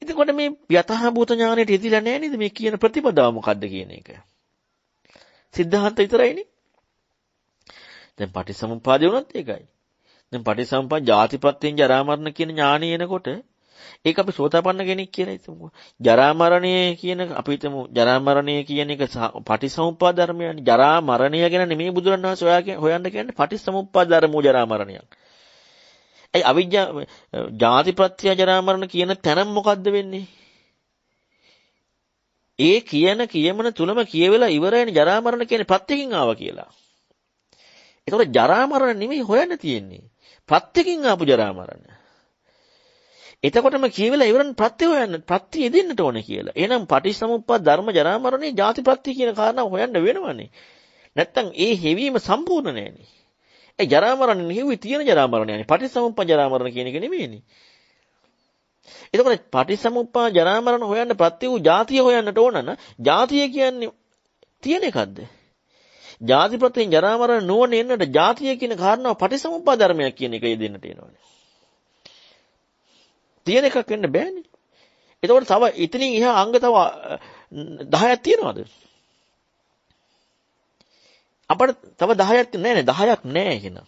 එතකොට මේ යථාභූත ඥාණයට ඉදිලා නැහැ නේද මේ කියන ප්‍රතිපදාව මොකද්ද කියන එක? සිද්ධාන්ත විතරයිනේ. දැන් පටිසමුප්පාදේ වුණත් ඒකයි. දැන් පටිසමුප්පාද ජාතිපත්‍යෙන් ජරා මරණ කියන ඥාණය එනකොට ඒක අපි සෝතාපන්න කෙනෙක් කියලා හිතමු. ජරා මරණය කියන අපි හිතමු ජරා මරණය කියන එක පටිසමුප්පාද ධර්මයනේ. ජරා මරණය ගැන නෙමෙයි බුදුරණවහන්සේ හොයන්න කියන්නේ පටිසමුප්පාද ධර්මෝ ජරා මරණයක්. ඒ අවිජ්ජා ජාතිපත්‍ය ජරා මරණ කියන තැන මොකද්ද වෙන්නේ? ඒ කියන කියමන තුලම කියවෙලා ඉවරයිනේ ජරා මරණ කියන්නේ ප්‍රත්‍යකින් ආවා කියලා. ඒතකොට ජරා මරණ නෙමෙයි හොයන්න තියෙන්නේ. ප්‍රත්‍යකින් ආපු ජරා මරණ. එතකොටම කියවිලා ඉවරන් ප්‍රත්‍ය හොයන්න ප්‍රත්‍ය යෙදෙන්නට ඕනේ කියලා. එහෙනම් පටිච්චසමුප්පාද ධර්ම ජරා මරණේ ජාති ප්‍රත්‍ය කියන කාරණාව හොයන්න වෙනවනේ. නැත්තම් ඒ හැවීම සම්පූර්ණ නෑනේ. ඒ ජරා මරණ නෙවෙයි තියෙන ජරා මරණයනේ. පටිච්චසමුප්පාද ජරා මරණ කියන එක නෙමෙයිනේ. එතකොට පටිච්චසමුප්පාද ජරා මරණ හොයන්න ප්‍රත්‍ය වූ ජාතිය හොයන්නට ඕන නම් ජාතිය කියන්නේ තියෙන එකක්ද? ජාති ප්‍රත්‍යයෙන් ජරා මරණ නොවන එන්නට ජාතිය කියන කාරණාව පටිච්චසමුප්පාද ධර්මයක් කියන එක යෙදෙන්නට එනවනේ. තියෙන එකක් වෙන්න බෑනේ. එතකොට තව ඉතින් එහා අංග තව 10ක් තියෙනවද? අපිට තව 10ක් නෑනේ 10ක් නෑ එහෙනම්.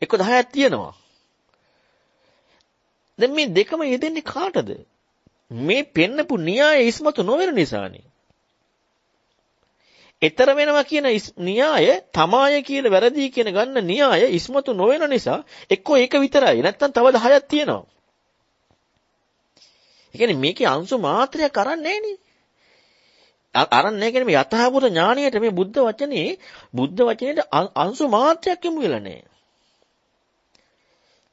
එක්ක 10ක් තියෙනවා. දැන් මේ දෙකම යෙදෙන්නේ කාටද? මේ පෙන්නපු න්‍යාය ඉස්මතු නොවන නිසානේ. ඊතර වෙනවා කියන න්‍යාය තමාය කියලා වැරදි කියන ගන්න න්‍යාය ඉස්මතු නොවන නිසා එක්කෝ ඒක විතරයි. නැත්තම් තව 10ක් තියෙනවා. ඒ කියන්නේ මේකේ අංශු මාත්‍රයක් අරන් නැහෙනේ. අරන් නැහැ කියන්නේ මේ යථාභූත ඥාණයට මේ බුද්ධ වචනේට අංශු මාත්‍රයක් යොමු වෙලා නැහැ.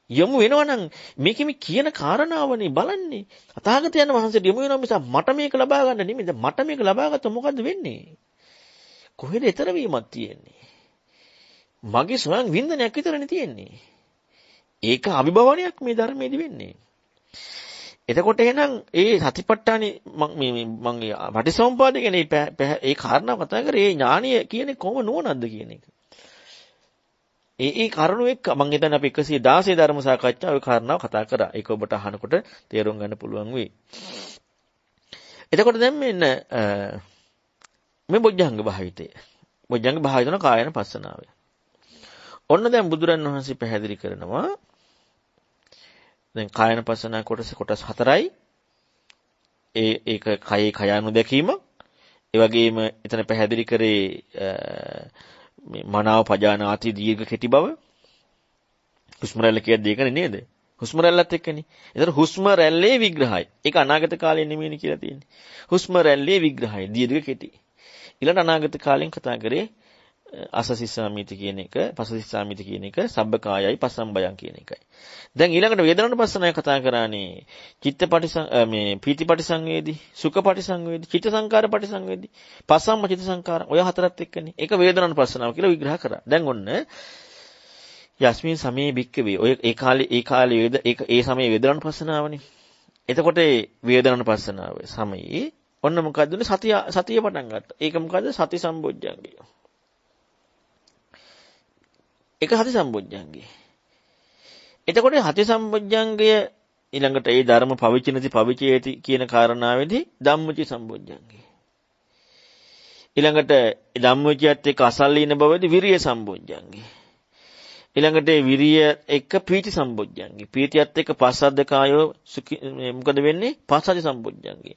යොමු වෙනවා නම් මේකෙ මේ කියන කාරණාවනේ බලන්නේ. තථාගතයන් වහන්සේට යොමු වෙනවා මිස මට මේක ලබා ගන්න නෙමෙයි. මට මේක ලබා ගත්තොත් මොකද්ද වෙන්නේ? කොහෙද ඊතර වීමක් තියෙන්නේ? මගේ ස්වයං වින්දනයක් විතරනේ තියෙන්නේ. ඒක අභිභවනයක් මේ ධර්මයේදී වෙන්නේ. එතකොට එහෙනම් ඒ සතිපට්ඨානේ මම පටිසම්පාදේ කියන්නේ ඒ කාරණා කතා කරේ ඒ ඥානීය කියන්නේ කොහොම නුවණක්ද කියන එක. ඒ කරුණු එක්ක මම හිතන්නේ අපි 116 ධර්ම සාකච්ඡා ඔය කාරණාව කතා කරා. ඒක ඔබට අහනකොට තේරුම් ගන්න පුළුවන් වෙයි. එතකොට දැන් මෙන්න මේ බොජ්ජංග භාවිතය. බොජ්ජංග භාවිතන කායන පස්සනාවේ. ඔන්න දැන් බුදුරන් වහන්සේ පැහැදිලි කරනවා දැන් කායන පස්සනා කොටස් 4යි. ඒක කයේ කයano දැකීම. ඒ වගේම එතන පැහැදිලි කරේ මේ මනාව පජානාති දීර්ඝ කෙටි බව. හුස්ම රැල්ල කියද්දී ඒකනේ නේද? හුස්ම රැල්ලත් එක්කනේ. ඒතර හුස්ම රැල්ලේ විග්‍රහය. ඒක අනාගත කාලේ නෙමෙයිනේ කියලා තියෙන්නේ. හුස්ම රැල්ලේ විග්‍රහය දීර්ඝ කෙටි. ඊළඟ අනාගත කාලෙන් කතා කරේ අසසිස්සාමිති කියන එක, පසසිස්සාමිති කියන එක, සබ්බකායයි පස්සම්බයං කියන එකයි. දැන් ඊළඟට වේදනානුපස්සනාව කතා කරානේ මේ පීතිපටිසංවේදී, සුඛපටිසංවේදී, චිත්ත සංකාරපටිසංවේදී, පස්සම්ම චිත්ත සංකාර ඔය හතරත් එක්කනේ. ඒක වේදනානුපස්සනාව කියලා විග්‍රහ කරා. දැන් ඔන්න යස්මින් සමේ බික්කවේ ඔය ඒ කාලේ ඒ සමේ වේදනානුපස්සනාවනේ. එතකොට වේදනානුපස්සනාව සමයේ ඔන්න මොකද්ද උනේ සතිය පටන් ගත්තා. ඒක මොකද්ද? සති සම්බොජ්ජංගය. ඒක හති සම්බොජ්ජංගය. එතකොට හති සම්බොජ්ජංගය ඊළඟට ඒ ධර්ම පවිචිනති පවිචේති කියන කාරණාවේදී ධම්මචි සම්බොජ්ජංගය. ඊළඟට ධම්මචියත් එක්ක අසල්ලින බවදී විරිය සම්බොජ්ජංගය. ඊළඟට විරිය එක්ක පීති සම්බොජ්ජංගය. පීතියත් එක්ක පස්සද්ද කායෝ මොකද වෙන්නේ? පස්සද්ධි සම්බොජ්ජංගය.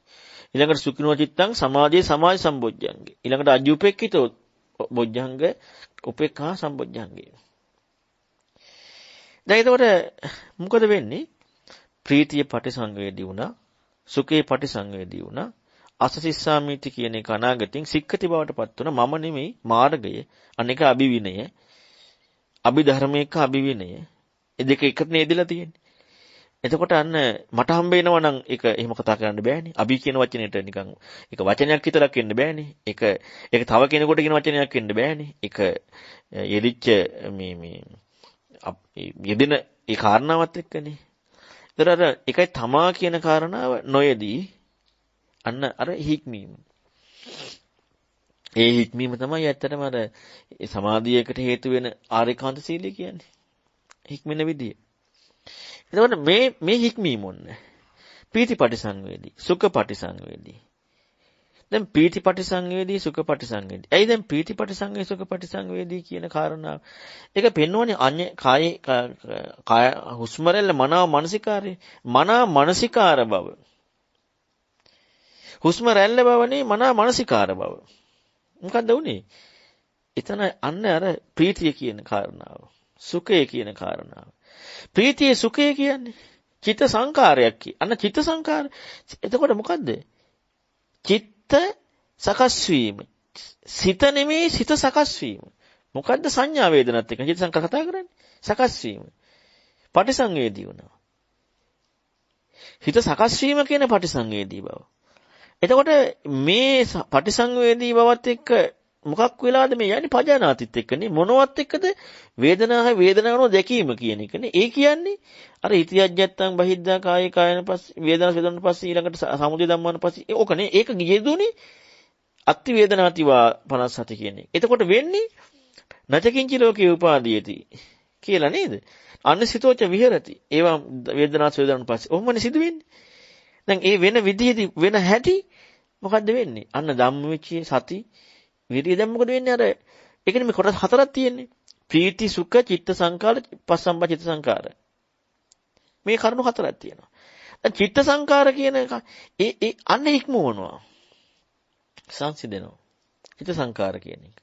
ඊළඟට සුඛිනෝ චිත්තං සමාධියේ සමාධි සම්බොජ්ජංගය. ඊළඟට අජුපෙක්ඛිතෝ බොජ්ජංග උපේක්ඛා සම්බොජ්ජංගය. දැන් එතකොට මොකද වෙන්නේ? ප්‍රීතිය පටිසංවේදී වුණා, සුඛේ පටිසංවේදී වුණා, අසසිස්සාමිති කියන එක අනාගතෙන් සික්ඛති බවට පත් වුණා. මම නෙමෙයි මාර්ගය, අනේක අභිවිනය, අභිධර්මයක අභිවිනය. ඒ දෙක එකට නේදලා තියෙන්නේ. එතකොට අන්න මට හම්බ වෙනවා නම් ඒක එහෙම කතා කරන්න බෑනේ. අභි කියන වචනේට නිකන් ඒක වචනයක් විතරක් වෙන්න බෑනේ. ඒක තව කෙනෙකුට කියන වචනයක් වෙන්න බෑනේ. ඒක යෙදිච්ච මේ යෙදෙන ඒ කාරණාවත් එක්කනේ. ඒතර අර ඒකයි තමා කියන කාරණාව නොයේදී අන්න අර හික්මීම. ඒ හික්මීම තමයි ඇත්තටම අර සමාධියකට හේතු වෙන ආරිකාන්ත සීලය කියන්නේ. හික්මෙන විදිය. එතකොට මේ හික්මීම ඔන්න පීතිපටි සංවේදී, සුඛපටි සංවේදී. දැන් පීතිපටි සංවේදී, සුඛපටි සංවේදී. ඇයි දැන් පීතිපටි සංවේදී, සුඛපටි සංවේදී කියන කාරණාව? ඒක පෙන්වන්නේ අඤ්ඤ කාය හුස්ම රැල්ල මනාව මානසිකාරය. මනාව මානසිකාර බව. හුස්ම රැල්ල බවනේ මනාව මානසිකාර බව. මොකද්ද උනේ? එතන අන්න අර ප්‍රීතිය කියන කාරණාව. සුඛය කියන කාරණාව. ප්‍රීතිය සුඛය කියන්නේ චිත්ත සංකාරයක් කිය. අන්න චිත්ත සංකාර. එතකොට මොකද්ද? චිත්ත සකස් වීම. සිත නෙමෙයි සිත සකස් වීම. මොකද්ද සංඥා වේදනත් එක්ක චිත්ත සංකාර කතා කරන්නේ? සකස් වීම. පටිසංවේදී වුණා. හිත සකස් වීම කියන පටිසංවේදී බව. එතකොට මේ පටිසංවේදී බවත් එක්ක මොකක් වෙලාද මේ යන්නේ පජානාතිත් එක්කනේ මොනවත් එක්කද වේදනාව දැකීම කියන එකනේ. ඒ කියන්නේ අර ඉතියජ්ජත්තං බහිද්දා කායේ කායන පස්සේ වේදනාව වේදනාවට පස්සේ ඊළඟට සමුදය ධම්මන පස්සේ ඕකනේ. ඒක යෙදුනේ අත්ති වේදනාතිවා 57 කියන්නේ. එතකොට වෙන්නේ නචකින්චි ලෝකේ උපාදීයති කියලා නේද? අන්න සිතෝච විහෙරති. ඒවා වේදනාව වේදනාවට පස්සේ ඔහොමනේ සිදු වෙන්නේ. දැන් ඒ වෙන විදිහදී වෙන හැටි මොකද්ද වෙන්නේ? අන්න ධම්මවිචේ සති විරිය දැන් මොකද වෙන්නේ? අර ඒකනේ මේ කොටස් හතරක් තියෙන්නේ. ප්‍රීති සුඛ චිත්ත සංකාර පස්සම්බ චිත්ත සංකාර. මේ කරුණු හතරක් තියෙනවා. චිත්ත සංකාර කියන එක ඒ අන්න ඉක්මවනවා. සංසිඳෙනවා. චිත්ත සංකාර කියන එක.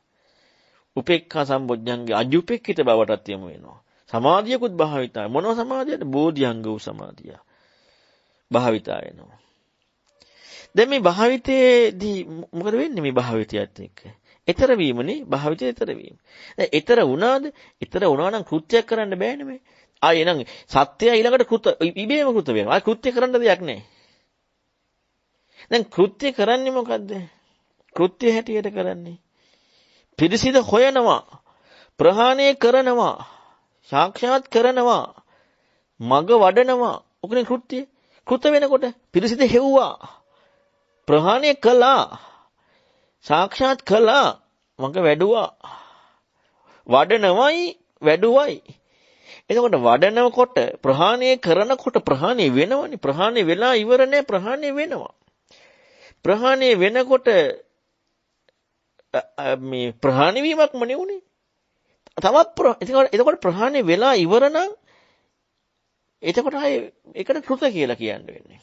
උපේක්ඛා සම්බොජ්ජංගේ අජුපෙක්ඛිත බවටත් යමු වෙනවා. සමාධියකුත් භාවිතා. මොනව සමාධියද? බෝධිඅංග වූ සමාධිය. භාවිතා වෙනවා. දැන් මේ භාවිතයේදී මොකද වෙන්නේ මේ භාවිතයත් එක්ක? ඊතර වීමනේ භාවිතය ඊතර වීම. දැන් ඊතර වුණාද? ඊතර වුණා නම් කෘත්‍යයක් කරන්න බෑනේ මේ. ආ එහෙනම් සත්‍යය ඊළඟට කෘත ඉබේම කෘත වෙනවා. ආ කෘත්‍ය කරන්න දෙයක් නැහැ. දැන් කෘත්‍ය කරන්නේ මොකද්ද? කෘත්‍ය හැටියට කරන්නේ පිරිසිද හොයනවා, ප්‍රහාණය කරනවා, සාක්ෂාත් කරනවා, මග වඩනවා. ඔකනේ කෘත්‍ය. කෘත වෙනකොට පිරිසිද හෙව්වා, ප්‍රහාණය කළා, සාක්ෂාත් කළා, මග වැඩුවා. වඩනවයි වැඩුවයි. එතකොට වඩනකොට ප්‍රහාණය කරනකොට ප්‍රහාණය වෙනවනේ. ප්‍රහාණය වෙලා ඉවර නැහැ, ප්‍රහාණය වෙනවා. ප්‍රහාණය වෙනකොට මේ ප්‍රහාණය වීමක්ම නෙවුනේ. තවත් එතකොට ප්‍රහාණය වෙලා ඉවර නම් එතකොට ආයේ ඒකට කෘත කියලා කියන්න වෙන්නේ.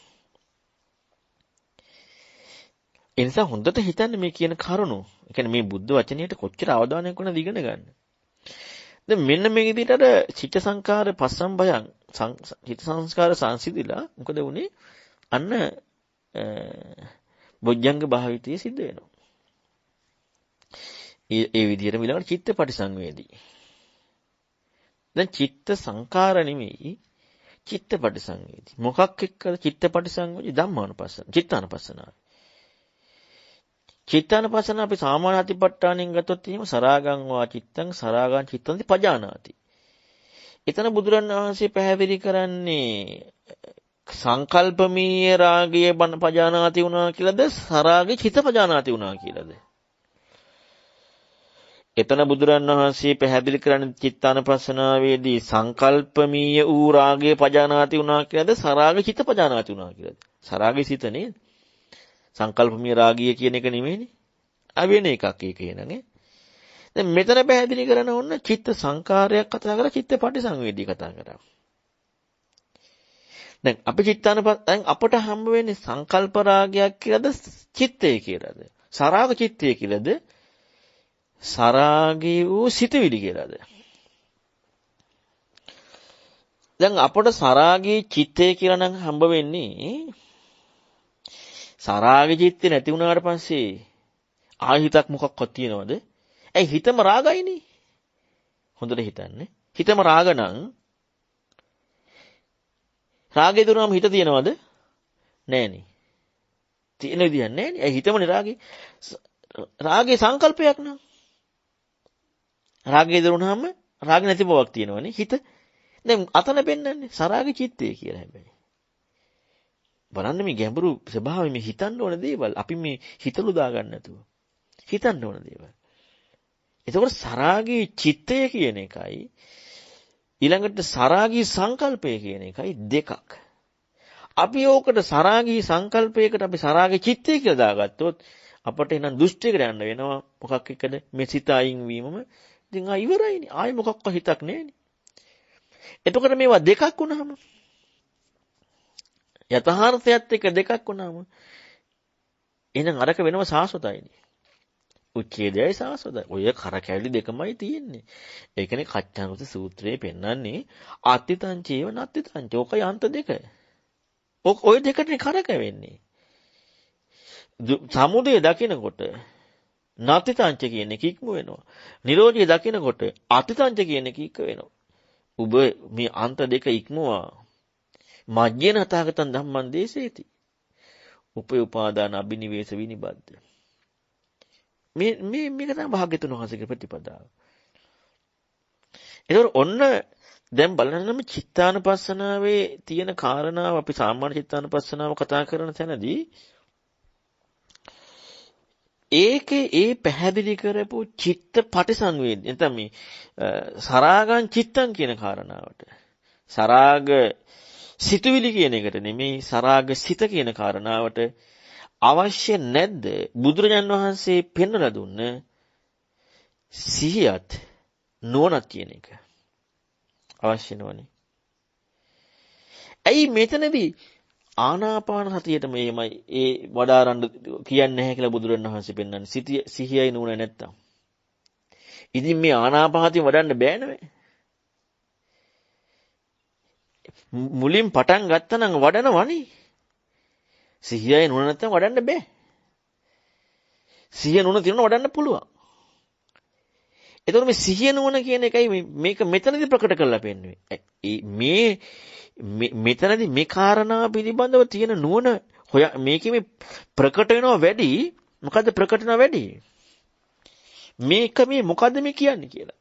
ඒ නිසා හොඳට හිතන්න මේ කියන කරුණු. ඒ කියන්නේ මේ බුද්ධ වචනයට කොච්චර අවධානයක් වුණාද ඉගෙන ගන්න. දැන් මෙන්න මේ විදිහට අර චිත්ත සංකාර පස්සම්බයං චිත්ත සංස්කාර සංසිඳිලා මොකද වුනේ? අන්න බොජ්ජංග භාවිතය සිද්ධ වෙනවා. ඒ විදිහටම ඊළඟට චිත්ත පටිසංවේදී. දැන් චිත්ත සංකාර නෙමෙයි චිත්ත පටිසංවේදී. මොකක් එක්කද චිත්ත පටිසංවේදී? ධම්මානුපස්සන, චිත්තානුපස්සනාව. චිත්තානුපස්සන අපි සාමාන්‍ය අතිපට්ඨානෙන් ගත්තොත් එහෙම සරාගං වා චිත්තං සරාගං චිත්තන්ති පජානාති. එතන බුදුරණවහන්සේ පැහැදිලි කරන්නේ සංකල්පමීය රාගය පජානාති වුණා කියලාද සරාගේ චිත්ත පජානාති වුණා කියලාද? එතන බුදුරණවහන්සේ පැහැදිලි කරන්නේ චිත්තානුපස්සනාවේදී සංකල්පමීය වූ රාගය පජානාති වුණා කියලාද සරාගේ චිත්ත පජානාති වුණා කියලාද? සරාගේ සිත නේද? සංකල්පමීය රාගය කියන එක නෙමෙයිනේ. වෙන එකක් ඒක එනනේ. දැන් මෙතන පැහැදිලි කරන ඕන චිත්ත සංකාරයක් කතා කරලා චිත්ත පටිසංවේදී කතා කරා. දැන් අපි දැන් අපට හම්බ වෙන්නේ සංකල්ප රාගයක් කියලාද චිත්තය කියලාද? සරාග චිත්තය කියලාද? සරාගී වූ සිතවිලි කියලාද? දැන් අපට සරාගී චිත්තය කියලා නම් හම්බ වෙන්නේ සරාගී චිත්තේ නැති වුණාට පස්සේ ආහිතක් මොකක්වත් තියනවද? ඇයි හිතම රාගයිනේ. හොඳට හිතන්න. හිතම රාග නම් රාගේ දුරම හිත තියනවද? නෑනේ. තියෙන විදියක් නෑනේ. ඇයි හිතමනේ රාගේ. රාගේ සංකල්පයක් නම් රාගේ දුරුනහම රාග නැති බවක් තියෙනවනේ හිත. දැන් අතන පෙන්නන්නේ සරාගේ චිත්තය කියලා හැබැයි. බලන්න මේ ගැඹුරු ස්වභාවය මේ හිතන්න ඕන දේවල්. අපි මේ හිතලු දාගන්න නැතුව. හිතන්න ඕන දේවල්. එතකොට සරාගී චිත්තය කියන එකයි ඊළඟට සරාගී සංකල්පය කියන එකයි දෙකක්. අපි ඕකට සරාගී සංකල්පයකට අපි සරාගී චිත්තය කියලා දාගත්තොත් අපට එනම් දෘෂ්ටියකට යන්න වෙනවා. මොකක් එක්කද? මේ සිත අයින් වීමම. ඉතින් ඉවරයිනේ. ආයෙ මොකක්වත් හිතක් නැහැනේ. එතකොට මේවා දෙකක් වුණාම යථාර්ථයත් එක්ක දෙකක් වුණාම එහෙනම් අරක වෙනම සාස්වතයිනේ. උච්ඡේදයයි සාස්වතයි. ඔය කරකැලි දෙකමයි තියෙන්නේ. ඒකනේ කච්චානුත සූත්‍රයේ පෙන්වන්නේ අත්තිතංචේව නත්තිතංච. ඕකයි අන්ත දෙක. ඔය දෙකටනේ කරකැවෙන්නේ. සමුදය දකිනකොට නත්තිතංච කියන එක ඉක්ම වෙනවා. නිරෝධය දකිනකොට අත්තිතංච කියන එක ඉක්ම වෙනවා. ඔබ මේ අන්ත දෙක ඉක්මවා මජ්ජේන හතගතන් ධම්මං දේශේති. උපේ උපාදාන අබිනිවේෂ විනිබද්ද. මේක තමයි භාග්‍යතුන් වහන්සේගේ ප්‍රතිපදාව. ඒතකොට ඔන්න දැන් බලන්න චිත්තානුපස්සනාවේ තියෙන කාරණාව අපි සාමාන්‍ය චිත්තානුපස්සනාව කතා කරන තැනදී ඒකේ ඒ පැහැදිලි කරපු චිත්ත පටිසංවේදී නැත්නම් මේ සරාගං චිත්තං කියන කාරණාවට සරාග සිතුවිලි කියන එකට නෙමෙයි සරාග සිත කියන කාරණාවට අවශ්‍ය නැද්ද බුදුරජාන් වහන්සේ පෙන්වලා දුන්න සිහියත් නුවණත් කියන එක අවශ්‍ය නොවනේ. ඇයි මෙතනදී ආනාපාන සතියට මේමයි ඒ වඩාරන්න කියන්නේ නැහැ කියලා බුදුරණවහන්සේ පෙන්වන්නේ. සිහියයි නුවණ නැත්තම්. ඉතින් මේ ආනාපානසතිය වඩන්න බෑ නෙවෙයි. මුලින් පටන් ගත්තා නම් වඩනවනේ. සිහියයි නුවණ නැත්තම් වඩන්න බෑ. සිහිය නුවණ තියෙනවා වඩන්න පුළුවන්. එතකොට මේ සිහිය නුවණ කියන එකයි මේක මෙතනදී ප්‍රකට කරලා පෙන්වන්නේ. මේ මෙතනදී මේ කාරණා පිළිබඳව තියෙන නුවණ මේකේ මේ ප්‍රකට වෙනවා වැඩි. මොකද්ද ප්‍රකට වෙනවා වැඩි? මේක මේ මොකද්ද මේ කියන්නේ කියලා.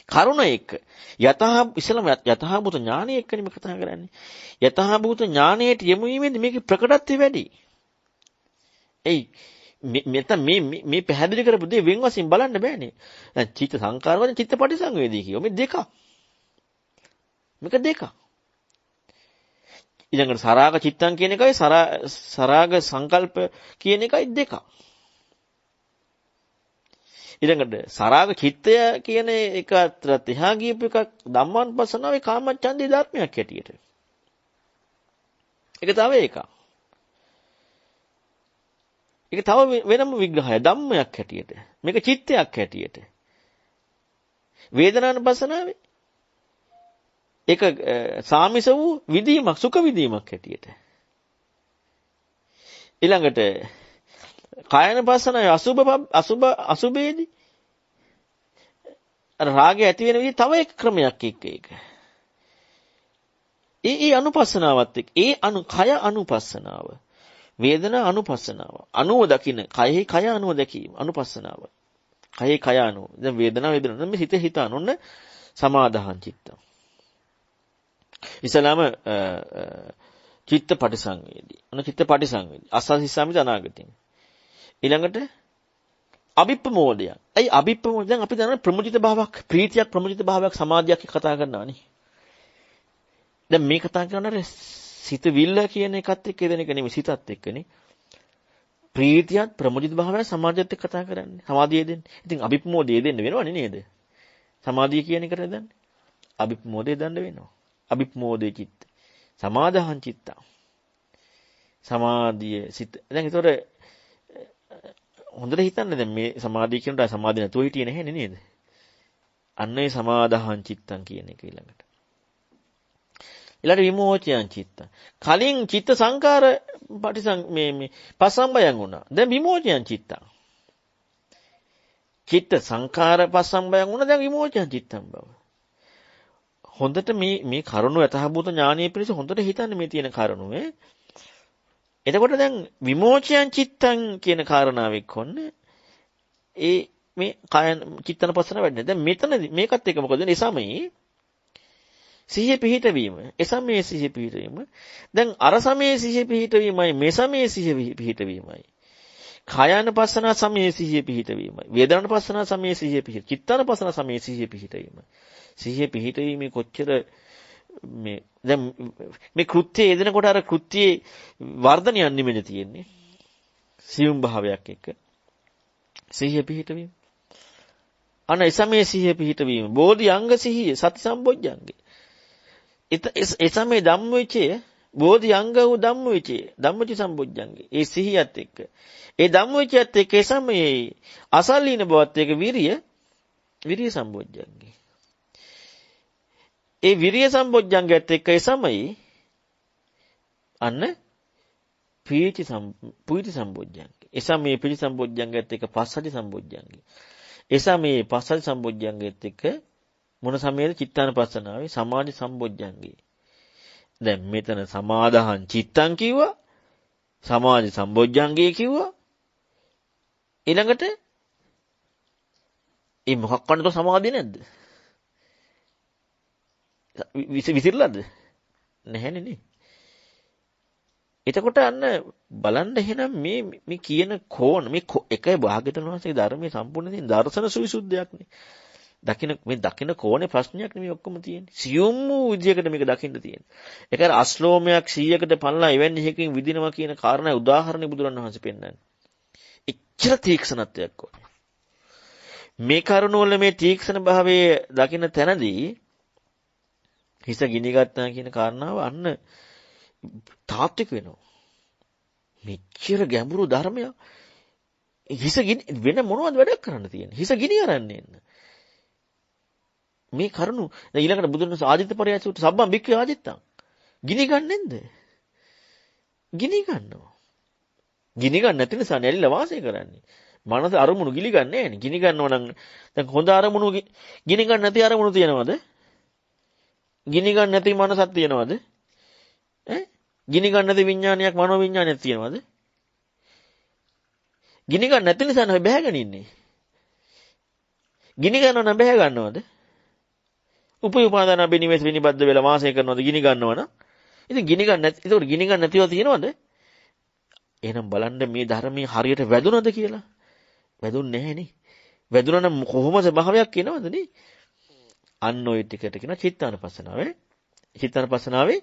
කරුණ එක යතහාභූත ඥානය එක්කනේ මේ කතා කරන්නේ. යතහාභූත ඥානයට යොමු වීමෙන් මේකේ ප්‍රකටත්වය වැඩි. එයි මෙතන මේ පැහැදිලි කරපු දේ වෙන වශයෙන් බලන්න බෑනේ. දැන් චිත්ත සංකාර වලින් චිත්ත පටිසංවේදී කියෝ මේ දෙක. මේක දෙක. ඊළඟට සරාග චිත්තං කියන එකයි සරාග සංකල්ප කියන එකයි දෙක. ඊළඟට සරාග චිත්තය කියන එක අතරත් එහා ගියපු එකක් ධම්මානුපස්සනාවේ කාමච්ඡන්දේ ධර්මයක් හැටියට. ඒක තව එකක්. ඒක තව වෙනම විග්‍රහය ධම්මයක් හැටියට. මේක චිත්තයක් හැටියට. වේදනානුපස්සනාවේ ඒක සාමිස වූ විදීමක් සුඛ විදීමක් හැටියට. ඊළඟට කායනුපස්සනාවේ අසුභේදී අර රාගය ඇති වෙන විදිහ තව එක ක්‍රමයක් එක්ක ඒක. ඒ අනුපස්සනාවත් එක්ක කය අනුපස්සනාව. වේදනා අනුපස්සනාව. අනුව දකින්න කයෙහි කය අනුව දැකීම අනුපස්සනාව. කයෙහි කය අනුව. දැන් වේදනා මේ හිත අනුන්න සමාදාහං චිත්තං. ඉස්ලාම චිත්ත පටිසංවේදී. චිත්ත පටිසංවේදී. අසහිසාමිත අනාගතින්. ඊළඟට අභිප්‍රමෝදය. ඇයි අභිප්‍රමෝදය? දැන් අපි දන්නා ප්‍රමුජිත භාවයක්, ප්‍රීතියක්, ප්‍රමුජිත භාවයක්, සමාධියක් කතා කරනවානේ. දැන් මේ කතා කරන්නේ සිත විල්ල කියන එකත් එක්ක දෙන එක නෙමෙයි සිතත් එක්කනේ. ප්‍රීතියත් ප්‍රමුජිත භාවයත් සමාධියත් එක්ක කතා කරන්නේ. සමාධිය දෙන්නේ. ඉතින් අභිප්‍රමෝදය දෙන්න වෙනවනේ නේද? සමාධිය කියන එකට දන්නේ. අභිප්‍රමෝදය දන්න වෙනවා. අභිප්‍රමෝදේ චිත්ත. සමාදාහං චිත්ත. සමාධිය සිත. දැන් ඒතොර හොඳට හිතන්න දැන් මේ සමාධිය කියනට සමාධිය නැතුව හිටියේ නැහැ නේද? අන්න ඒ සමාදාහං චිත්තං කියන එක ඊළඟට. ඊළඟ විමෝචයං චිත්තං. කලින් චිත්ත සංකාර මේ පස්සම්බයං වුණා. දැන් විමෝචයං චිත්තං. චිත්ත සංකාර පස්සම්බයං වුණා දැන් විමෝචයං චිත්තං බව. හොඳට මේ කරුණු යතහභූත ඥානීය පිණිස හොඳට හිතන්න මේ තියෙන කරුණුවේ. එතකොට දැන් විමෝචයන් චිත්තං කියන කාරණාව එක්කොන්නේ ඒ මේ කායන චිත්තන පස්සන වැඩනේ. දැන් මෙතනදී මේකත් එක මොකද වෙන්නේ? සමයේ සිහිය පිහිටවීම. ඒ සමයේ සිහිය පිහිටවීම. දැන් අර සමයේ සිහිය පිහිටවීමයි මේ සමයේ සිහිය පිහිටවීමයි. කායන පස්සන සමයේ සිහිය පිහිටවීමයි. වේදනන පස්සන සමයේ සිහිය පිහිට. චිත්තන පස්සන සමයේ සිහිය පිහිටවීමයි. සිහිය පිහිටවීමේ කොච්චර දැන් මේ කෘත්‍යය යෙදෙනකොට අර කෘත්‍යයේ වර්ධනයක් නෙමෙයි තියෙන්නේ. සියුම් භාවයක් එක්ක. සිහිය පිහිටවීම. අන එසමේ සිහිය පිහිටවීම. බෝධි අංග සිහිය සති සම්බොජ්ජංගේ. ඒ සමේ ධම්මවිචය බෝධි අංග වූ ධම්මවිචය ධම්මචි සම්බොජ්ජංගේ. ඒ සිහියත් එක්ක. ඒ ධම්මවිචයත් එක්ක ඒ සමේ අසල්ලින බවත් එක්ක විරිය සම්බොජ්ජංගේ. ඒ විරිය සම්බොජ්ජංගයත් එක්ක ඒ සමයේ අන්න පීති සම්බොජ්ජංගේ. ඒ සමයේ පීති සම්බොජ්ජංගයත් එක්ක පස්සද්ධි සම්බොජ්ජංගේ. ඒ සමයේ පස්සද්ධි සම්බොජ්ජංගයත් එක්ක මොන සමයේද චිත්තානුපස්සනාවේ සමාධි සම්බොජ්ජංගේ. දැන් මෙතන සමාදාහං චිත්තං කිව්වා. සමාධි සම්බොජ්ජංගේ කිව්වා. ඊළඟට මේ මොකක් වන්නද සමාධිය නැද්ද? විසිරලාද? නැහැනේ නේ. එතකොට අන්න බලන්න එහෙනම් මේ කියන කෝණ මේ එකයි භාග්‍යවතුන් වහන්සේගේ ධර්මයේ සම්පූර්ණ දර්ශන සවිසුද්ධියක් නේ. දකින්න කෝණේ ප්‍රශ්නයක් නෙමෙයි ඔක්කොම තියෙන්නේ. සියුම් වූ විදියකට මේක දකින්න තියෙන්නේ. ඒක අර අශ්ලෝමයක් 100කට පනලා එවැනි එකකින් විදිනවා කියන කාරණා උදාහරණේ බුදුරණවහන්සේ පෙන්නන්නේ. එච්චර තීක්ෂණත්වයක් ඕනේ. මේ කරුණ වල මේ තීක්ෂණ භාවයේ දකින්න තැනදී හිස ගිනි ගත්තා කියන කාරණාව අන්න තාත්වික වෙනවා. මෙච්චර ගැඹුරු ධර්මයක් හිස ගිනි වෙන මොනවද වැඩක් කරන්න තියෙන්නේ? හිස ගිනි අරන්නේ එන්න. මේ කරුණු දැන් ඊළඟට බුදුන් වහන්සේ ආදිත්ත පරයසුට සබ්බම් බික්ඛවේ ආදිත්තං. ගිනි ගන්නෙන්ද? ගිනි ගන්නවා. ගිනි ගන්න නැති නිසා නැලිලා වාසය කරන්නේ. මනස අරමුණු ගිලි ගන්න නෑනේ. ගිනි ගන්නව නම් දැන් හොඳ අරමුණු ගිනි ගන්න නැති අරමුණු තියනවද? ගිනි ගන්න නැති මනසක් තියනවද? ගිනි ගන්න නැති විඥානයක් මනෝ විඥානයක් තියනවද? ගිනි ගන්න නැති නිසා නෙවෙයි බැහැගෙන ඉන්නේ. ගිනි ගන්නව නම් බැහැ ගන්නවද? උපයෝපාදාන බිනිවෙස් විනිබද්ද වෙලා වාසය කරනවද ගිනි ගන්නවනම්? ඉතින් ගිනි ගන්න නැති ඒකට ගිනි ගන්න නැතිව තියනවද? එහෙනම් බලන්න මේ ධර්මයේ හරියට වැදුනද කියලා. වැදුන්නේ නැහනේ. වැදුනා නම් කොහොම ස්වභාවයක් කියනවද නේ? අන්න ඔය ටිකට කියන චිත්තානුපස්සනාවේ. චිත්තානුපස්සනාවේ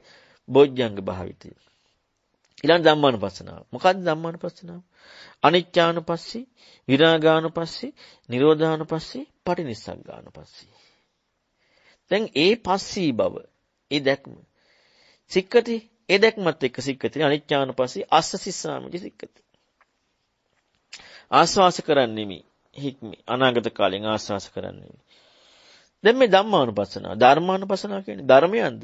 බොජ්ජංග භාවිතය. ඊළඟ ධම්මානුපස්සනාව. මොකක්ද ධම්මානුපස්සනාව? අනිච්චානුපස්සී, විරාගානුපස්සී, නිරෝධානුපස්සී, පටිනිස්සග්ගානුපස්සී. දැන් ඒ පස්සී බව, ඒ දැක්ම. සික්කති, ඒ දැක්මත් එක්ක සික්කති අනිච්චානුපස්සී අස්ස සිස්සාමිති සික්කති. ආස්වාස කරන්නේ මේ හික්මි අනාගත කාලෙන් ආස්වාස කරන්නේ. දැන් මේ ධම්මානුපස්සනාව, ධර්මානුපස්සනාව කියන්නේ ධර්මයන්ද?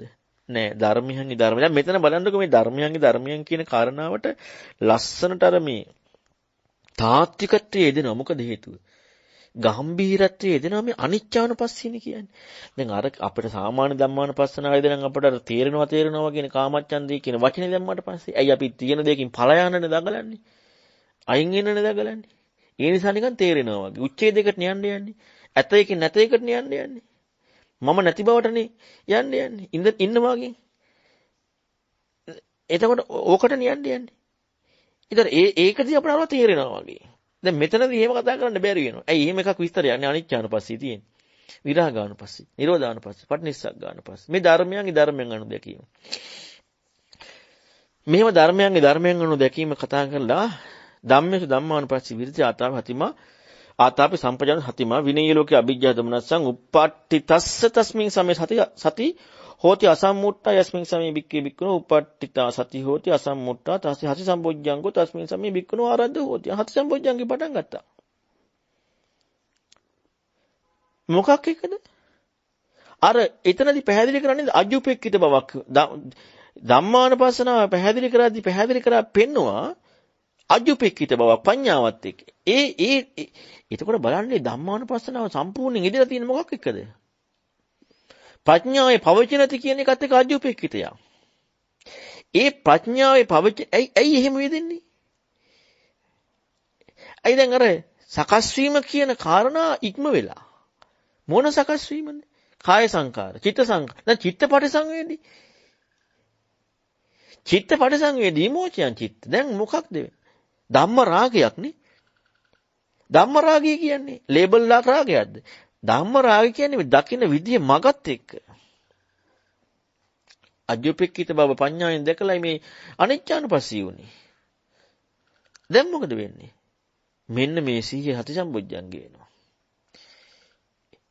නෑ ධර්මයන්ගේ ධර්ම. දැන් මෙතන බලන්නකො මේ ධර්මයන්ගේ ධර්මයන් කියන කාරණාවට ලස්සනට අර මේ තාත්විකත්වයේ දෙනවා. මොකද හේතුව? ගම්භීරත්වයේ දෙනවා මේ අනිච්චානුපස්සීනේ කියන්නේ. දැන් අර අපිට සාමාන්‍ය ධම්මානුපස්සනාවේදී නම් අපිට අර තේරෙනවා කියන කාමච්ඡන්දේ කියන වචනේ දැම්මට පස්සේ ඇයි අපි තියෙන දෙයකින් ඵල යන්නනේ දඟලන්නේ? අයින් වෙන්නනේ දඟලන්නේ. ඒ නිසා නිකන් තේරෙනවා වගේ. උච්ඡේදයකට යන්නේ. ඇත එකකින් නැත එකට යන්නේ. මම නැති බවටනේ යන්නේ. ඉන්න වාගේ. එතකොට ඕකට යන්නේ. ඉතින් ඒකදී අපට අරව තේරෙනවා වගේ. දැන් මෙතනදී එහෙම කතා කරන්න බැරි වෙනවා. ඇයි එහෙම එකක් විස්තරයක් නේ අනිච්චානුපස්සී තියෙන්නේ. විරාගානුපස්සී, නිරෝධානුපස්සී, පටිනිස්සග්ගානුපස්සී. මේ ධර්මයන් අනු දැකීම. මෙහෙම ධර්මයන් අනු දැකීම කතා කරලා ධම්මේසු ධම්මානුපස්සී විරිති ආතාපි සම්පජාන හතිමා විනය ලෝකේ අභිජ්ජා දමනස්සං උප්පට්ඨිතස්ස තස්මින් සමේ සති හෝති අසම්මුට්ඨා යස්මින් සමේ බික්කේ බික්කනෝ උප්පට්ඨිතා සති හෝති අසම්මුට්ඨා තස්ස හති සම්බොජ්ජංගෝ තස්මින් සමේ බික්කනෝ ආරද්ධ හෝති. හති සම්බොජ්ජංගේ පටන් ගත්තා. මොකක් එකද? අර එතනදී පැහැදිලි කරන්නේ අජුපෙක්කිත බවක්. ධම්මානුපස්සනාව පැහැදිලි කරා පෙන්නවා අජුපෙක්කිත බවක් පඤ්ඤාවත් එක්ක. එතකොට බලන්නේ ධම්මානුපස්සනාව සම්පූර්ණයෙන් ඉදිරියට තියෙන මොකක් එක්කද? ප්‍රඥාවේ පවචනති කියන එකත් එක්ක අජුපෙක්කිතය. ඒ ප්‍රඥාවේ ඇයි එහෙම වෙදෙන්නේ? ඇයි දැන් අර සකස් වීම කියන කාරණා ඉක්ම වෙලා. මොන සකස් වීමද? කාය සංකාර, චිත්ත සංකාර. දැන් චිත්තපටි සංවේදී. චිත්තපටි සංවේදී මොචයන් චිත්ත. දැන් මොකක්ද වෙන්නේ? ධම්ම රාගයක් නේ. ධම්ම රාගය කියන්නේ ලේබල් ලාක රාගයක්ද? ධම්ම රාගය කියන්නේ මේ දකින්න විදිය මගත් එක්ක. අජ්ජුපෙක්කිත බව පඤ්ඤාවෙන් දැකලා මේ අනිච්චානුපස්සී වුනේ. දැන් මොකද වෙන්නේ? මෙන්න මේ සීය හති සම්බොජ්ජංගේ වෙනවා.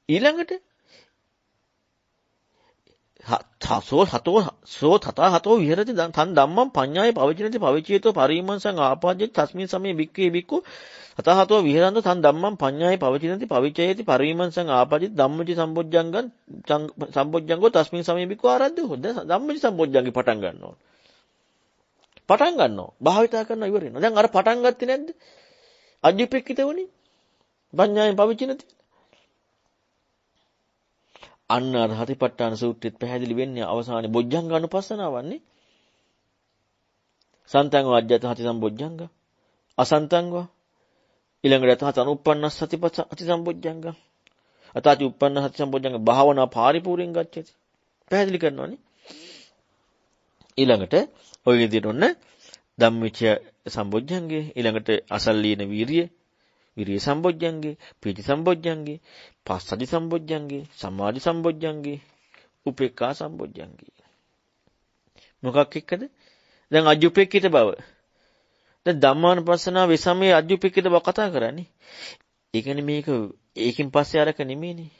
ඊළඟට සෝ තථාගතෝ විහෙරති තන් ධම්මං පඤ්ඤාය පවචනති පවිචේතෝ පරිමංසං ආපාජ්ජති තස්මින් සමේ බික්කේ බික්කු තථාගතෝ විහෙරන්ත තන් ධම්මං පඤ්ඤාය පවචනති පවිචේති පරිමංසං ආපාජ්ජති ධම්මචි සම්බොජ්ජංගෝ තස්මින් සමේ බික්කු ආරද්ධ හොද ධම්මචි සම්බොජ්ජංගේ පටන් ගන්නවා භාවිතා කරනවා ඉවර වෙනවා. දැන් අර පටන් ගත්තේ නැද්ද? අජ්ජුපෙක්කිත වුණේ පඤ්ඤාය පවචනති. අන්න අර හතිපට්ඨාන සූත්‍රෙත් පැහැදිලි වෙන්නේ අවසානයේ බොජ්ජංග අනුපස්සනාවන්නේ. සන්තං වාජ්ජත හති සම්බොජ්ජංග අසන්තං වා ඊළඟට තහත අනුප්පන්නස් සතිපත් හති සම්බොජ්ජංග අතාචි උප්පන්න හති සම්බොජ්ජංග භාවනා පාරිපූර්ණං ගච්ඡති. පැහැදිලි කරනවානේ. ඊළඟට ඔය විදිහට ඔන්න ධම්මිච්ඡ සම්බොජ්ජංගේ ඊළඟට අසල්ලීන විරිය සම්බොජ්ජංගේ, පීති සම්බොජ්ජංගේ, පස්සදි සම්බොජ්ජංගේ, සමාධි සම්බොජ්ජංගේ, උපේක්ඛා සම්බොජ්ජංගේ. මොකක් එක්කද? දැන් අජ්ජුපෙක්කිත බව. දැන් ධම්මානුපස්සනාව විසමයේ අජ්ජුපෙක්කිත බව කතා කරන්නේ. ඒ කියන්නේ මේක ඒකින් පස්සේ අරක නෙමෙයිනේ.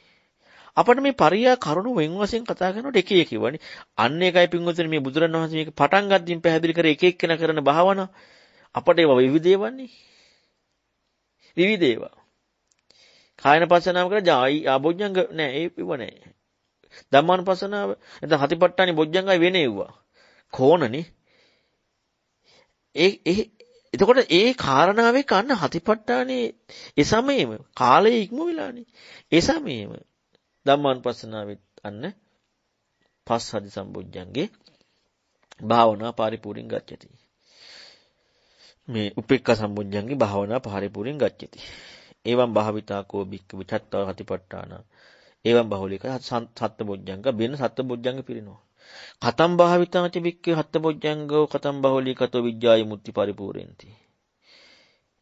අපිට මේ පරියා කරුණු වෙන් වශයෙන් කතා කරනකොට එක එක කිව්වනේ. අන්න ඒකයි පින්වතුනි මේ බුදුරණවහන්සේ මේක පටන් ගද්දීන් පැහැදිලි කර එක එක්කෙනා කරන භාවනා අපට ඒවා විවිධ ඒවානේ. විවිධ ඒවා. කායනපස්සනාව කරලා ජායි ආබොජ්ජංග නෑ ඒව නෑ. ධම්මානුපස්සනාව නැත්නම් හතිපට්ඨානි බොජ්ජංගයි වෙන ඒවා. කෝණනේ. එතකොට ඒ කාරණාවේ කන්න හතිපට්ඨානේ ඒ සමයේම කාලයේ ඉක්ම වෙලානේ. ඒ සමයේම ධම්මානුපස්සනාවෙත් අන්න පස්සද්ධි සම්බොජ්ජංගේ භාවනා පරිපූර්ණ ගච්ඡති. මේ උපේක්ඛා සම්බොජ්ජංගේ භාවනා පරිපූර්ණ ගච්ඡති. එවං භාවිතාකෝ බික්ක විචත්තව හතිපට්ඨාන. එවං බහුලික සත්බොජ්ජංග බෙන සත්බොජ්ජංග පිරිනෝ. කතම් භාවිතාච බික්ක හත්බොජ්ජංගෝ කතම් බහුලිකතෝ විඥාය මුත්‍ති පරිපූර්ණති.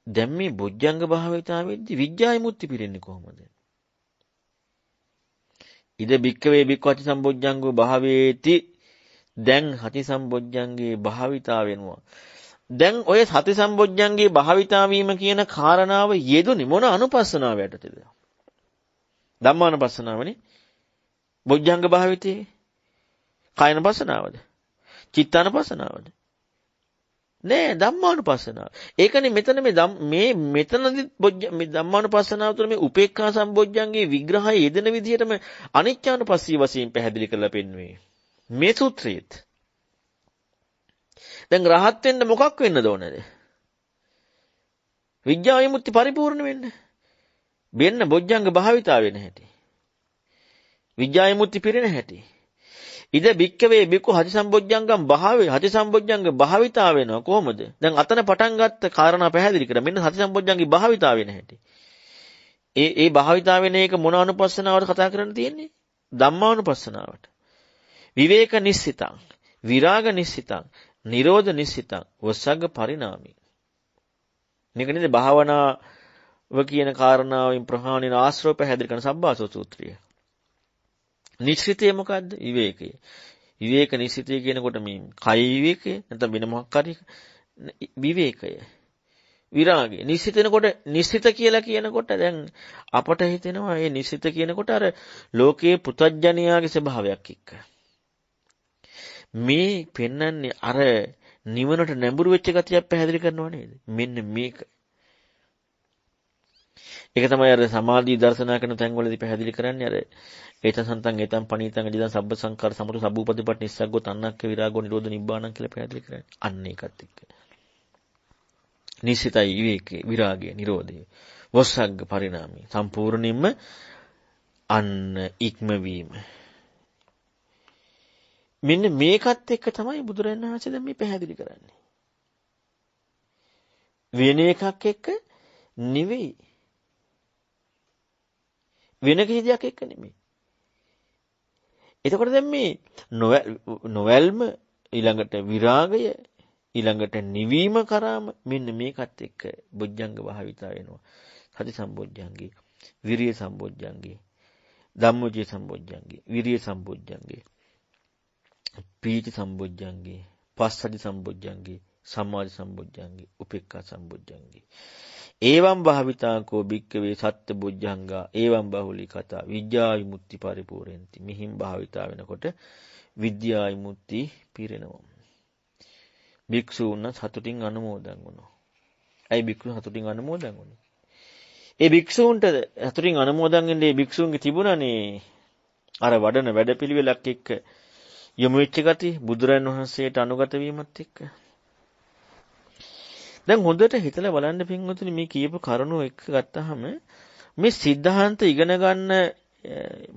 දැන් මේ බොජ්ජංග භාවිතාවෙද්දී විඥාය මුත්‍ති පිරෙන්නේ කොහොමද? ඉද බික්කවේ බික්කවති සම්බොජ්ජංගෝ භාවේති. දැන් හති සම්බොජ්ජංගේ භාවිතා වෙනවා. දැන් ඔය සති සම්බොජ්ජංගේ භාවිතා වීම කියන කාරණාව යෙදුනේ මොන අනුපස්සනාව යටතේද? ධම්මානුපස්සනාවනේ. බොජ්ජංග භාවිතේ කායනුපස්සනාවද? චිත්තානුපස්සනාවද? නෑ ධම්මානුපස්සනාව. ඒකනේ මෙතන මෙතනදි මේ ධම්මානුපස්සනාව තුළ මේ උපේක්ඛා සම්බොජ්ජංගේ විග්‍රහය යෙදෙන විදිහටම අනිච්චානුපස්සී වශයෙන් පැහැදිලි කරලා පෙන්වුවේ. මේ සූත්‍රයේත් දැන් රහත් වෙන්න මොකක් වෙන්නද ඕනද? විඥා විමුක්ති පරිපූර්ණ වෙන්න. වෙන්න බොජ්ජංග භාවිතා වෙන හැටි. විඥා විමුක්ති පිරෙන හැටි. ඉද බික්කවේ බිකු හති සම්බොජ්ජංගම් භාවේ හති සම්බොජ්ජංග භාවිතා වෙනවා කොහොමද? දැන් අතන පටන් ගත්ත කාරණා පැහැදිලි කරා. මෙන්න හති සම්බොජ්ජංගේ භාවිතා වෙන හැටි. ඒ භාවිතා වෙන එක මොන අනුපස්සනාවට කතා කරන්න තියෙන්නේ? ධම්මානුපස්සනාවට. විවේක නිස්සිතං, විරාග නිස්සිතං, නිරෝධ නිස්සිතං, වස්සග්ග පරිණාමී. මේක නේද භාවනාව කියන කාරණාවෙන් ප්‍රහාණින ආශ්‍රව පැහැදිලි කරන සබ්බාසෝ සූත්‍රය. නිස්සිතය මොකද්ද? විවේකය. විවේක නිස්සිතය කියනකොට මේ කය විවේකය නැත්නම් වෙන මොකක් හරි විවේකය. විරාගය. නිස්සිතනකොට නිස්සිත කියලා කියනකොට දැන් අපට හිතෙනවා මේ නිස්සිත කියනකොට අර ලෝකයේ පුතඥයාගේ ස්වභාවයක් එක්ක. මේ පෙන්වන්නේ අර නිවනට නැඹුරු වෙච්ච ගතියක් පැහැදිලි කරනව නේද? මෙන්න මේක. ඒක තමයි අර සමාධි දර්ශනා කරන තැන්වලදී පැහැදිලි කරන්නේ අර ඒතසන්තං ඒතං පණීතං අදිදං සබ්බ සංකාර සමුතු සබ්බූපදීපට්ඨ නිස්සග්ගෝ තණ්හක්ක විරාගෝ නිරෝධ නිබ්බාණං කියලා පැහැදිලි කරන්නේ. අන්න ඒකත් එක්ක. නිසිතයි විවේකේ විරාගය නිරෝධය වස්සග්ග පරිණාමී සම්පූර්ණයෙන්ම අන්න ඉක්මවීම. මෙන්න මේකත් එක්ක තමයි බුදුරජාණන් වහන්සේ දැන් මේ පැහැදිලි කරන්නේ. වෙන එකක් එක්ක නෙවෙයි. වෙන කිසි දෙයක් එක්ක නෙමෙයි. එතකොට දැන් මේ නොවැල්ම ඊළඟට විරාගය ඊළඟට නිවීම කරාම මෙන්න මේකත් එක්ක බොජ්ජංග භාවිතා වෙනවා. සති සම්බොජ්ජංගේ, විරිය සම්බොජ්ජංගේ, ධම්මෝජය සම්බොජ්ජංගේ, විරිය සම්බොජ්ජංගේ, පීති සම්බොජ්ජංගේ, පස්සද්ධි සම්බොජ්ජංගේ, සමාධි සම්බොජ්ජංගේ, උපේක්ඛා සම්බොජ්ජංගේ. ඒවම් භාවිතාකෝ භික්කවේ සත්‍ය බොජ්ජංගා ඒවම් බහුලී කතා විද්‍යා විමුක්ති පරිපූර්ණති. මිහිම් භාවිතා වෙනකොට විද්‍යා විමුක්ති පිරෙනවා. භික්ෂූන් සතුටින් අනුමෝදන් වුණා. ඇයි භික්ෂුන් සතුටින් අනුමෝදන් වුණේ? ඒ භික්ෂූන්ට සතුටින් අනුමෝදන් වෙන්නේ භික්ෂූන්ගේ තිබුණානේ අර වඩන වැඩපිළිවෙලක් එක්ක යොමු වෙච්ච ගති බුදුරන් වහන්සේට අනුගත වීමත් එක්ක. දැන් හොඳට හිතලා බලන්න පින්වතුනි මේ කියපු කරුණු එක ගත්තාම මේ සිද්ධාන්ත ඉගෙන ගන්න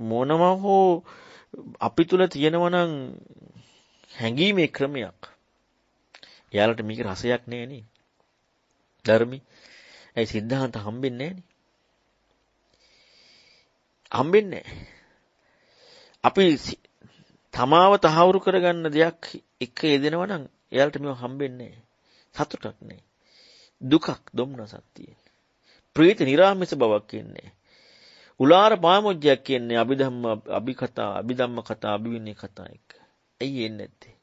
මොනම හෝ අපි තුල තියෙනවා නම් හැඟීමේ ක්‍රමයක්. එයාලට මේක රසයක් නෑ නේ. ධර්මي. ඒ සිද්ධාන්ත හම්බෙන්නේ නෑනේ. හම්බෙන්නේ නෑ. අපි තමාව තහවුරු කරගන්න දෙයක් එක යෙදෙනවා නම් එයාලට මේව හම්බෙන්නේ නෑ. සතුටක් නෑ. දුකක් දුම්නසක් තියෙන. ප්‍රීති නිරාමිස බවක් කියන්නේ. උලාර පාමොජ්ජයක් කියන්නේ අභිධම්ම අභිකතා අභිධම්ම කතා අභිවිනය කතා එක. ඇයි එන්නේ නැත්තේ?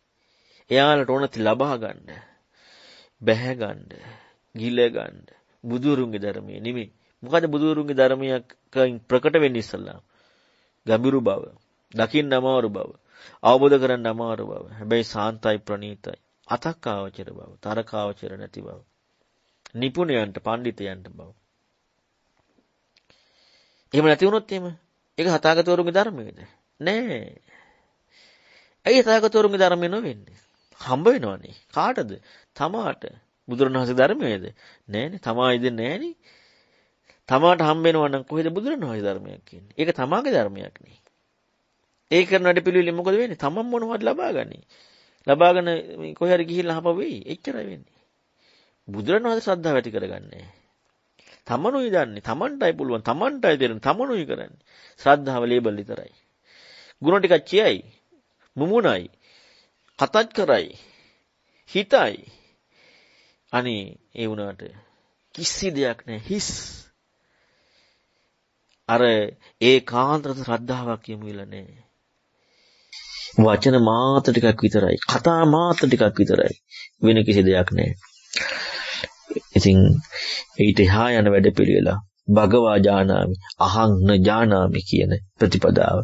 එයාලට ඕනති ලබා ගන්න, බැහැ ගන්න, ගිල ගන්න බුදුරුන්ගේ ධර්මයේ නෙමෙයි. මොකද බුදුරුන්ගේ ධර්මයක් ප්‍රකට වෙන්නේ ඉස්සල්ලා ගැඹුරු බව, දකින්න අමාරු බව, අවබෝධ කරගන්න අමාරු බව. හැබැයි සාන්තයි ප්‍රණීතයි. අතක්කාවචර බව, තරකාවචර නැති බව. නිපුණයන්ට, පඬිතයන්ට බව. එහෙම නැති වුණොත් එහෙම ඒක තථාගතවරුන්ගේ ධර්මයේද? නෑ. ඇයි තථාගතවරුන්ගේ ධර්මය නොවෙන්නේ? හම්බ වෙනවනේ. කාටද? තමාට. බුදුරණවහන්සේ ධර්මයේද? නෑනේ. තමා ඉදෙන්නේ නෑනේ. තමාට හම්බ වෙනවා නම් කොහෙද බුදුරණවහන්සේ ධර්මයක් කියන්නේ? ඒක තමාගේ ධර්මයක් නේ. ඒ කරන වැඩ පිළිවිලෙන් මොකද වෙන්නේ? තමන් මොනවද ලබාගන්නේ? ලබාගෙන කොහේ හරි ගිහිල්ලා හප වෙයි. එච්චරයි වෙන්නේ. බුදුරණවහන්සේ ශ්‍රද්ධාව ඇති කරගන්නේ. තමනුයි දන්නේ. තමන්ටයි පුළුවන්. තමන්ටයි දෙන්න. තමනුයි කරන්නේ. ශ්‍රද්ධාව ලේබල් විතරයි. ගුණ ටිකක් කියයි. මුමුණයි. කතත් කරයි. හිතයි. අනේ ඒ වුණාට කිසි දෙයක් නැහැ. හිස්. අර ඒකාන්ත ශ්‍රද්ධාවක් යමු වෙලා නැහැ. වචන මාත්‍ර ටිකක් විතරයි. කතා මාත්‍ර ටිකක් විතරයි. වෙන කිසි දෙයක් නැහැ. ඉතින් ඊට එහා යන වැඩ පිළිවෙල භගවා ජානාමි අහං න ජානාමි කියන ප්‍රතිපදාව.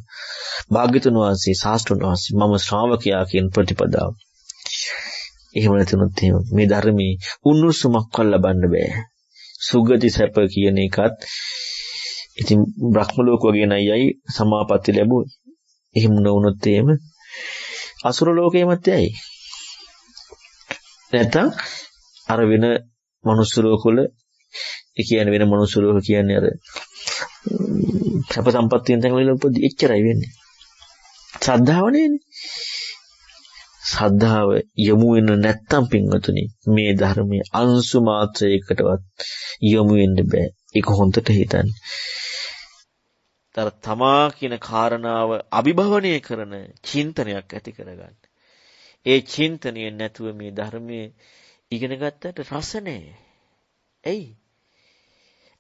භාග්‍යතුන් වහන්සේ ශාස්ත්‍රඥ වහන්සේ මම ශ්‍රාවකයා කියන ප්‍රතිපදාව. එහෙම නැතුනොත් එහෙම මේ ධර්මයේ උණුසුමක් ලබන්න බෑ. සුගති සැප කියන එකත් ඉතින් බ්‍රහ්ම ලෝක වගේ නයයි සමාපatti ලැබුවේ. එහෙම නොවුනොත් එහෙම අසුර ලෝකෙමත් යයි. නැත්තම් අර වෙන මනුස්ස ලෝකවල ඒ කියන්නේ වෙන මනුස්ස ලෝක කියන්නේ අර සැප සම්පත් තියෙන තැන් වල උපදී එච්චරයි වෙන්නේ. ශ්‍රද්ධාව නෑනේ. ශ්‍රද්ධාව යොමු වෙන නැත්තම් පින්වතුනි මේ ධර්මයේ අංශු මාත්‍රයකටවත් යොමු වෙන්න බෑ. ඒක හොඳට හිතන්න. තමා කියන කාරණාව අභිභවනය කරන චින්තනයක් ඇති කරගන්න. ඒ චින්තනය නැතුව මේ ධර්මයේ ඉගෙන ගත්තට රස නැහැ. ඇයි?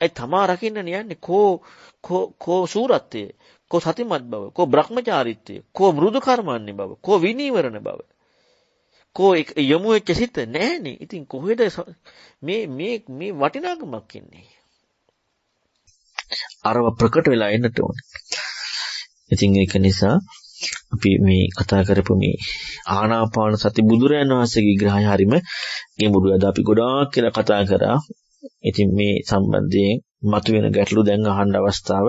ඒ තමා රකින්න යන්නේ කෝ සූරත්වය, කෝ සතිමත් බව, කෝ බ්‍රහ්මචාරීත්වය, කෝ මෘදු කර්මන්නේ බව, කෝ විනීවරණ බව. කෝ යමු වෙච්ච සිත නැහැනේ. ඉතින් කොහෙද මේ වටිනාකමක් ඉන්නේ? අරව ප්‍රකට වෙලා එන්නට ඕනේ. ඉතින් ඒක නිසා අපි මේ කතා කරපු මේ ආනාපාන සති බුදුරයන් වහන්සේගේ විග්‍රහය හරීම ගැඹුරු. අද අපි ගොඩාක් කියලා කතා කරා. ඉතින් මේ සම්බන්ධයෙන් මතුවෙන ගැටලු දැන් අහන්න අවස්ථාව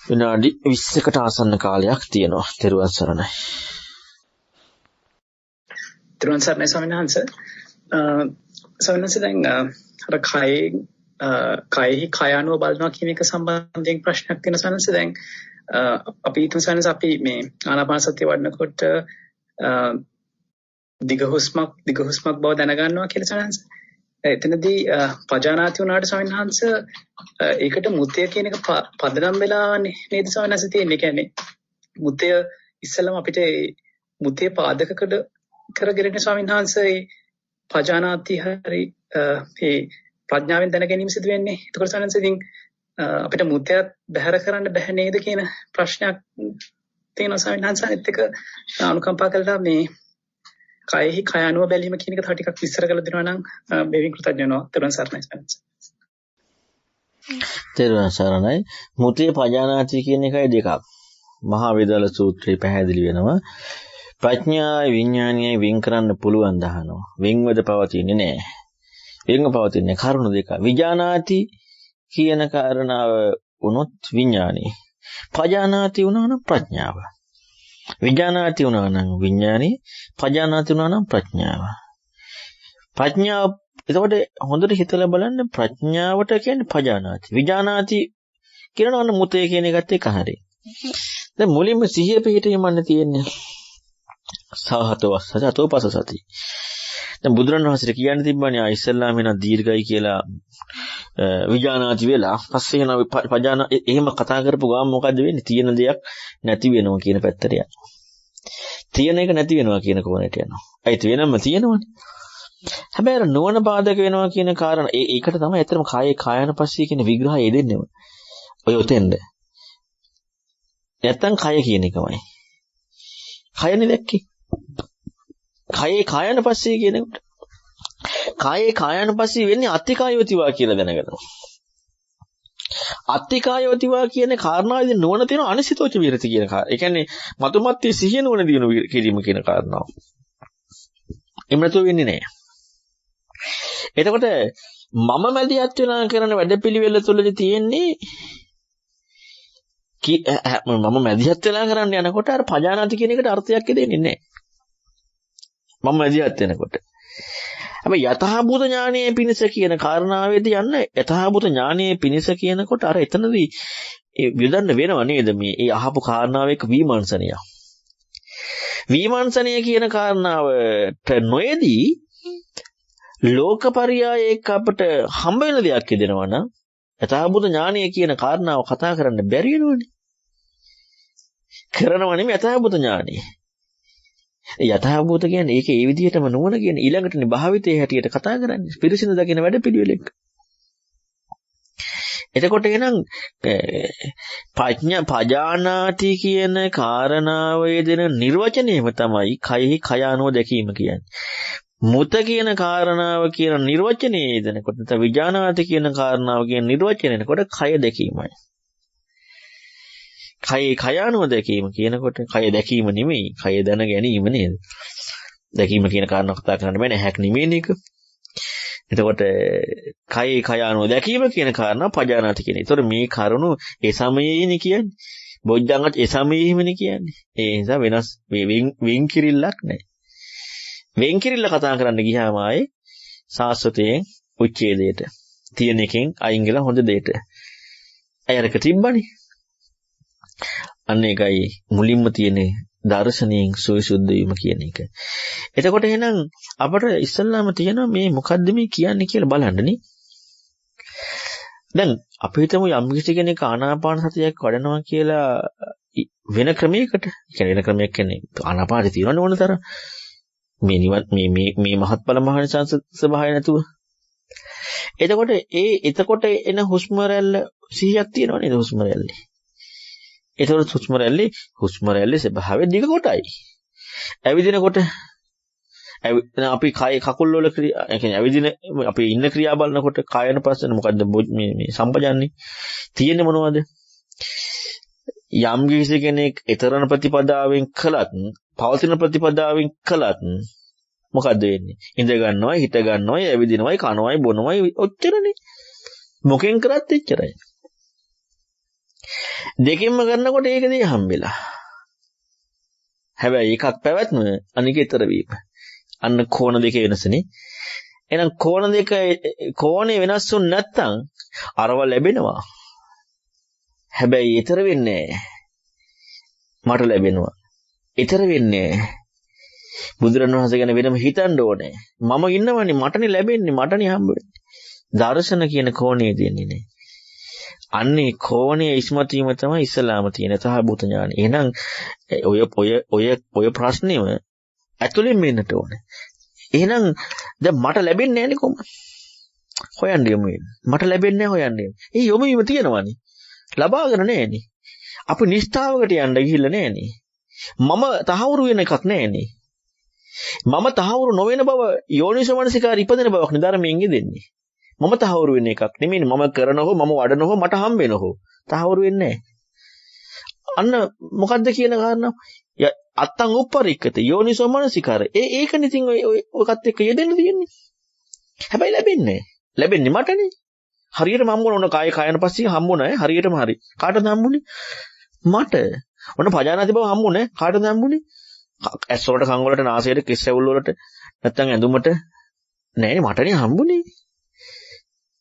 විනාඩි 20කට ආසන්න කාලයක් තියෙනවා. ත්‍රිවන් සරණයි. ත්‍රිවන් සරණයි ස්වාමීන් වහන්සේ. ස්වාමීන් වහන්සේ දැන් අර කයෙහි කයano බලනවා කියන එක සම්බන්ධයෙන් ප්‍රශ්නයක් තියෙනවා ස්වාමීන් වහන්සේ. දැන් අපි හිතමු ස්වාමීන් වහන්සේ අපි මේ ආනාපාන සතිය වඩනකොට දිග හුස්මක් බව දැනගන්නවා කියලා ස්වාමීන් වහන්සේ. එතනදී පජානාති වුණාට ස්වාමීන් වහන්සේ ඒකට මුතය කියන එක පදනම් වෙලා නේද ස්වාමීන් වහන්සේ තියෙන්නේ. කියන්නේ මුතය ඉස්සෙල්ලාම අපිට මුතේ පාදක කරගෙන ස්වාමීන් වහන්සේ පජානාති හරි ඒ ප්‍රඥාවෙන් දැන ගැනීම සිදු වෙන්නේ. ඒකෝර ස්වාමීන් වහන්සේ ඉතින් අපිට මුතයත් බැහැර කරන්න බැහැ නේද කියන ප්‍රශ්නයක් තියෙනවා ස්වාමීන් වහන්සේ. අනිත් එක අනුකම්පා කළා මේ කයෙහි කයano බැලීම කියන එක තව ටිකක් විස්තර කරලා දෙනවා නම් බෙවින් කෘතඥ වෙනවා. ත්‍රිවන් සරණයි ස්වාමීන් වහන්සේ. ත්‍රිවන් සරණයි. මුතේ පජානාති කියන එකයි දෙකක්. මහා වේදාල සූත්‍රයේ පැහැදිලි වෙනවා. ප්‍රඥායි විඥානයයි වෙන් කරන්න පුළුවන් දහනවා. වෙන්වද පවතින්නේ නැහැ. වෙන්ව පවතින්නේ කරුණු දෙක. විඥානාති කියන කාරණාව වුණොත් විඥානේ. පජානාති වුණා නම් ප්‍රඥාව. විඥානාති වුණා නම් විඥානේ. පජානාති වුණා නම් ප්‍රඥාව. ප්‍රඥාව එතකොට හොඳට හිතලා බලන්න ප්‍රඥාවට කියන්නේ පජානාති. විඥානාති කියනවා නම් මුතේ කියන එකත් එක හරියි. දැන් මුලින්ම සිහිය පිහිටීමන්න තියෙන්නේ. සාහතෝ සජතෝ පස සති. දැන් බුදුරණවහන්සේ කියන්න තිබ්බනේ ඉස්සල්ලාම වෙන දීර්ඝයි කියලා විඥානාති වෙලා පස්සේ යන පජානා එහෙම කතා කරපු ගාම මොකද්ද වෙන්නේ? තියෙන දෙයක් නැති වෙනවා කියන පැත්තට යනවා. තියෙන එක නැති වෙනවා කියන කෝණයට යනවා. අයිත් වෙනම තියෙනවනේ. හැබැයි අර නොවන බාධක වෙනවා කියන කාරණා ඒකට තමයි ඇත්තටම කායේ කායන පස්සේ කියන විග්‍රහය දෙන්නේ. ඔය උතෙන්ද. නැත්තම් කය කියන එකමයි. කයනේ දැක්කේ. කයේ කායන පස්සේ කියනකොට කායේ කායන පස්සේ වෙන්නේ අතිකායෝතිවා කියලා දැනගන්නවා. අත්තිකායවතිවා කියන කාරණාවේදී නුවණ තියෙන අනිසිතෝච විරති කියන කාරණා. ඒ කියන්නේ මතුමත්ති සිහිය නුවණ දිනු කිරීම කියන කාරණාව. එමෙතු වෙන්නේ නැහැ. එතකොට මම මැදිහත් වෙනා කරන වැඩපිළිවෙල තුළදී තියෙන්නේ මම මැදිහත් වෙලා කරන්න යනකොට අර පජානාති කියන එකට අර්ථයක් දෙන්නේ නැහැ. මම මැදිහත් වෙනකොට. හැබැයි යථාභූත ඥානයේ පිනිස කියන කාරණාවේදී යන්න යථාභූත ඥානයේ පිනිස කියනකොට අර එතනදී ඒ විදන්න වෙනව නේද මේ ඒ අහපු කාරණාව එක්ක විමර්ශනය. විමර්ශනය කියන කාරණාවට නොයේදී ලෝකපරියායයක අපට හම්බ වෙන දෙයක් කියනවා නම් යථාභූත ඥානය කියන කාරණාව කතා කරන්න බැරි වෙනවනේ. කරනව නෙමෙයි යථාභූත ඥානය. යථාභූත කියන්නේ ඒක ඒ විදිහටම නුවණ කියන ඊළඟටනේ භාවිතයේ හැටියට කතා කරන්නේ. පිරිසිදු දකින වැඩ පිළිවෙලක්. එතකොට එහෙනම් පජානාති කියන කාරණාවේ දෙන නිර්වචනයම තමයි කයෙහි කය අනුව දැකීම කියන්නේ. මුත කියන කාරණාව කියන නිර්වචනයේ දෙනකොට නැත්නම් විජානාති කියන කාරණාව කියන නිර්වචනයනකොට කය දැකීමයි. කය අනුව දැකීම කියනකොට කය දැකීම නෙමෙයි කය දැන ගැනීම නේද? දැකීම කියන කාරණාව කතා කරන්න බෑ හැක් නෙමෙයි එක. එතකොට කය අනුව දැකීම කියන කාරණාව පජානාති කියන. ඒතකොට මේ කරුණු ඒ සමයේනේ කියන්නේ. බොජ්ජංගත් ඒ සමයේමනේ කියන්නේ. ඒ නිසා වෙනස් වෙන් කිරිල්ලක් නැහැ. වෙන් කිරිල්ල කතා කරන්න ගියාම ආයේ සාස්වතයෙන් උච්ඡේදයට තියෙන එකෙන් අයින් වෙලා හොඳ දෙයට. අයරක තිබ්බනේ. අන්න ඒකයි මුලින්ම තියෙන දර්ශනයෙන් සවිසුද්ධ වීම කියන එක. එතකොට එහෙනම් අපට ඉස්සල්ලාම තියෙනවා මේ මොකද්ද මේ කියන්නේ කියලා බලන්නනේ. දැන් අපි හිතමු යම් කිසි කෙනෙක් ආනාපාන සතියක් වඩනවා කියලා වෙන ක්‍රමයකට. කියන්නේ වෙන ක්‍රමයක් කියන්නේ ආනාපානෙ තියෙනවනේ ඕන තරම්. මේ මහත්ඵල මහානිසංස ස්වභාවය නැතුව. එතකොට එන හුස්ම රැල්ල 100ක් තියෙනව නේද හුස්ම රැල්ලේ. එතකොට හුස්ම රැල්ලේ ස්වභාවය දිග කොටයි. ඇවිදිනකොට අපි කය කකුල් වල ක්‍රියා ඒ කියන්නේ ඇවිදින අපි ඉන්න ක්‍රියා බලනකොට කායන පස්සෙන් මොකද්ද මේ සම්පජන්නේ තියෙන්නේ මොනවද? යම් කිසි කෙනෙක් ඊතරණ ප්‍රතිපදාවෙන් කළත් පවතින ප්‍රතිපදාවෙන් කළත් මොකද්ද වෙන්නේ? ඉඳ ගන්නවා, හිට ගන්නවා, ඇවිදිනවා, කනවා, බොනවා ඔච්චරනේ. මොකෙන් කරත් එච්චරයි. දෙකින්ම කරනකොට ඒක දී හම්බෙලා. හැබැයි එකක් පැවැත්ම අනික ඊතර වීම. අන්න කෝණ දෙකේ වෙනසනේ. එහෙනම් කෝණේ වෙනස් වුනේ නැත්තම් අරව ලැබෙනවා. හැබැයි ඊතර වෙන්නේ මට ලැබෙනවා. ඊතර වෙන්නේ බුදුරණවහන්සේ ගැන වෙනම හිතන්න ඕනේ. මම ඉන්නවනේ මටනේ ලැබෙන්නේ මටනේ හම්බ වෙන්නේ. දර්ශන කියන කෝණේ දෙන්නේ නේ. අන්නේ කෝණයේ ඉස්මතු වීම තමයි ඉස්ලාම තියෙන තහබුත ඥාන. එහෙනම් ඔය ප්‍රශ්නේම ඇතුලෙන් මෙන්නට ඕනේ. එහෙනම් දැන් මට ලැබෙන්නේ නැහැනේ කොහොමද? හොයන්න යමු වෙන්නේ. මට ලැබෙන්නේ නැහැ හොයන්නේ. ඒ යොමු වීම තියෙනවනේ. ලබාගෙන නැහැනේ. අපි නිෂ්ඨාවකට යන්න ගිහිල්ලා නැහැනේ. මම තහවුරු වෙන එකක් නැහැනේ. මම තහවුරු නොවන බව යෝනිසෝමනසිකාර ඉපදෙන බවක් නිදර්මයෙන් ඉදෙන්නේ. මම තහවුරු වෙන එකක් නෙමෙයි මම කරනහො මම වඩනහො මට හම්බ වෙනහො තහවුරු වෙන්නේ නැහැ. අන්න මොකද්ද කියන කාරණාව? අත්තං උප්පරික්කත යෝනිසෝමනසිකාර. ඒකනේ ඉතින් ඔයකත් එක්ක යෙදෙන්න තියෙන්නේ. හැබැයි ලැබෙන්නේ මටනේ. හරියට මම මොන කාය කායන පස්සේ හම්බුනේ හරියටම හරි. කාටද හම්බුනේ? මට. ඔන්න පජානාති බව හම්බුනේ කාටද හම්බුනේ? ඇස් වලට කන් වලට නාසයට කෙස් ඇවුල් වලට නැත්තම් ඇඳුමට නෑනේ මටනේ හම්බුනේ.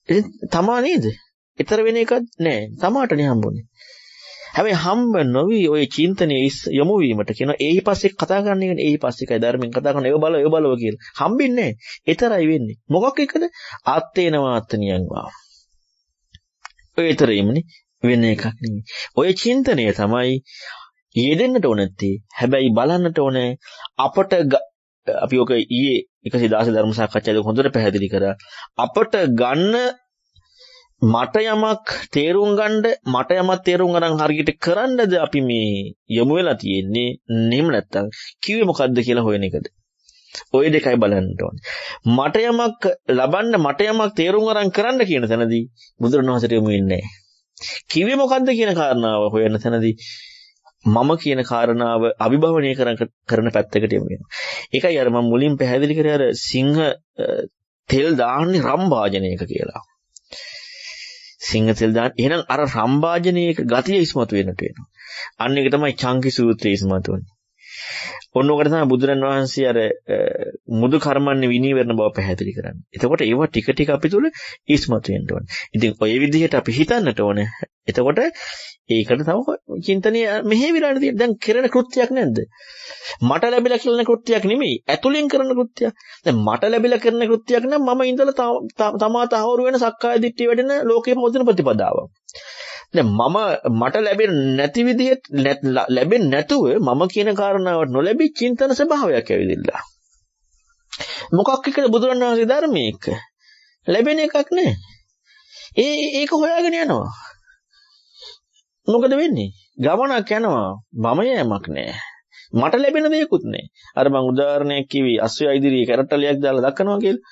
ඉතින් තමා නේද? ඊතර වෙන එකක් නෑ. තමාටනේ හම්බුනේ. හැබැයි හම්බ නොවි ඔය චින්තනයේ යොමු වීමට කියන ඒහි පස්සේ කතා කරන්නේ කියන්නේ ඒහි පස්සේකයි ධර්මයෙන් කතා කරන ඒව බලව කියලා. හම්බෙන්නේ නෑ. ඊතරයි වෙන්නේ. මොකක් එකද? ආත්තේනවා ආත්තනියන් වා. ඔය ඊතරෙමනේ වෙන එකක් නෙමෙයි. ඔය චින්තනය තමයි යෙදෙන්නට ඕනත්තේ. හැබැයි බලන්නට ඕනේ අපට අපි ඔක ඊයේ 116 ධර්ම සාකච්ඡාවේ හොඳට පැහැදිලි කරා. අපට ගන්න මට යමක් තේරුම් ගන්න හරියට කරන්නද අපි මේ යොමු වෙලා තියෙන්නේ. නෙම නැත්තම් කිව්වේ මොකද්ද කියලා හොයන එකද? ওই දෙකයි බලන්න ඕනේ. මට යමක් ලබන්න මට යමක් තේරුම් අරන් කරන්න කියන තැනදී බුදුරණවහන්සේට යොමු වෙන්නේ නැහැ. කිව්වේ මොකද්ද කියන කාරණාව හොයන තැනදී මම කියන කාරණාව අභිභවනය කරන පැත්තකට යමු වෙනවා. ඒකයි අර මම මුලින් පැහැදිලි කරේ අර සිංහ තෙල් දාන්නේ රම්භාජනයක කියලා. සිංහ තෙල් දාන්න එහෙනම් අර රම්භාජනයක ගතිය ඉස්මතු වෙනට වෙනවා. අන්න ඒක තමයි චංකි සූත්‍රයේ ඉස්මතු වෙන්නේ. ඔන්නෝකට තමයි බුදුරන් වහන්සේ අර මුදු කර්මන්නේ විනීවරණ බව පැහැදිලි කරන්නේ. එතකොට ඒවා ටික ටික අපි තුල ඉස්මතු වෙන්න ඕනේ. ඉතින් ඔය විදිහට අපි හිතන්නට ඕනේ. එතකොට ඒකට තව චින්තනය මෙහෙවිලානේ තියෙන. දැන් කරන කෘත්‍යයක් නැද්ද? මට ලැබිලා කරන කෘත්‍යයක් නෙමෙයි. ඇතුලෙන් කරන කෘත්‍යයක්. දැන් මට ලැබිලා කරන කෘත්‍යයක් නම් මම ඉඳලා තමා තහවුරු වෙන සක්කාය දිට්ඨිය වැඩෙන ලෝකේ පවතින ප්‍රතිපදාවක්. දැන් මට ලැබෙන්නේ නැති විදිහට ලැබෙන්නේ නැතුව මම කියන කාරණාවට නොලැබි චින්තන ස්වභාවයක් ඇවිදිලා. මොකක් එක්කද බුදුරණවහන්සේ ධර්මයේ එක්ක? ලැබෙන එකක් නෑ. ඒක හොයාගෙන යනවා. මොකද වෙන්නේ? ගමනක් යනවා. මම යෑමක් නෑ. මට ලැබෙන දෙයක්වත් නෑ. අර මම උදාහරණයක් කිව්වේ අස්සය ඉදිරියේ කැරට්ටලියක් දාලා දක්වනවා කියලා.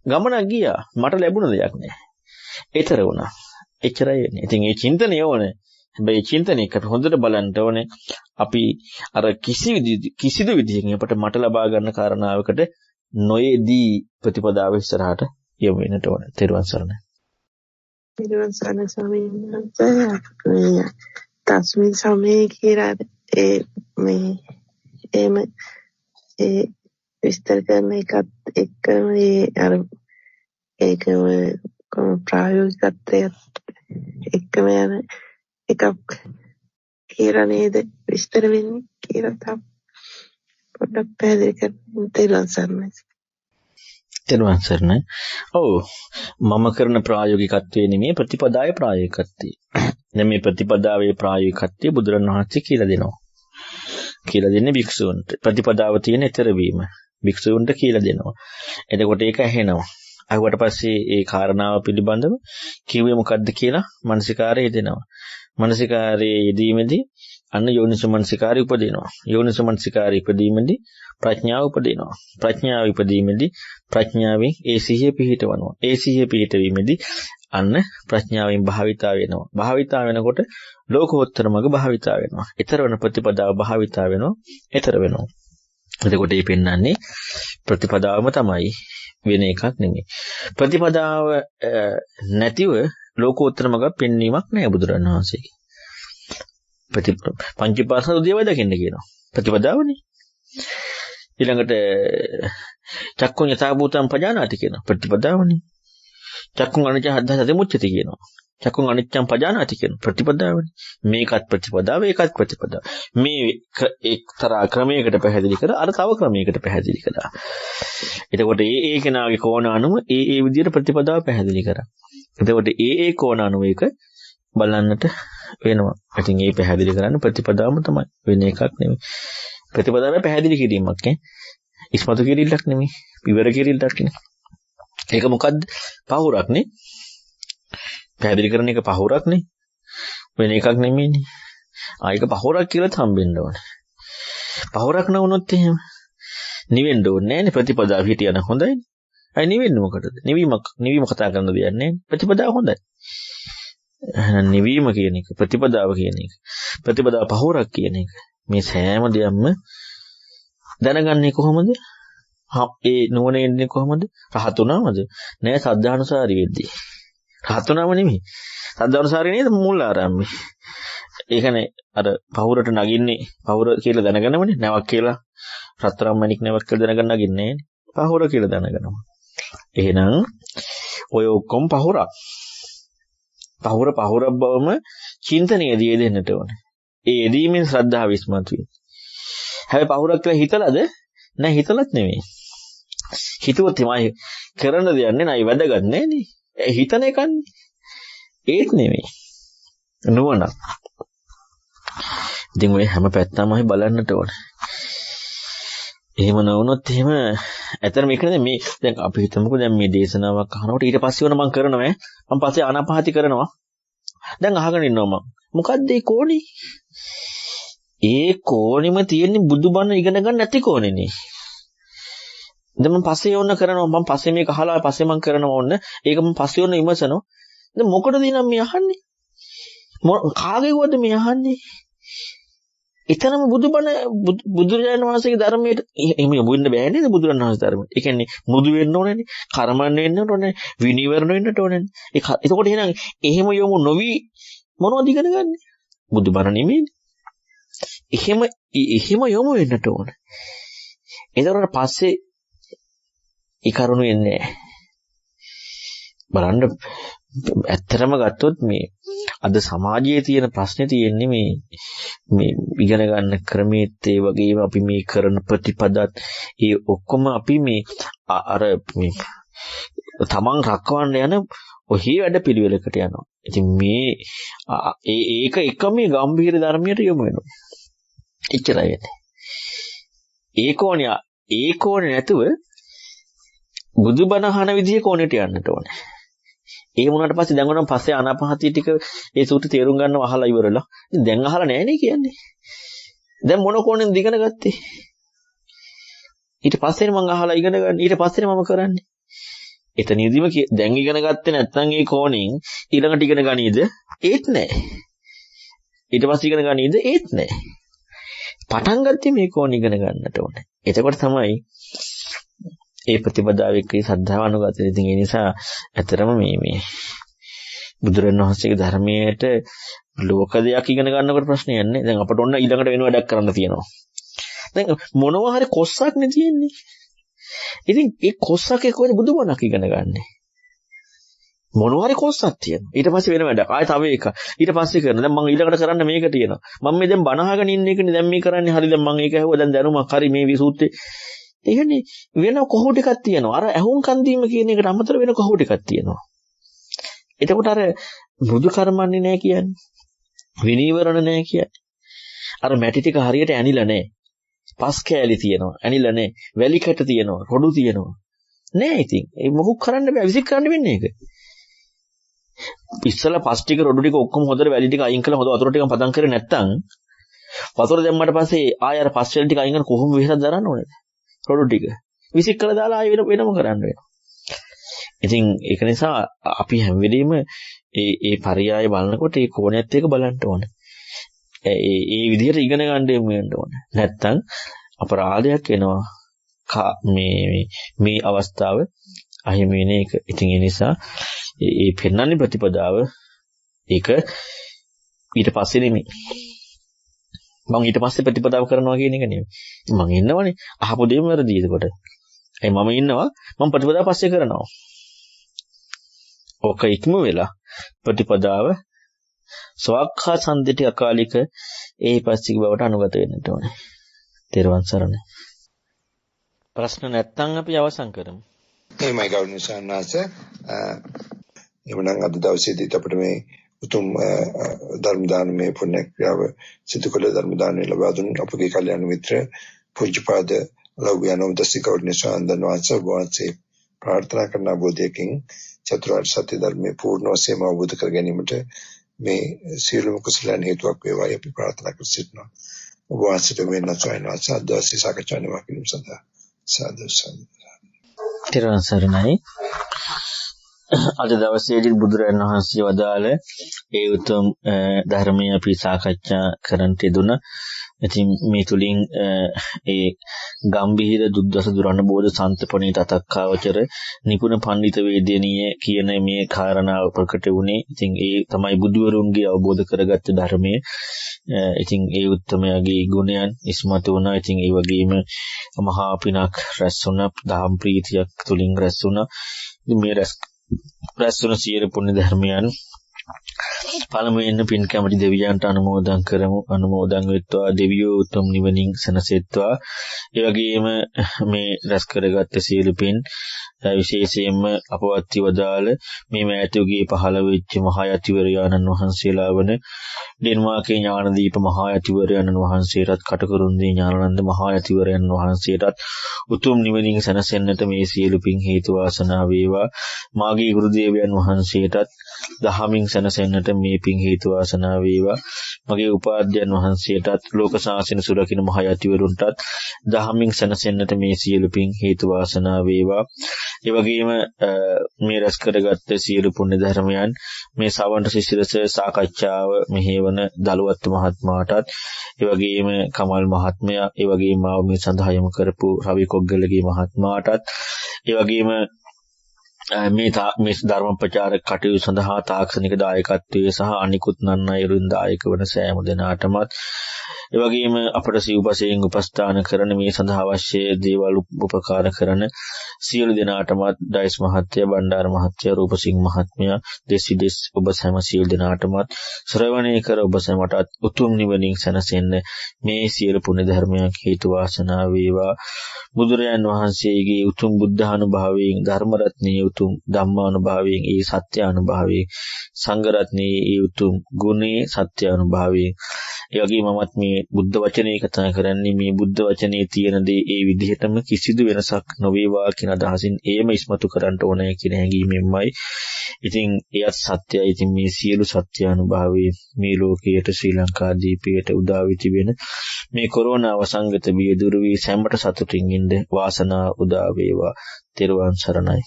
ගමනක් ගියා. මට ලැබුණ දෙයක් නෑ. ඒතර වුණා. එච්චරයි වෙන්නේ. ඉතින් මේ චින්තනය ඕනේ. හැබැයි මේ චින්තනයක අපි හොඳට බලන්න ඕනේ. අපි අර කිසිදු විදිහකින් අපිට මට ලබා ගන්න කාරණාවකට නොයේදී ප්‍රතිපදාව ඉස්සරහට යොමු වෙන්නට ඕනේ. තෙරුවන් සරණයි. තෙරුවන් සරණයි ස්වාමීන් වහන්සේ. තස්මින් සමයේ කියලා ඒ විස්තර කරන එකත් එක්කම අර ඒක ප්‍රායෝගිකත්වයට එක්කම යන එකක් කියලා නේද විස්තර වෙන්නේ කියලා තමයි පොඩ්ඩක් පැහැදිලි කරන්න. තෙරුවන් සරණයි. තෙරුවන් සරණයි. ඔව් මම කරන ප්‍රායෝගිකත්වයේ නෙමෙයි ප්‍රතිපදාවේ ප්‍රායෝගිකත්වය. දැන් මේ ප්‍රතිපදාවේ ප්‍රායෝගිකත්වය බුදුරණවහන්සේ කියලා දෙනවා. කියලා දෙන්නේ භික්ෂුන්ට. ප්‍රතිපදාව තියෙන ඊතර වීම භික්ෂුන්ට කියලා දෙනවා. එතකොට ඒක ඇහෙනවා. අහුවට පස්සේ ඒ කාරණාව පිළිබඳව කිව්වේ මොකද්ද කියලා මනසිකාරය යෙදෙනවා. මනසිකාරයේ යෙදීමේදී අන්න යෝනිසමනසිකාරය උපදිනවා. යෝනිසමනසිකාරය ඉපදීමේදී ප්‍රඥාව උපදිනවා. ප්‍රඥාව ඉපදීමේදී ප්‍රඥාවෙන් ඒ සිහිය පිහිටවනවා. ඒ සිහිය පිහිටවීමේදී අන්න ප්‍රඥාවෙන් භාවිතා වෙනවා. භාවිතා වෙනකොට ලෝකෝත්තර මඟ භාවිතා වෙනවා. ඊතර වෙන ප්‍රතිපදාව භාවිතා වෙනවා. ඊතර වෙනවා. එතකොට මේ පෙන්වන්නේ ප්‍රතිපදාවම තමයි. වෙන එකක් නෙමෙයි. ප්‍රතිපදාව නැතිව ලෝකෝත්තර මඟ පෙන්වීමක් නෑ බුදුරණවහන්සේගේ. පංචීපාස්කන්ධ උදේවයි දකින්න කියනවා. ප්‍රතිපදාවනේ. ඊළඟට චක්කුඤ්ඤ යථාභූතං පජානාති කියනවා. ප්‍රතිපදාවනේ. චක්කුං අනිච්ච හද්දසති මුච්චති කියනවා. චක්කුං අනිච්චං පජානාති කියන ප්‍රතිපදාවනේ. මේකත් ප්‍රතිපදාව ඒකත් ප්‍රතිපදාව. මේ එක්තරා ක්‍රමයකට පැහැදිලි කරා අර තව ක්‍රමයකට පැහැදිලි කළා. එතකොට ඒ කෙනාගේ කෝණ අනුව ඒ විදිහට ප්‍රතිපදාව පැහැදිලි කරා. එතකොට ඒ කෝණ අනුව ඒක බලන්නට වෙනවා. ඉතින් ඒ පැහැදිලි කරන්න ප්‍රතිපදාවම තමයි. වෙන එකක් නෙමෙයි. ප්‍රතිපදාව පැහැදිලි කිරීමක් ඉස්මතු කිරීමක් නෙමෙයි. විවර කිරීමක් නෙමෙයි. ඒක මොකද්ද? පහුරක් නේ. පැහැදිලි කරන එක පහුරක් නේ. වෙන එකක් නෙමෙයිනේ. ආයක පහුරක් කියලා හම්බෙන්න ඕනේ. පහුරක් නොවුනොත් එහෙම නිවෙන්න ඕනේ නෑනේ. ප්‍රතිපදාව හිටියන හොඳයි. අය නිවෙන්නේ මොකටද? නිවීම කතා කරන දෙයක් නෑනේ. ප්‍රතිපදාව හොඳයි. එහෙනම් නිවීම කියන එක ප්‍රතිපදාව කියන එක. ප්‍රතිපදාව පහුරක් කියන එක. මේ සෑම දෙයක්ම දැනගන්නේ කොහොමද? ඒ නුවණ එන්නේ කොහොමද? රහතුණාමද? නෑ සද්ධානුසාරී වෙද්දී. රහතුණාම නෙමෙයි. සද්ධානුසාරී නේද මුල් ආරම්භය. ඒ කියන්නේ අර පහුරට නගින්නේ පහුර කියලා දැනගනවනේ. නැවක් කියලා රත්තරන් මණික් නැවක් කියලා දැනගන්න නගින්නේ නෑනේ. පහුර කියලා දැනගනවා. එහෙනම් ඔය ඔක්කොම පහුරක්. පහුරක් බවම චින්තනයේදී යෙදෙන්නට ඕනේ. ඒ යෙදීමෙන් ශ්‍රද්ධාව විස්මතු වෙයි. හැබැයි පහුරක් කියලා හිතලාද? නෑ හිතලත් නෙමෙයි. හිතුවොත් එමය කරන්න දෙයක් නෑ වැදගත් නෑනේ. හිතන එකන්නේ. ඒත් නෙමෙයි. නුවණ. ඉතින් ඔය හැම පැත්තම අපි බලන්නට ඕනේ. එහෙම නොවුනොත් එහෙම ඇත්තට මේක නේද මේ දැන් අපි හිතමුකෝ දැන් මේ දේශනාවක් අහනකොට ඊට පස්සේ වුණ මම කරනවා මම පස්සේ ආනාපානසති කරනවා. දැන් අහගෙන ඉන්නවා මම. මොකද්ද ඒ කෝණේ? ඒ කෝණෙම තියෙන්නේ බුදුබණ ඉගෙන ගන්න නැති කෝණේනේ. දැන් මම පස්සේ යොන්න කරනවා මම පස්සේ මේක අහලා පස්සේ මම කරනවා ඕන්න. ඒක මම පස්සේ යොන්න විමසනවා. දැන් මොකටද ඉනම් මේ අහන්නේ? කාගේ වද මේ අහන්නේ? එතරම් බුදුරජාණන් වහන්සේගේ ධර්මයට එහෙම යොමු වෙන්න බෑ නේද බුදුරජාණන් වහන්සේ ධර්මයට. ඒ කියන්නේ මුදු වෙන්න ඕනේනේ, කර්මන්න වෙන්න ඕනේ, විනිවරණ වෙන්නට ඕනේ. එතකොට එහෙනම් එහෙම යොමු නොවි මොනවද ඉගෙන ගන්න? බුදුබණ නෙමෙයි. එහෙම යොමු වෙන්නට ඕනේ. එතකොට පස්සේ ඒ කරුණු එන්නේ නැහැ. බලන්න ඇත්තටම ගත්තොත් මේ අද සමාජයේ තියෙන ප්‍රශ්නේ තියෙන්නේ මේ ඉගෙන ගන්න ක්‍රමයේත් ඒ වගේම අපි මේ කරන ප්‍රතිපදත් ඒ ඔක්කොම අපි මේ අර මේ තමන් රැකවන්න යන ඔහි වැඩපිළිවෙලකට යනවා. ඉතින් මේ ඒක එකම ගම්භීර ධර්මයට යොමු වෙනවා. එච්චරයි වෙන්නේ. ඒ කෝණේ නැතුව බුදුබණ අහන විදිහේ කෝණයට යන්නට ඕනේ. ඒ වුණාට පස්සේ දැන් උනම් පස්සේ ආනාපානසතිය ටික ඒ සූත්‍රය තේරුම් ගන්නව අහලා ඉවරලා. ඉතින් දැන් අහලා නැහැ නේ කියන්නේ. දැන් මොන කෝණෙන්ද ඉගෙන ගත්තේ? ඊට පස්සේ මම අහලා ඉගෙන ගන්න. ඊට පස්සේ මම කරන්නේ. එතනදීම දැන් ඉගෙන ගත්තේ නැත්නම් ඒ කෝණෙන් ඊළඟට ඉගෙන ගනීද? ඒත් නැහැ. ඊට පස්සේ ඉගෙන ගනීද? ඒත් නැහැ. පටන් ගත්තේ මේ කෝණ ඉගෙන ගන්නට ඕනේ. එතකොට තමයි ඒ ප්‍රතිපදාව එක්කේ ශ්‍රද්ධාව අනුගතය. ඉතින් ඒ නිසා ඇතරම මේ බුදුරණන් වහන්සේගේ ධර්මයට ලෝක දෙයක් ඉගෙන ගන්නකොට ප්‍රශ්නයක් නැහැ. දැන් අපට ඔන්න ඊළඟට වෙන වැඩක් කරන්න තියෙනවා. දැන් මොනවා හරි කොස්සක් නේ තියෙන්නේ. ඉතින් ඒ කොස්සක කොහෙද බුදුබණක් ඉගෙන ගන්නෙ? මොනවා හරි කොස්සක් තියෙනවා. ඊට පස්සේ වෙන වැඩක්. ආයෙ තව එක. ඊට පස්සේ කරන. දැන් මම ඊළඟට කරන්න මේක තියෙනවා. මම මේ දැන් බණ අහගෙන ඉන්න එකනේ දැන් මේ කරන්නේ. හරි දැන් මම ඒක ඇහුවා. දැන් දැනුමක් හරි මේ විසූත්‍රේ. ඒ කියන්නේ වෙන කොහො ටිකක් තියෙනවා. අර ඇහුම්කන් දීම කියන එකට අමතර වෙන කොහො ටිකක් තියෙනවා. එතකොට අර මෘදු කර්මන්නේ නැහැ කියන්නේ. විනීවරණ නැහැ කියන්නේ. අර මැටි ටික හරියට ඇනිලා නැහැ. පස් කෑලි තියෙනවා. ඇනිලා නැහැ. වැලි කැට තියෙනවා. රොඩු තියෙනවා. නෑ ඉතින්. ඒ මොකුත් කරන්න බෑ. විසික් කරන්න වෙන්නේ ඒක. ඉස්සලා පස් ටික රොඩු ටික ඔක්කොම හොදට වැලි ටික අයින් කරලා හොද වතුර ටික පදම් කරේ නැත්තම් වතුර දැම්මට පස්සේ ආය අර පස් වැලි ටික අයින් කරන කොහොම වෙහෙසක් දරන්න ඕනේද? රොඩු ටික විසික් කරලා දාලා ආයෙ වෙනම කරන්න වෙනවා. ඉතින් ඒක නිසා අපි හැම වෙලෙම ඒ පරියාය බලනකොට ඒ කෝණයත් එක බලන්න ඕනේ. ඒ විදිහට ඉගෙන ගන්න යමු වෙන්න ඕනේ. නැත්තම් අපරාධයක් වෙනවා. මේ අවස්ථාව අහිමි වෙන එක. ඉතින් ඒ නිසා ඒ පෙන්වන්නේ ප්‍රතිපදාව ඒක ඊට පස්සේ නෙමෙයි. මම ඊට පස්සේ ප්‍රතිපදාව කරනවා කියන එක නෙමෙයි. මම ඉන්නවනේ අහපු දෙයම වැරදි එතකොට. මම ඉන්නවා මම ප්‍රතිපදාව පස්සේ කරනවා. ඕක ඉක්ම වෙලා ප්‍රතිපදාව සවක්ඛා සම්දිටි අකාලික ඒ පස්සික බවට අනුගත වෙන්නට ඕනේ. තෙරුවන් සරණයි. ප්‍රශ්න නැත්නම් අපි අවසන් කරමු. එහෙමයි ගෞරවනීය සාන්නාස. එවනම් අද දවසේදීත් අපිට මේ උතුම් ධර්ම දානමය පුණ්‍ය ක්‍රියාව සිදු කළ ධර්ම දානය ලබා දුන් අපගේ කල්යාණ මිත්‍ර පූජ්‍යපාද ලෞකියානෝම දසික ගෞරවනීය සාන්දන් වහන්සේ ප්‍රාර්ථනා කරන බෝධියකින් චතුරාර්ය සත්‍ය ධර්මයේ පූර්ණ වශයෙන්ම අවබෝධ කර ගැනීමට මේ සියලුම කුසලයන් හේතුවක් වේවායි අපි ප්‍රාර්ථනා කර සිටිනවා. ඔබ වහන්සේට මේ නැසයනවා සාදු සාකච්ඡා නිවා කිරීම සඳහා සාදු සාදු. තෙරුවන් සරණයි. අද දවසේදී බුදුරජාණන් වහන්සේ වදාළ ඒ උතුම් ධර්මය අපි සාකච්ඡා කරන්නට යෙදුණා. ඉතින් මේ තුලින් ඒ ගම්භීර දුද්දස දුරණ බෝධ සන්තපණී තතක්කාවචර නිපුණ පඬිත වේදනීය කියන මේ කාරණාව ප්‍රකට වුණේ. ඉතින් ඒ තමයි බුදුවරුන්ගේ අවබෝධ කරගත්ත ධර්මය. ඉතින් ඒ උත්තමයාගේ ගුණයන් ඉස්මතු වුණා. ඉතින් ඒ වගේම මහා පිනක් රැස් වුණා. දහම් ප්‍රීතියක් තුලින් රැස් වුණා. මේ රැස් වුණ සියලු පුණ්‍ය ධර්මයන් පළමුවෙන් පින් කැමති දෙවියන්ට අනුමෝදන් කරමු. අනුමෝදන් වෙත්වා දෙවියෝ උතුම් නිවනින් සැනසෙත්වා. ඒ වගේම මේ රැස් කරගත්ත සියලු පින් විශේෂයෙන්ම අපවත් වදාළ මේ මෑතකගේ පහළ වෙච්ච මහා යතිවරයාණන් වහන්සේලා වන ඩෙන්මාර්කේ ඥානදීප මහා යතිවරයාණන් වහන්සේටත් කටකරුන්දී ඥානানন্দ මහා යතිවරයන් වහන්සේටත් උතුම් නිවනින් සැනසෙන්නට මේ සියලු පින් හේතු වාසනා වේවා. මාගේ ගුරු දේවයන් වහන්සේටත් දහමින් සැනසෙන්නට මේ පින් හේතු වාසනා වේවා. මගේ උපාධ්‍යයන් වහන්සේටත් ලෝක ශාසන සුරකින්න මහ යතිවරුන්ටත් දහමින් සැනසෙන්නට මේ සියලු පින් හේතු වාසනා වේවා. ඒ වගේම මේ රැස් කරගත්ත සියලු පුණ්‍ය ධර්මයන් මේ සවන්ත සිසිලස සාකච්ඡාව මෙහෙවන දලුවත් මහත්මයාටත් ඒ වගේම කමල් මහත්මයා ඒ වගේම මාව මේ සඳහා යොමු කරපු රවි කොග්ගලගේ මහත්මයාටත් ඒ වගේම මේ ධර්ම ප්‍රචාරක කටයුතු සඳහා තාක්ෂණික දායකත්වයේ සහ අනිකුත් නන් අයුරින් දායක වන සෑම දෙනාටමත් ඒ වගේම අපට සිව්පසයෙන් උපස්ථාන කරන මේ සඳහා අවශ්‍ය දේවල් උපකාර කරන සියලු දෙනාටමත් ඩයිස් මහත්තයා, බණ්ඩාර මහත්තයා, රූපසිංහ මහත්මයා, දෙස් ඔබ සෑම සියලු දෙනාටමත් ශ්‍රවණය කර ඔබ සෑමටත් උතුම් නිවනින් සැනසෙන්න මේ සියලු පුණ්‍ය ධර්මයන් හේතු වාසනා වේවා. බුදුරයන් වහන්සේගේ උතුම් බුද්ධානුභාවයෙන්, ධර්ම රත්නයේ උතුම් ධම්මානුභාවයෙන්, ඒ සත්‍යානුභාවයෙන්, සංඝ රත්නයේ ඒ උතුම් ගුණේ සත්‍යානුභාවයෙන්, ඒ වගේම මමත් මේ බුද්ධ වචනේ කතා කරන්නේ මේ බුද්ධ වචනේ තියෙන දේ ඒ විදිහටම කිසිදු වෙනසක් නොවේවා කියන අදහසින් ඒම ඉස්මතු කරන්න ඕනේ කියන හැඟීමෙන්මයි. ඉතින් එයත් සත්‍යයි. ඉතින් මේ සියලු සත්‍යානුභාවයේ මේ ලෝකයට ශ්‍රී ලංකා දීපයට උදා වී තිබෙන මේ කොරෝනා වසංගත බිය දුරු වී සැමට සතුටින් ඉන්න වාසනාව උදා වේවා. තෙරුවන් සරණයි.